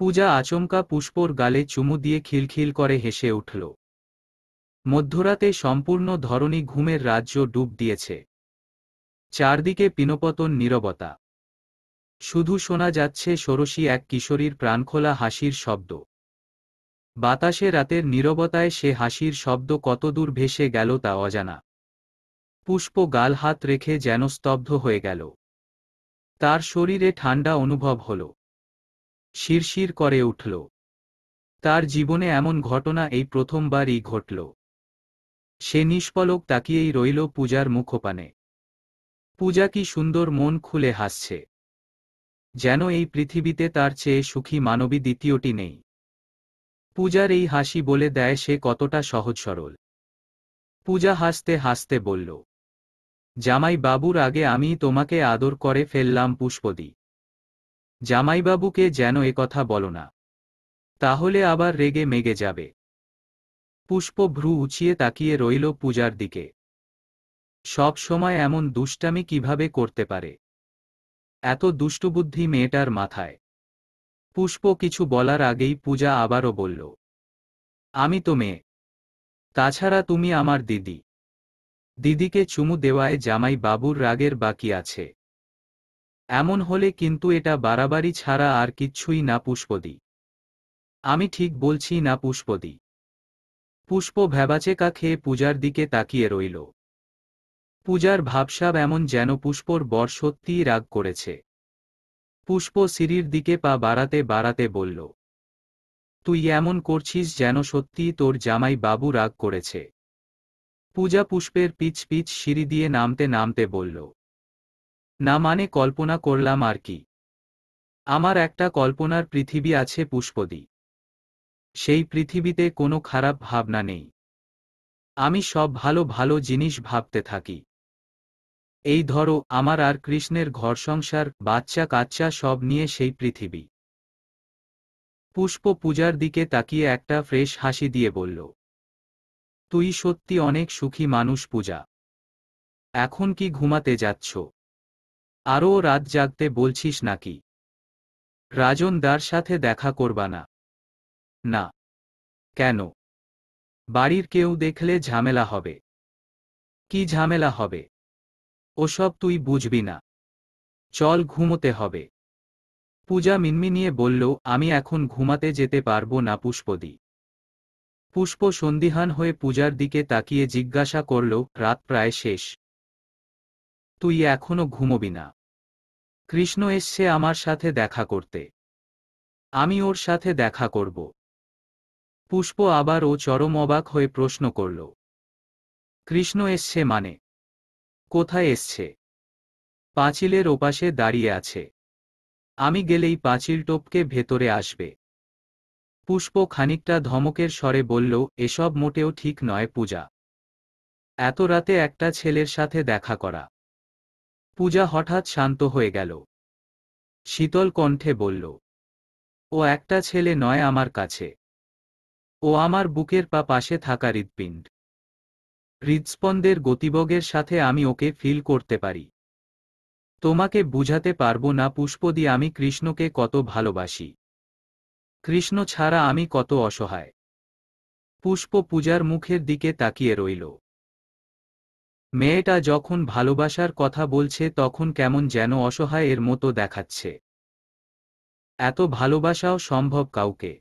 পূজা আচমকা পুষ্পর গালে চুমু দিয়ে খিলখিল করে হেসে উঠল। মধ্যরাতে সম্পূর্ণ ধরনী ঘুমের রাজ্য ডুব দিয়েছে। চারদিকে পিনপতন নীরবতা। শুধু শোনা যাচ্ছে ষোড়শী এক কিশোরীর প্রাণখোলা হাসির শব্দ। বাতাসে রাতের নীরবতায় সে হাসির শব্দ কতদূর ভেসে গেল তা অজানা। পুষ্প গাল হাত রেখে যেন স্তব্ধ হয়ে গেল। তার শরীরে ঠান্ডা অনুভব হল। শিরশির করে উঠল। তার জীবনে এমন ঘটনা এই প্রথমবারই ঘটল। সে নিষ্পলক তাকিয়েই রইল পূজার মুখপানে। পূজা কি সুন্দর মন খুলে হাসছে। যেন এই পৃথিবীতে তার চেয়ে সুখী মানবী দ্বিতীয়টি নেই। পূজার এই হাসি বলে দেয় সে কতটা সহজ সরল। পূজা হাসতে হাসতে বলল, জামাই বাবুর আগে আমি তোমাকে আদর করে ফেললাম পুষ্পদি। জামাইবাবুকে যেন একথা বলো না, তাহলে আবার রেগে মেগে যাবে। পুষ্প ভ্রু উঁচিয়ে তাকিয়ে রইল পূজার দিকে। সব সময় এমন দুষ্টামি কিভাবে করতে পারে? এত দুষ্টবুদ্ধি মেয়েটার মাথায়। পুষ্প কিছু বলার আগেই পূজা আবারও বলল, আমি তো মেয়ে। তাছাড়া তুমি আমার দিদি। দিদিকে চুমু দেওয়ায় জামাই বাবুর রাগের বাকি আছে? এমন হলে কিন্তু এটা বাড়াবাড়ি ছাড়া আর কিচ্ছুই না পুষ্পদি। আমি ঠিক বলছি না পুষ্পদি? পুষ্প ভ্যাবাচেকা খেয়ে পূজার দিকে তাকিয়ে রইল। পূজার ভাবসাব এমন যেন পুষ্পর বর সত্যিই রাগ করেছে। পুষ্প সিঁড়ির দিকে পা বাড়াতে বাড়াতে বলল, তুই এমন করছিস যেন সত্যিই তোর জামাই বাবু রাগ করেছে। পূজা পুষ্পের পিছ পিছ সিঁড়ি দিয়ে নামতে নামতে বলল, না মানে কল্পনা করলাম আর কি। আমার একটা কল্পনার পৃথিবী আছে পুষ্পদি। সেই পৃথিবীতে কোনো খারাপ ভাবনা নেই। আমি সব ভালো ভালো জিনিস ভাবতে থাকি। এই ধরো আমার আর কৃষ্ণের ঘর সংসার বাচ্চা কাচ্চা সব নিয়ে সেই পৃথিবী। পুষ্প পূজার দিকে তাকিয়ে একটা ফ্রেশ হাসি দিয়ে বলল, তুই সত্যি অনেক সুখী মানুষ পূজা। এখন কি ঘুমাতে যাচ্ছ? আরও রাত জাগতে বলছিস নাকি? রাজন দার সাথে দেখা করবা না? না। কেন? বাড়ির কেউ দেখলে ঝামেলা হবে। কি ঝামেলা হবে? ওসব তুই বুঝবি না। চল ঘুমোতে হবে। পূজা মিনমিনিয়ে বলল, আমি এখন ঘুমাতে যেতে পারবো না পুষ্পদি। পুষ্প সন্দিহান হয়ে পূজার দিকে তাকিয়ে জিজ্ঞাসা করল, রাত প্রায় শেষ। তুই এখনো ঘুমোবি না? কৃষ্ণ এসছে আমার সাথে দেখা করতে। আমি ওর সাথে দেখা করব। পুষ্প আবার ও চরম অবাক হয়ে প্রশ্ন করল, কৃষ্ণ এসছে মানে? কোথায় এসছে? পাঁচিলের ওপাশে দাঁড়িয়ে আছে। আমি গেলেই পাঁচিল টপকে ভেতরে আসবে। পুষ্প খানিকটা ধমকের স্বরে বলল, এসব মোটেও ঠিক নয় পূজা। এত রাতে একটা ছেলের সাথে দেখা করা। পূজা হঠাৎ শান্ত হয়ে গেল। শীতল কণ্ঠে বলল, ও একটা ছেলে নয় আমার কাছে। ও আমার বুকের পাশে থাকা হৃৎপিণ্ড। হৃৎস্পন্দের গতিবেগের সাথে আমি ওকে ফিল করতে পারি। তোমাকে বুঝাতে পারবো না পুষ্পদি আমি কৃষ্ণকে কত ভালোবাসি। কৃষ্ণ ছাড়া আমি কত অসহায়। পুষ্প পূজার মুখের দিকে তাকিয়ে রইল। মেয়েটা যখন ভালোবাসার কথা বলছে তখন কেমন যেন অসহায়ের মতো দেখাচ্ছে। এত ভালোবাসাও সম্ভব কাউকে?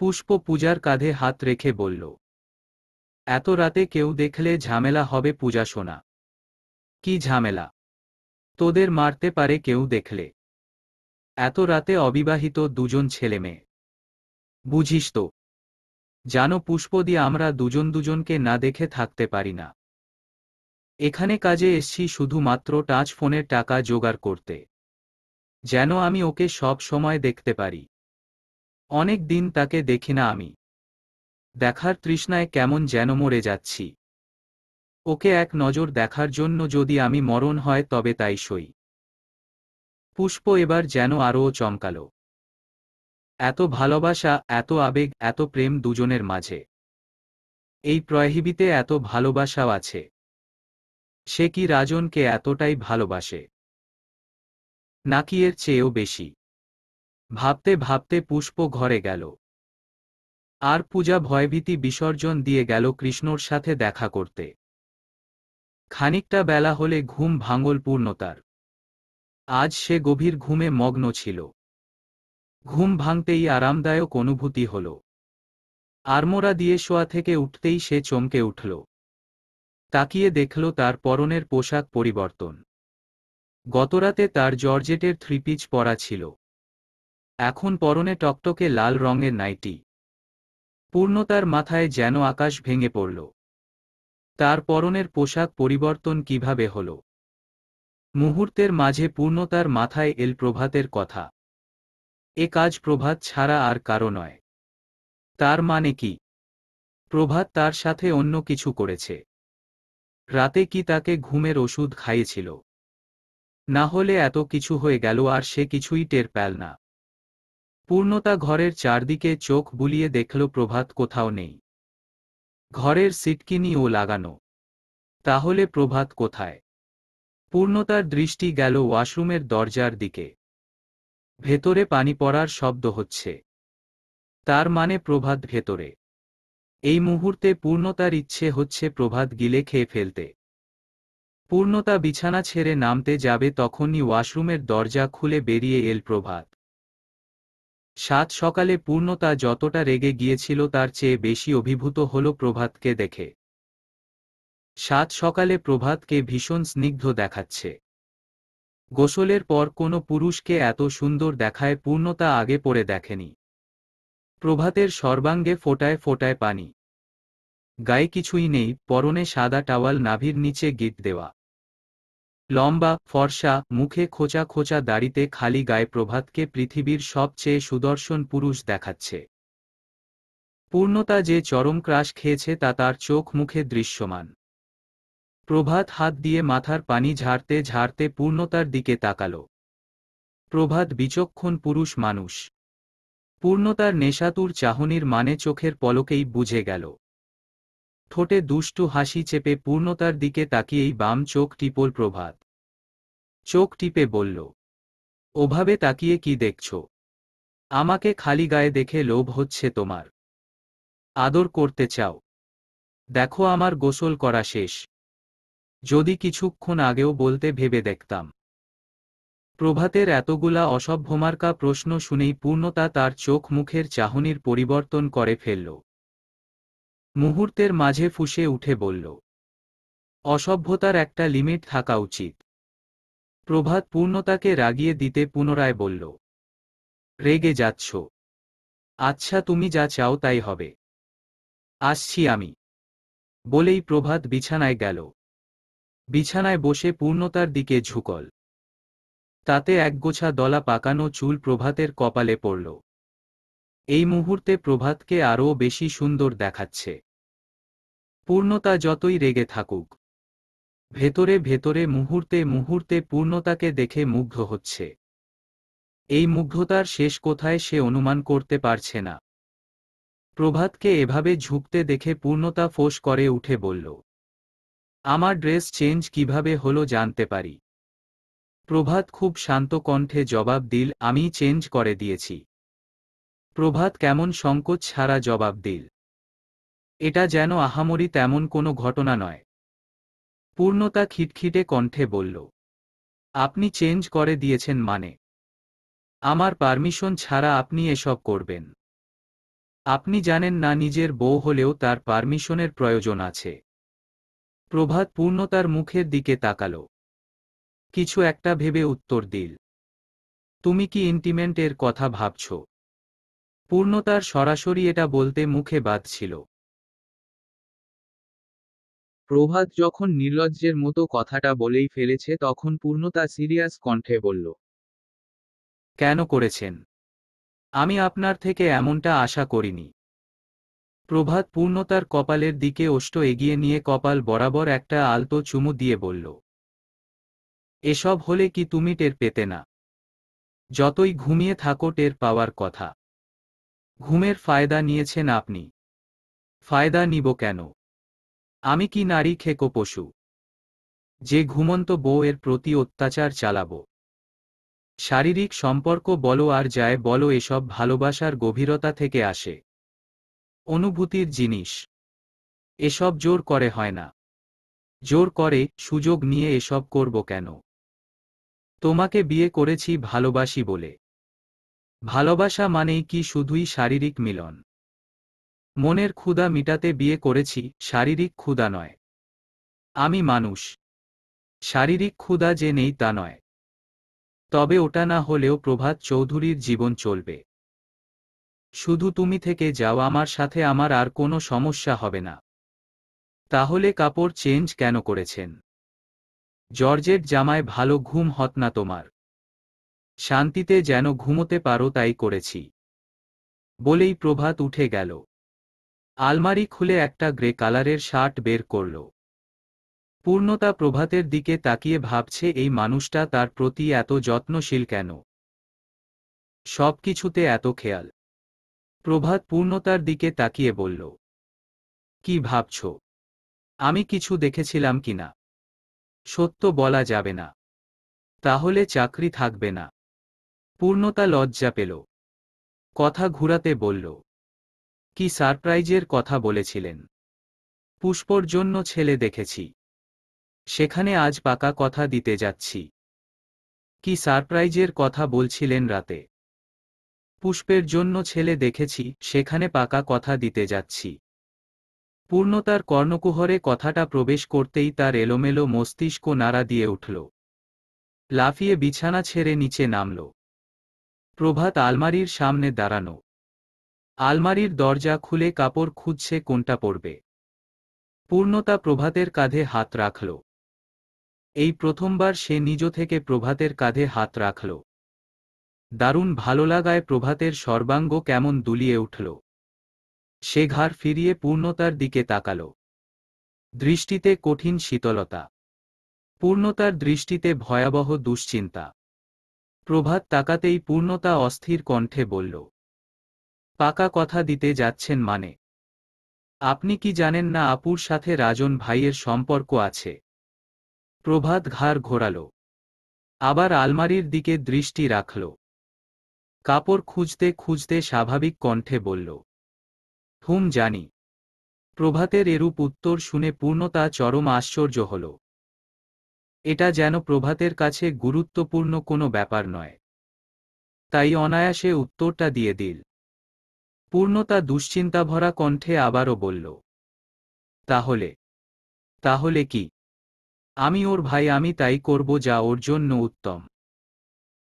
পুষ্প পূজার কাঁধে হাত রেখে বলল, এত রাতে কেউ দেখলে ঝামেলা হবে পূজা সোনা। কি ঝামেলা? তোদের মারতে পারে কেউ দেখলে। এত রাতে অবিবাহিত দুজন ছেলে মেয়ে। বুঝিস তো? জানো পুষ্পদি আমরা দুজন দুজনকে না দেখে থাকতে পারি না। এখানে কাজে এসছি শুধুমাত্র টাচ ফোনের টাকা জোগাড় করতে। যেন আমি ওকে সব সময় দেখতে পারি। অনেক দিন তাকে দেখি না আমি। দেখার তৃষ্ণায় কেমন যেন মরে যাচ্ছি। ওকে এক নজর দেখার জন্য যদি আমি মরণ হয় তবে তাই সই। পুষ্প এবার যেন আরও চমকাল। এত ভালোবাসা, এত আবেগ, এত প্রেম দুজনের মাঝে। এই পৃথিবীতে এত ভালোবাসাও আছে। সে কি রাজনকে এতটাই ভালোবাসে? নাকি এর চেয়েও বেশি? ভাবতে ভাবতে পুষ্প ঘরে গেল। আর পূজা ভয়ভীতি বিসর্জন দিয়ে গেল কৃষ্ণর সাথে দেখা করতে। খানিকটা বেলা হলে ঘুম ভাঙল পূর্ণতার। আজ সে গভীর ঘুমে মগ্ন ছিল। ঘুম ভাঙতেই আরামদায়ক অনুভূতি হল। আড়মোড়া দিয়ে শোয়া থেকে উঠতেই সে চমকে উঠল। তাকিয়ে দেখল তার পরনের পোশাক পরিবর্তন। গতরাতে তার জর্জেটের থ্রিপিস পরা ছিল, এখন পরনে টকটকে লাল রঙের নাইটি। পূর্ণতার মাথায় যেন আকাশ ভেঙে পড়ল। তার পরনের পোশাক পরিবর্তন কিভাবে হল? মুহূর্তের মাঝে পূর্ণতার মাথায় এল প্রভাতের কথা। এ কাজ প্রভাত ছাড়া আর কারো নয়। তার মানে কি? প্রভাত তার সাথে অন্য কিছু করেছে। রাতে কি তাকে ঘুমের ওষুধ খাইয়েছিল? না হলে এত কিছু হয়ে গেল আর সে কিছুই টের পেল না। পূর্ণতা ঘরের চারদিকে চোখ বুলিয়ে দেখল প্রভাত কোথাও নেই। ঘরের সিটকিনিও লাগানো। তাহলে প্রভাত কোথায়? পূর্ণতার দৃষ্টি গেল ওয়াশরুমের দরজার দিকে। ভেতরে পানি পড়ার শব্দ হচ্ছে। তার মানে প্রভাত ভেতরে। এই মুহূর্তে পূর্ণতার ইচ্ছে হচ্ছে প্রভাত গিলে খেয়ে ফেলতে। পূর্ণতা বিছানা ছেড়ে নামতে যাবে তখনই ওয়াশরুমের দরজা খুলে বেরিয়ে এল প্রভাত। সাত সকালে পূর্ণতা যতটা রেগে গিয়েছিল তার চেয়ে বেশি অভিভূত হল প্রভাতকে দেখে। সাত সকালে প্রভাতকে ভীষণ স্নিগ্ধ দেখাচ্ছে। গোসলের পর কোনো পুরুষকে এত সুন্দর দেখায় পূর্ণতা আগে পরে দেখেনি। প্রভাতের সর্বাঙ্গে ফোঁটায় ফোঁটায় পানি। গায়ে কিছুই নেই, পরনে সাদা টাওয়াল, নাভির নিচে গিট দেওয়া। লম্বা, ফর্সা, মুখে খোঁচা খোঁচা দাড়িতে খালি গায়ে প্রভাতকে পৃথিবীর সবচেয়ে সুদর্শন পুরুষ দেখাচ্ছে। পূর্ণতা যে চরম ক্রাশ খেয়েছে তা তার চোখ মুখে দৃশ্যমান। প্রভাত হাত দিয়ে মাথার পানি ঝাড়তে ঝাড়তে পূর্ণতার দিকে তাকাল। প্রভাত বিচক্ষণ পুরুষ মানুষ। পূর্ণতার নেশাতুর চাহনির মানে চোখের পলকেই বুঝে গেল। ঠোঁটে দুষ্টু হাসি চেপে পূর্ণতার দিকে তাকিয়েই বাম চোখ টিপল প্রভাত। চোখ টিপে বলল, ওভাবে তাকিয়ে কি দেখছ? আমাকে খালি গায়ে দেখে লোভ হচ্ছে তোমার? আদর করতে চাও? দেখো আমার গোসল করা শেষ। যদি কিছুক্ষণ আগেও বলতে ভেবে দেখতাম। প্রভাতের এতগুলা অসভ্যমার্কা প্রশ্ন শুনেই পূর্ণতা তার চোখ মুখের চাহনির পরিবর্তন করে ফেলল। মুহূর্তের মাঝে ফুঁসে উঠে বলল, অসভ্যতার একটা লিমিট থাকা উচিত। প্রভাত পূর্ণতাকে রাগিয়ে দিতে পুনরায় বলল, রেগে যাচ্ছ? আচ্ছা, তুমি যা চাও তাই হবে। আসছি আমি। বলেই প্রভাত বিছানায় গেল। বিছানায় বসে পূর্ণতার দিকে ঝুঁকল। তাতে একগোছা দলা পাকানো চুল প্রভাতের কপালে পড়ল। এই মুহূর্তে প্রভাতকে আরও বেশি সুন্দর দেখাচ্ছে। পূর্ণতা যতই রেগে থাকুক, ভেতরে ভেতরে মুহূর্তে মুহূর্তে পূর্ণতাকে দেখে মুগ্ধ হচ্ছে। এই মুগ্ধতার শেষ কোথায় সে অনুমান করতে পারছে না। প্রভাতকে এভাবে ঝুঁকতে দেখে পূর্ণতা ফোঁস করে উঠে বলল, আমার ড্রেস চেঞ্জ কিভাবে হলো জানতে পারি? প্রভাত খুব শান্ত কণ্ঠে জবাব দিল, আমিই চেঞ্জ করে দিয়েছি। প্রভাত কেমন সংকোচ ছাড়া জবাব দিল, এটা যেন আহামরি তেমন কোনো ঘটনা নয়। পূর্ণতা খিটখিটে কণ্ঠে বলল, আপনি চেঞ্জ করে দিয়েছেন মানে? আমার পারমিশন ছাড়া আপনি এসব করবেন? আপনি জানেন না নিজের বউ হলেও তার পারমিশনের প্রয়োজন আছে? প্রভাত পূর্ণতার মুখের দিকে তাকাল। কিছু একটা ভেবে উত্তর দিল, তুমি কি ইন্টিমেন্ট এর কথা ভাবছ? পূর্ণতার সরাসরি এটা বলতে মুখে বাদ ছিল।
প্রভাত যখন নির্লজ্জের মতো কথাটা বলেই ফেলেছে তখন পূর্ণতা সিরিয়াস কণ্ঠে বলল,
কেন করেছেন? আমি আপনার থেকে এমনটা আশা করিনি। প্রভাত পূর্ণতার কপালের দিকে ওষ্ঠ এগিয়ে নিয়ে কপাল বরাবর একটা আলতো চুমু দিয়ে বলল, এসব হলে কি তুমি টের পেতে না? যতই ঘুমিয়ে থাকো টের পাওয়ার কথা। ঘুমের ফায়দা নিয়েছেন আপনি। ফায়দা নিব কেন? আমি কি নারী খেকো পশু যে ঘুমন্ত বউয়ের প্রতি অত্যাচার চালাবো? শারীরিক সম্পর্ক বলো আর যায় বলো, এসব ভালোবাসার গভীরতা থেকে আসে। অনুভূতির জিনিস। এসব জোর করে হয় না। জোর করে, সুযোগ নিয়ে এসব করব কেন? তোমাকে বিয়ে করেছি ভালোবাসি বলে। ভালোবাসা মানেই কি শুধুই শারীরিক মিলন? মনের ক্ষুধা মিটাতে বিয়ে করেছি, শারীরিক ক্ষুধা নয়। আমি মানুষ। শারীরিক ক্ষুধা যে নেই তা নয়। তবে ওটা না হলেও প্রভাত চৌধুরীর জীবন চলবে। শুধু তুমি থেকে যাও আমার সাথে, আমার আর কোনো সমস্যা হবে না। তাহলে কাপড় চেঞ্জ কেন করেছেন? জর্জেট জামায় ভালো ঘুম হত না তোমার? শান্তিতে যেন ঘুমোতে পারো তাই করেছি। বলেই প্রভাত উঠে গেল। আলমারি খুলে একটা গ্রে কালারের শার্ট বের করল। পূর্ণতা প্রভাতের দিকে তাকিয়ে ভাবছে, এই মানুষটা তার প্রতি এত যত্নশীল কেন? সবকিছুতে এত খেয়াল। প্রভাত পূর্ণতার দিকে তাকিয়ে বলল, কি ভাবছ? আমি কিছু দেখেছিলাম কিনা? সত্য বলা যাবে না। তাহলে চাকরি থাকবে না। পূর্ণতা লজ্জা পেল। কথা ঘুরাতে বলল, কি সারপ্রাইজের কথা বলেছিলেন? পুষ্পর জন্য ছেলে দেখেছি। সেখানে আজ পাকা কথা দিতে যাচ্ছি। কি সারপ্রাইজের কথা বলছিলেন রাতে? পুষ্পের জন্য ছেলে দেখেছি, সেখানে পাকা কথা দিতে যাচ্ছি। পূর্ণতার কর্ণকুহরে কথাটা প্রবেশ করতেই তার এলোমেলো মস্তিষ্ক নাড়া দিয়ে উঠল। লাফিয়ে বিছানা ছেড়ে নিচে নামল। প্রভাত আলমারির সামনে দাঁড়ানো। আলমারির দরজা খুলে কাপড় খুঁজছে কোনটা পরবে। পূর্ণতা প্রভাতের কাঁধে হাত রাখল। এই প্রথমবার সে নিজ থেকে প্রভাতের কাঁধে হাত রাখল। দারুণ ভালো লাগায় প্রভাতের সর্বাঙ্গ কেমন দুলিয়ে উঠল। সে ঘাড় ফিরিয়ে পূর্ণতার দিকে তাকাল। দৃষ্টিতে কঠিন শীতলতা। পূর্ণতার দৃষ্টিতে ভয়াবহ দুশ্চিন্তা। প্রভাত তাকাতেই পূর্ণতা অস্থির কণ্ঠে বলল, পাকা কথা দিতে যাচ্ছেন মানে? আপনি কি জানেন না আপুর সাথে রাজন ভাইয়ের সম্পর্ক আছে? প্রভাত ঘাড় ঘোরাল। আবার আলমারির দিকে দৃষ্টি রাখল। কাপড় খুঁজতে খুঁজতে স্বাভাবিক কণ্ঠে বলল, জানি। প্রভাতের এরূপ উত্তর শুনে পূর্ণতা চরম আশ্চর্য হল। এটা যেন প্রভাতের কাছে গুরুত্বপূর্ণ কোনো ব্যাপার নয়। তাই অনায়াসে উত্তরটা দিয়ে দিল। পূর্ণতা দুশ্চিন্তাভরা কণ্ঠে আবারও বলল, তাহলে? তাহলে কি? আমি ওর ভাই, আমি তাই করব যা ওর জন্য উত্তম।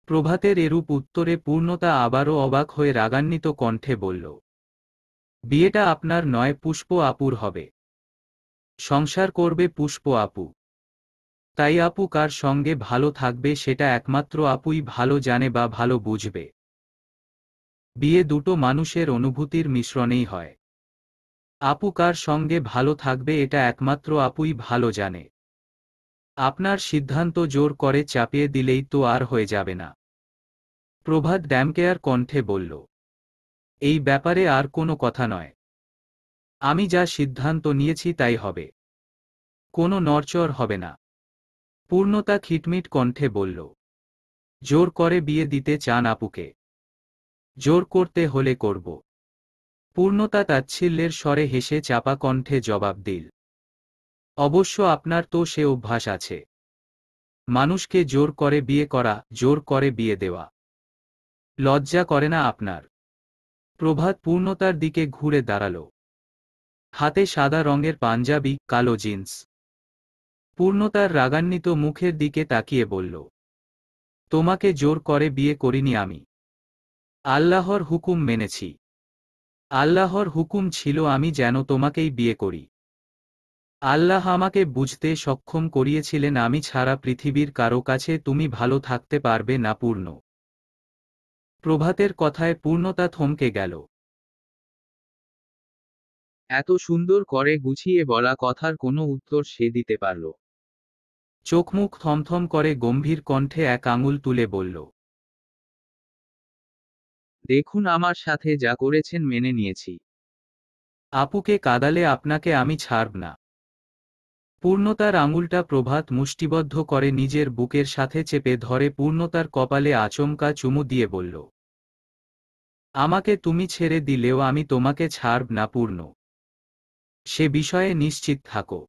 প্রভাতের এরূপ উত্তরে পূর্ণতা আবারও অবাক হয়ে রাগান্বিত কণ্ঠে বলল, বিয়েটা আপনার নয়, পুষ্প আপুর হবে। সংসার করবে পুষ্প আপু। তাই আপু কার সঙ্গে ভালো থাকবে সেটা একমাত্র আপুই ভালো জানে বা ভালো বুঝবে। বিয়ে দুটো মানুষের অনুভূতির মিশ্রণেই হয়। আপু কার সঙ্গে ভালো থাকবে এটা একমাত্র আপুই ভালো জানে। আপনার সিদ্ধান্ত জোর করে চাপিয়ে দিলেই তো আর হয়ে যাবে না। প্রভাত ড্যামকেয়ার কণ্ঠে বলল, এই ব্যাপারে আর কোনো কথা নয়। আমি যা সিদ্ধান্ত নিয়েছি তাই হবে। কোনো নড়চড় হবে না। পূর্ণতা খিটমিট কণ্ঠে বলল, জোর করে বিয়ে দিতে চান আপুকে? জোর করতে হলে করব। পূর্ণতা তাচ্ছিল্যের স্বরে হেসে চাপা কণ্ঠে জবাব দিল, অবশ্য আপনার তো সে অভ্যাস আছে। মানুষকে জোর করে বিয়ে করা, জোর করে বিয়ে দেওয়া। লজ্জা করে না আপনার? প্রভাত পূর্ণতার দিকে ঘুরে দাঁড়াল। হাতে সাদা রঙের পাঞ্জাবি, কালো জিন্স। পূর্ণতার রাগান্বিত মুখের দিকে তাকিয়ে বলল, তোমাকে জোর করে বিয়ে করিনি আমি। আল্লাহর হুকুম মেনেছি। আল্লাহর হুকুম ছিল আমি যেন তোমাকেই বিয়ে করি। আল্লাহ আমাকে বুঝতে সক্ষম করিয়েছিলেন আমি ছাড়া পৃথিবীর কারো কাছে তুমি ভালো থাকতে পারবে না পূর্ণ। প্রভাতের কথায় পূর্ণতা থমকে গেল।
এত সুন্দর করে গুছিয়ে বলা কথার কোনো উত্তর সে দিতে পারল।
চোখমুখ থমথম করে গম্ভীর কণ্ঠে এক আঙুল তুলে বলল,
দেখুন আমার সাথে যা করেছেন মেনে নিয়েছি।
আপুকে কাঁদালে আপনাকে আমি ছাড়ব না। পূর্ণতার আঙুলটা প্রভাত মুষ্টিবদ্ধ করে নিজের বুকের সাথে চেপে ধরে পূর্ণতার কপালে আচমকা চুমু দিয়ে বলল, আমাকে তুমি ছেড়ে দিলেও আমি তোমাকে ছাড়ব না পূর্ণ। সে বিষয়ে নিশ্চিত থাকো।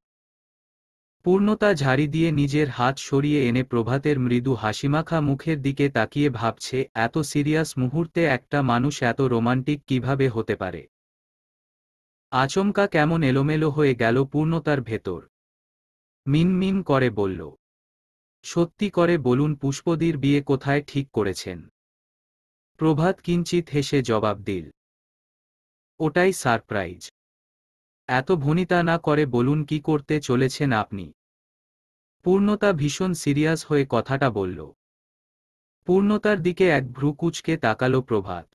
পূর্ণতা ঝাড়ি দিয়ে নিজের হাত সরিয়ে এনে প্রভাতের মৃদু হাসিমাখা মুখের দিকে তাকিয়ে ভাবছে, এত সিরিয়াস মুহূর্তে একটা মানুষ এত রোমান্টিক কিভাবে হতে পারে। আচমকা কেমন এলোমেলো হয়ে গেল পূর্ণতার ভেতর। মিনমিন করে বলল, সত্যি করে বলুন পুষ্পদির বিয়ে কোথায় ঠিক করেছেন? প্রভাত কিঞ্চিত হেসে জবাব দিল, ওটাই সারপ্রাইজ। এত ভনিতা না করে বলুন কি করতে চলেছেন আপনি? পূর্ণতা ভীষণ সিরিয়াস হয়ে কথাটা বলল। পূর্ণতার দিকে এক ভ্রু কুঁচকে তাকালো প্রভাত।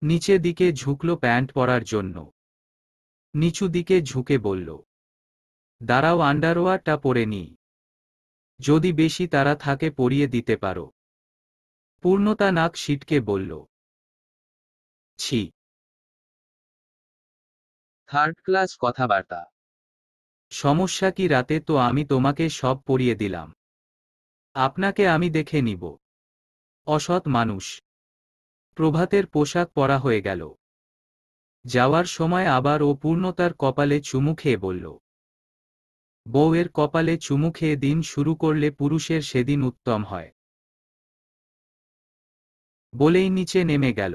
নিচে দিকে ঝুঁকল প্যান্ট পরার জন্য। নিচু দিকে ঝুঁকে বলল, দাঁড়াও আন্ডারওয়্যারটা পরে নিই। যদি বেশি তাড়া থাকে পরিয়ে দিতে পারো। পূর্ণতা নাক সিটকে বলল, ছি।
থার্ড ক্লাস কথাবার্তা।
সমস্যা কি? রাতে তো আমি তোমাকে সব পরিয়ে দিলাম। আপনাকে আমি দেখে নিব। অসৎ মানুষ। প্রভাতের পোশাক পরা হয়ে গেল। যাওয়ার সময় আবার ও পূর্ণতার কপালে চুমু খেয়ে বলল, বউয়ের কপালে চুমু খেয়ে দিন শুরু করলে পুরুষের সেদিন উত্তম হয়। বলেই নিচে নেমে গেল।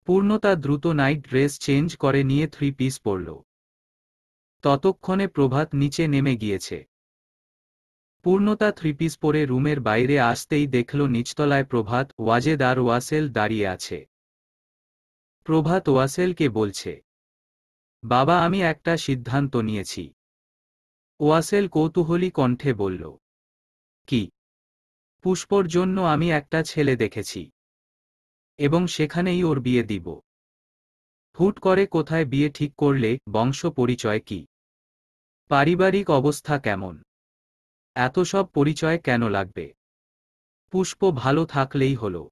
পূর্ণতা দ্রুত নাইট ড্রেস চেঞ্জ করে নিয়ে 3 পিস পরল। ততক্ষণে প্রভাত নিচে নেমে গিয়েছে। পূর্ণতা 3 পিস পরে রুমের বাইরে আসতেই দেখল নিচতলায় প্রভাত, ওয়াজেদ আর ওয়াসেল দাঁড়িয়ে আছে। প্রভাত ওয়াসেলকে বলছে, বাবা আমি একটা সিদ্ধান্ত নিয়েছি। ওয়াসেল কৌতূহলী কণ্ঠে বলল, কি? পুষ্পর জন্য আমি একটা ছেলে দেখেছি, এবং সেখানেই ওর বিয়ে দিব। হুট করে কোথায় বিয়ে ঠিক করলে? বংশ পরিচয় কি? পারিবারিক অবস্থা কেমন? এত সব পরিচয় কেন লাগবে? পুষ্প ভালো থাকলেই হলো।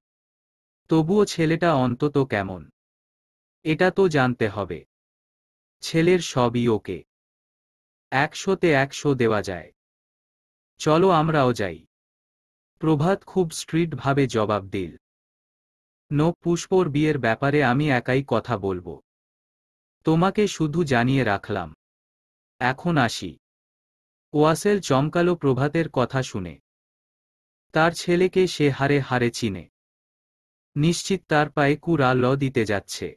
তবুও ছেলেটা অন্তত কেমন, এটা তো জানতে হবে। ছেলের সবই ওকে। 100তে 100 দেওয়া যায়। চলো আমরাও যাই। প্রভাত খুব স্ট্রিট ভাবে জবাব দিল, নো, পুষ্পর বিয়ের ব্যাপারে আমি একাই কথা বলবো। তোমাকে শুধু জানিয়ে রাখলাম। এখন আসি। ওয়াসেল চমকালো প্রভাতের কথা শুনে। তার ছেলেকে সে হারে হারে চিনে। নিশ্চিত তার পায়ে কুড়া ল দিতে যাচ্ছে।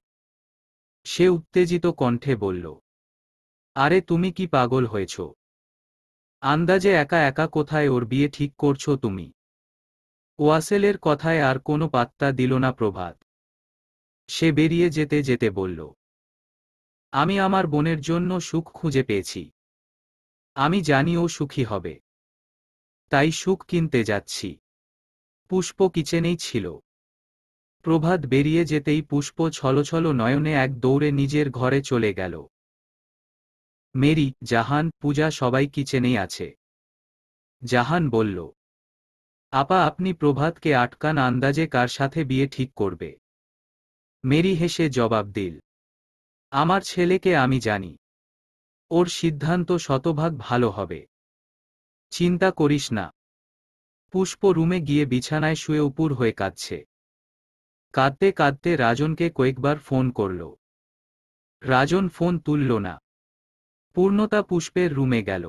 সে উত্তেজিত কণ্ঠে বলল, আরে তুমি কি পাগল হয়েছ? আন্দাজে একা একা কোথায় ওর বিয়ে ঠিক করছো তুমি? ওয়াসেলের কথায় আর কোনো পাত্তা দিল না প্রভাত। সে বেরিয়ে যেতে যেতে বলল, আমি আমার বোনের জন্য সুখ খুঁজে পেয়েছি। আমি জানি ও সুখী হবে। তাই সুখ কিনতে যাচ্ছি। পুষ্প কিচেনেই ছিল। প্রভাত বেরিয়ে যেতেই পুষ্প ছলছল নয়নে এক দৌড়ে নিজের ঘরে চলে গেল। মেরি, জাহান, পূজা সবাই কিচেনেই আছে। জাহান বলল, আপা আপনি প্রভাতকে আটকান, আন্দাজে কার সাথে বিয়ে ঠিক করবে। মেরি হেসে জবাব দিল, আমার ছেলেকে আমি জানি। ওর সিদ্ধান্ত শতভাগ ভালো হবে। চিন্তা করিস না। পুষ্প রুমে গিয়ে বিছানায় শুয়ে উপুর হয়ে কাঁদছে। কাঁদতে কাঁদতে রাজনকে কয়েকবার ফোন করল। রাজন ফোন তুলল না। পূর্ণতা পুষ্পের রুমে গেল।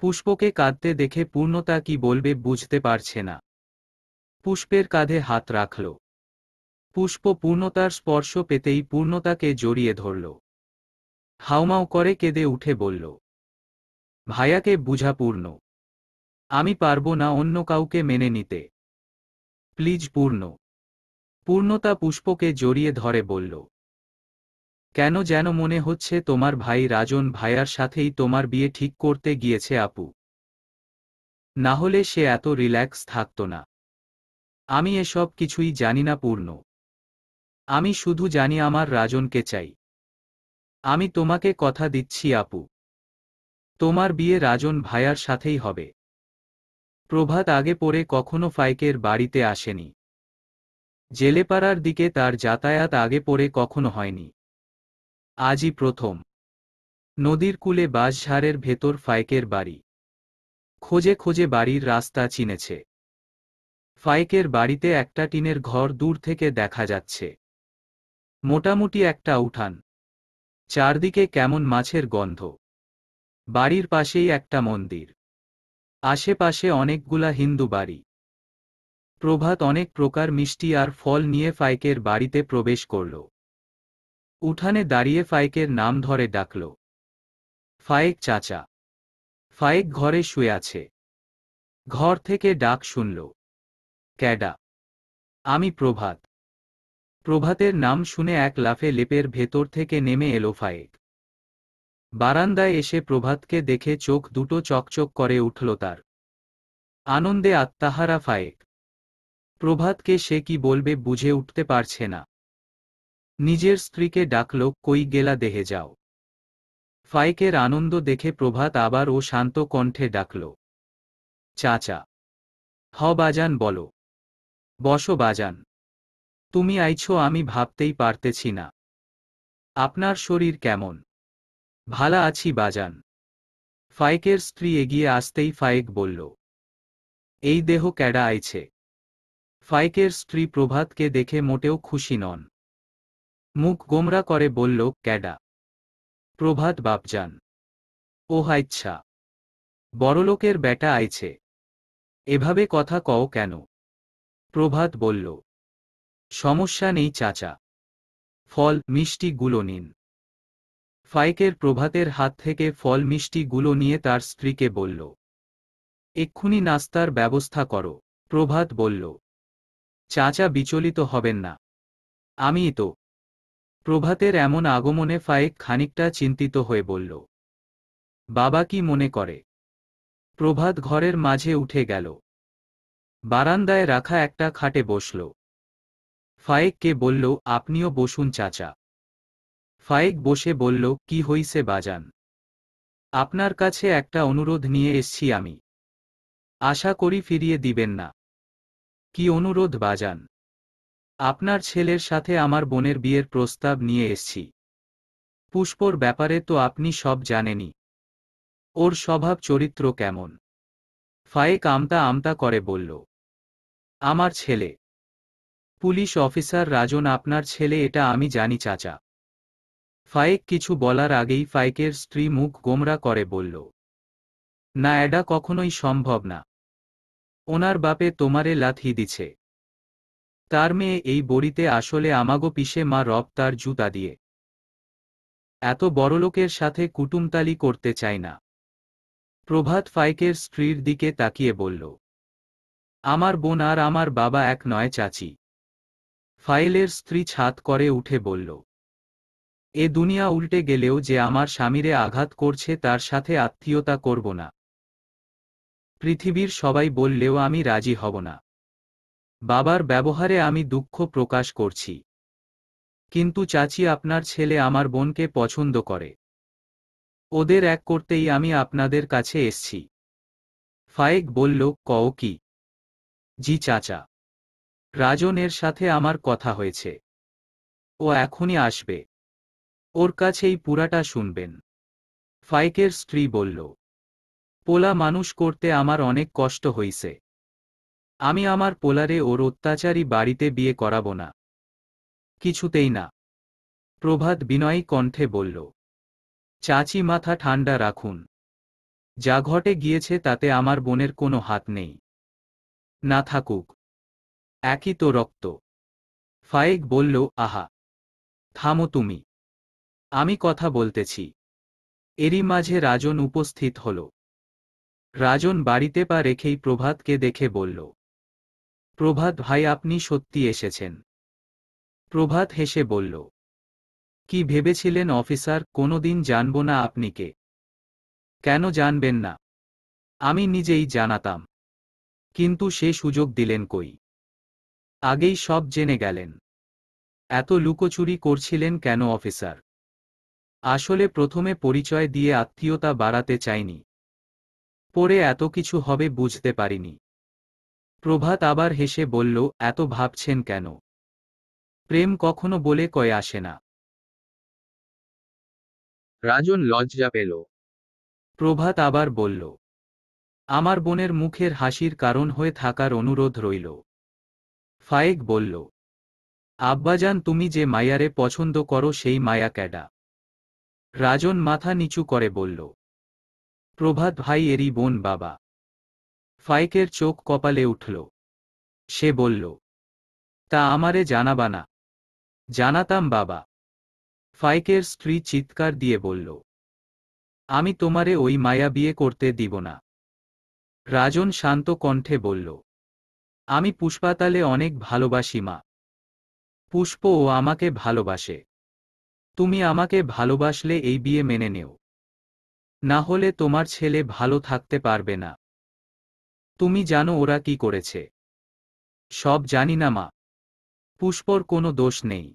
পুষ্পকে কাঁদতে দেখে পূর্ণতা কি বলবে বুঝতে পারছে না। পুষ্পের কাঁধে হাত রাখল। পুষ্প পূর্ণতার স্পর্শ পেতেই পূর্ণতাকে জড়িয়ে ধরল। হাউমাউ করে কেঁদে উঠে বলল, ভাইয়াকে বুঝা পূর্ণ। আমি পারবো না অন্য কাউকে মেনে নিতে। প্লিজ পূর্ণ। পূর্ণতা পুষ্পকে জড়িয়ে ধরে বলল, কেন যেন মনে হচ্ছে তোমার ভাই রাজন ভাইয়ার সাথেই তোমার বিয়ে ঠিক করতে গিয়েছে আপু। না হলে সে এত রিল্যাক্স থাকতো না। আমি এসব কিছুই জানি না পূর্ণ। আমি শুধু জানি আমার রাজনকে চাই। আমি তোমাকে কথা দিচ্ছি আপু, তোমার বিয়ে রাজন ভাইয়ার সাথেই হবে। প্রভাত আগে পরে কখনো ফাইকের বাড়িতে আসেনি। জেলেপাড়ার দিকে তার যাতায়াত আগে পরে কখনো হয়নি। আজই প্রথম। নদীর কূলে বাঁশঝাড়ের ভেতর ফাইকের বাড়ি। খোঁজে খোঁজে বাড়ির রাস্তা চিনেছে। ফাইকের বাড়িতে একটা টিনের ঘর দূর থেকে দেখা যাচ্ছে। মোটামুটি একটা উঠান, চারদিকে কেমন মাছের গন্ধ। বাড়ির পাশেই একটা মন্দির, আশেপাশে অনেকগুলা হিন্দু বাড়ি। প্রভাত অনেক প্রকার মিষ্টি আর ফল নিয়ে ফাইকের বাড়িতে প্রবেশ করল। উঠানে দাঁড়িয়ে ফাইকের নাম ধরে ডাকল, ফাইক চাচা। ফাইক ঘরে শুয়ে আছে। ঘর থেকে ডাক শুনল, ক্যাডা? আমি প্রভাত। প্রভাতের নাম শুনে এক লাফে লেপের ভেতর থেকে নেমে এলো ফাইক। বারান্দায় এসে প্রভাতকে দেখে চোখ দুটো চকচক করে উঠল তার। আনন্দে আত্মাহারা ফাইক। প্রভাতকে সে কি বলবে বুঝে উঠতে পারছে না। নিজের স্ত্রীকে ডাকল, কই গেলা দেহে যাও। ফাইকের আনন্দ দেখে প্রভাত আবার ও শান্ত কণ্ঠে ডাকল, চাচা। হ বাজান বলো। বসো বাজান। তুমি আইছো আমি ভাবতেই পারতেছি না। আপনার শরীর কেমন? ভালা আছি বাজান। ফাইকের স্ত্রী এগিয়ে আসতেই ফাইক বলল, এই দেহ ক্যাডা আইছে? ফাইকের স্ত্রী প্রভাতকে দেখে মোটেও খুশি নন। মুখ গোমরা করে বলল, ক্যাডা? প্রভাত বাপজান। ও আচ্ছা, বড়লোকের বেটা আইছে। এভাবে কথা কও কেন? প্রভাত বলল, সমস্যা নেই চাচা, ফল মিষ্টি গুলো নিন। ফাইকের প্রভাতের হাত থেকে ফল মিষ্টি গুলো নিয়ে তার স্ত্রীকে বলল, এক্ষুনি নাস্তার ব্যবস্থা করো। প্রভাত বলল, চাচা বিচলিত হবেন না, আমিই তো। প্রভাতের এমন আগমনে ফাইক খানিকটা চিন্তিত হয়ে বলল, বাবা কি মনে করে? প্রভাত ঘরের মাঝে উঠে গেল। বারান্দায় রাখা একটা খাটে বসল। ফাইককে বলল, আপনিও বসুন চাচা। ফাইক বসে বলল, কি হইছে বাজান? আপনার কাছে একটা অনুরোধ নিয়ে এসছি আমি। আশা করি ফিরিয়ে দিবেন না। কি অনুরোধ বাজান? আপনার ছেলের সাথে আমার বোনের বিয়ের প্রস্তাব নিয়ে এসছি। পুষ্পর ব্যাপারে তো আপনি সব জানেনই। ওর স্বভাব চরিত্র কেমন? ফাইক আমতা আমতা করে বলল, আমার ছেলে পুলিশ অফিসার রাজন আপনার ছেলে, এটা আমি জানি চাচা। ফাইক কিছু বলার আগেই ফাইকের স্ত্রী মুখ গোমরা করে বলল, না এটা কখনোই সম্ভব না। ওনার বাপে তোমারে লাথি দিছে। তার মেয়ে এই বড়িতে আসলে আমাগো পিষে মা রব তার জুতা দিয়ে। এত বড়লোকের সাথে কুটুমতালি করতে চাই না। প্রভাত ফাইকের স্ত্রীর দিকে তাকিয়ে বলল, আমার বোন আর আমার বাবা এক নয় চাচি। ফাইলের স্ত্রী ছাদ করে উঠে বলল, এ দুনিয়া উল্টে গেলেও যে আমার স্বামীরে আঘাত করছে তার সাথে আত্মীয়তা করব না। পৃথিবীর সবাই বললেও আমি রাজি হব না। বাবার ব্যবহারে আমি দুঃখ প্রকাশ করছি। কিন্তু চাচি আপনার ছেলে আমার বোনকে পছন্দ করে। ওদের এক করতেই আমি আপনাদের কাছে এসছি। ফাইক বলল, কও কি? জি চাচা, রাজনের সাথে আমার কথা হয়েছে। ও এখনই আসবে। ওর কাছেই পুরাটা শুনবেন। ফাইকের স্ত্রী বলল, পোলা মানুষ করতে আমার অনেক কষ্ট হইছে। আমি আমার পোলারে ওর অত্যাচারী বাড়িতে বিয়ে করাবো না। কিছুতেই না। প্রভাত বিনয়ী কণ্ঠে বলল, চাচি মাথা ঠান্ডা রাখুন। যা ঘটে গিয়েছে তাতে আমার বোনের কোনো হাত নেই। না থাকুক, একই তো রক্ত। ফাইক বলল, আহা, থামো তুমি। আমি কথা বলতেছি। এরই মাঝে রাজন উপস্থিত হল। রাজন বাড়িতে পা রেখেই প্রভাতকে দেখে বলল, প্রভাত ভাই আপনি সত্যি এসেছেন। প্রভাত হেসে বলল, কি ভেবেছিলেন অফিসার, কোনোদিন জানব না আপনি কে? কেন জানবেন না? আমি নিজেই জানাতাম, কিন্তু সে সুযোগ দিলেন কই? আগেই সব জেনে গেলেন। এত লুকোচুরি করছিলেন কেন অফিসার? আসলে প্রথমে পরিচয় দিয়ে আত্মীয়তা বাড়াতে চাইনি। পরে এত কিছু হবে বুঝতে পারিনি। প্রভাত আবার হেসে বলল, এত ভাবছেন কেন? প্রেম কখনো বলে কয়ে আসে না।
রাজন লজ্জা পেল।
প্রভাত আবার বলল, আমার বোনের মুখের হাসির কারণ হয়ে থাকার অনুরোধ রইল। ফায়েক বলল, আব্বাজান, তুমি যে মায়ারে পছন্দ করো সেই মায়া ক্যাডা? রাজন মাথা নিচু করে বলল, প্রভাত ভাই এরই বোন বাবা। ফায়েকের চোখ কপালে উঠল। সে বলল, তা আমারে জানাবা না? জানাতাম বাবা। ফায়েকের স্ত্রী চিৎকার দিয়ে বলল, আমি তোমারে ওই মায়া বিয়ে করতে দিব না। রাজন শান্ত কণ্ঠে বলল, আমি পুষ্পাতালে অনেক ভালোবাসি মা। পুষ্পও আমাকে ভালোবাসে। তুমি আমাকে ভালোবাসলে এই বিয়ে মেনে নেও, না হলে তোমার ছেলে ভালো থাকতে পারবে না। তুমি জানো ওরা কি করেছে? সব জানি না মা। পুষ্পর কোনো দোষ নেই।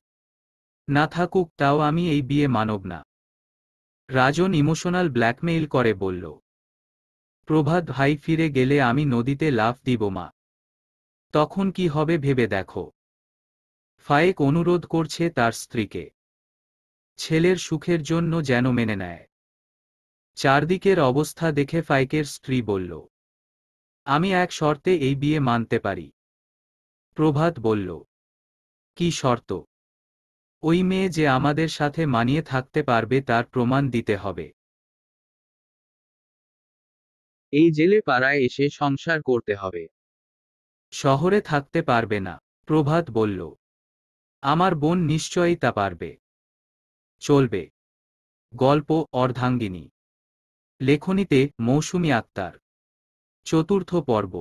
না থাকুক তাও আমি এই বিয়ে মানব না। রাজন ইমোশনাল ব্ল্যাকমেইল করে বলল, প্রভাত ভাই ফিরে গেলে আমি নদীতে লাফ দিব মা। তখন কি হবে ভেবে দেখো। ফায়েক অনুরোধ করছে তার স্ত্রীকে, ছেলের সুখের জন্য যেন মেনে নেয়। চারদিকের অবস্থা দেখে ফায়েকের স্ত্রী বলল, আমি এক শর্তে এই বিয়ে মানতে পারি। প্রভাত বলল, কি শর্ত? ওই মেয়ে যে আমাদের সাথে মানিয়ে থাকতে পারবে তার প্রমাণ দিতে হবে।
এই জেলে পাড়ায় এসে সংসার করতে হবে।
শহরে থাকতে পারবে না। প্রভাত বলল, আমার বোন নিশ্চয়ই তা পারবে। চলবে। গল্প অর্ধাঙ্গিনী। লেখনীতে মৌসুমী আক্তার। চতুর্থ পর্ব।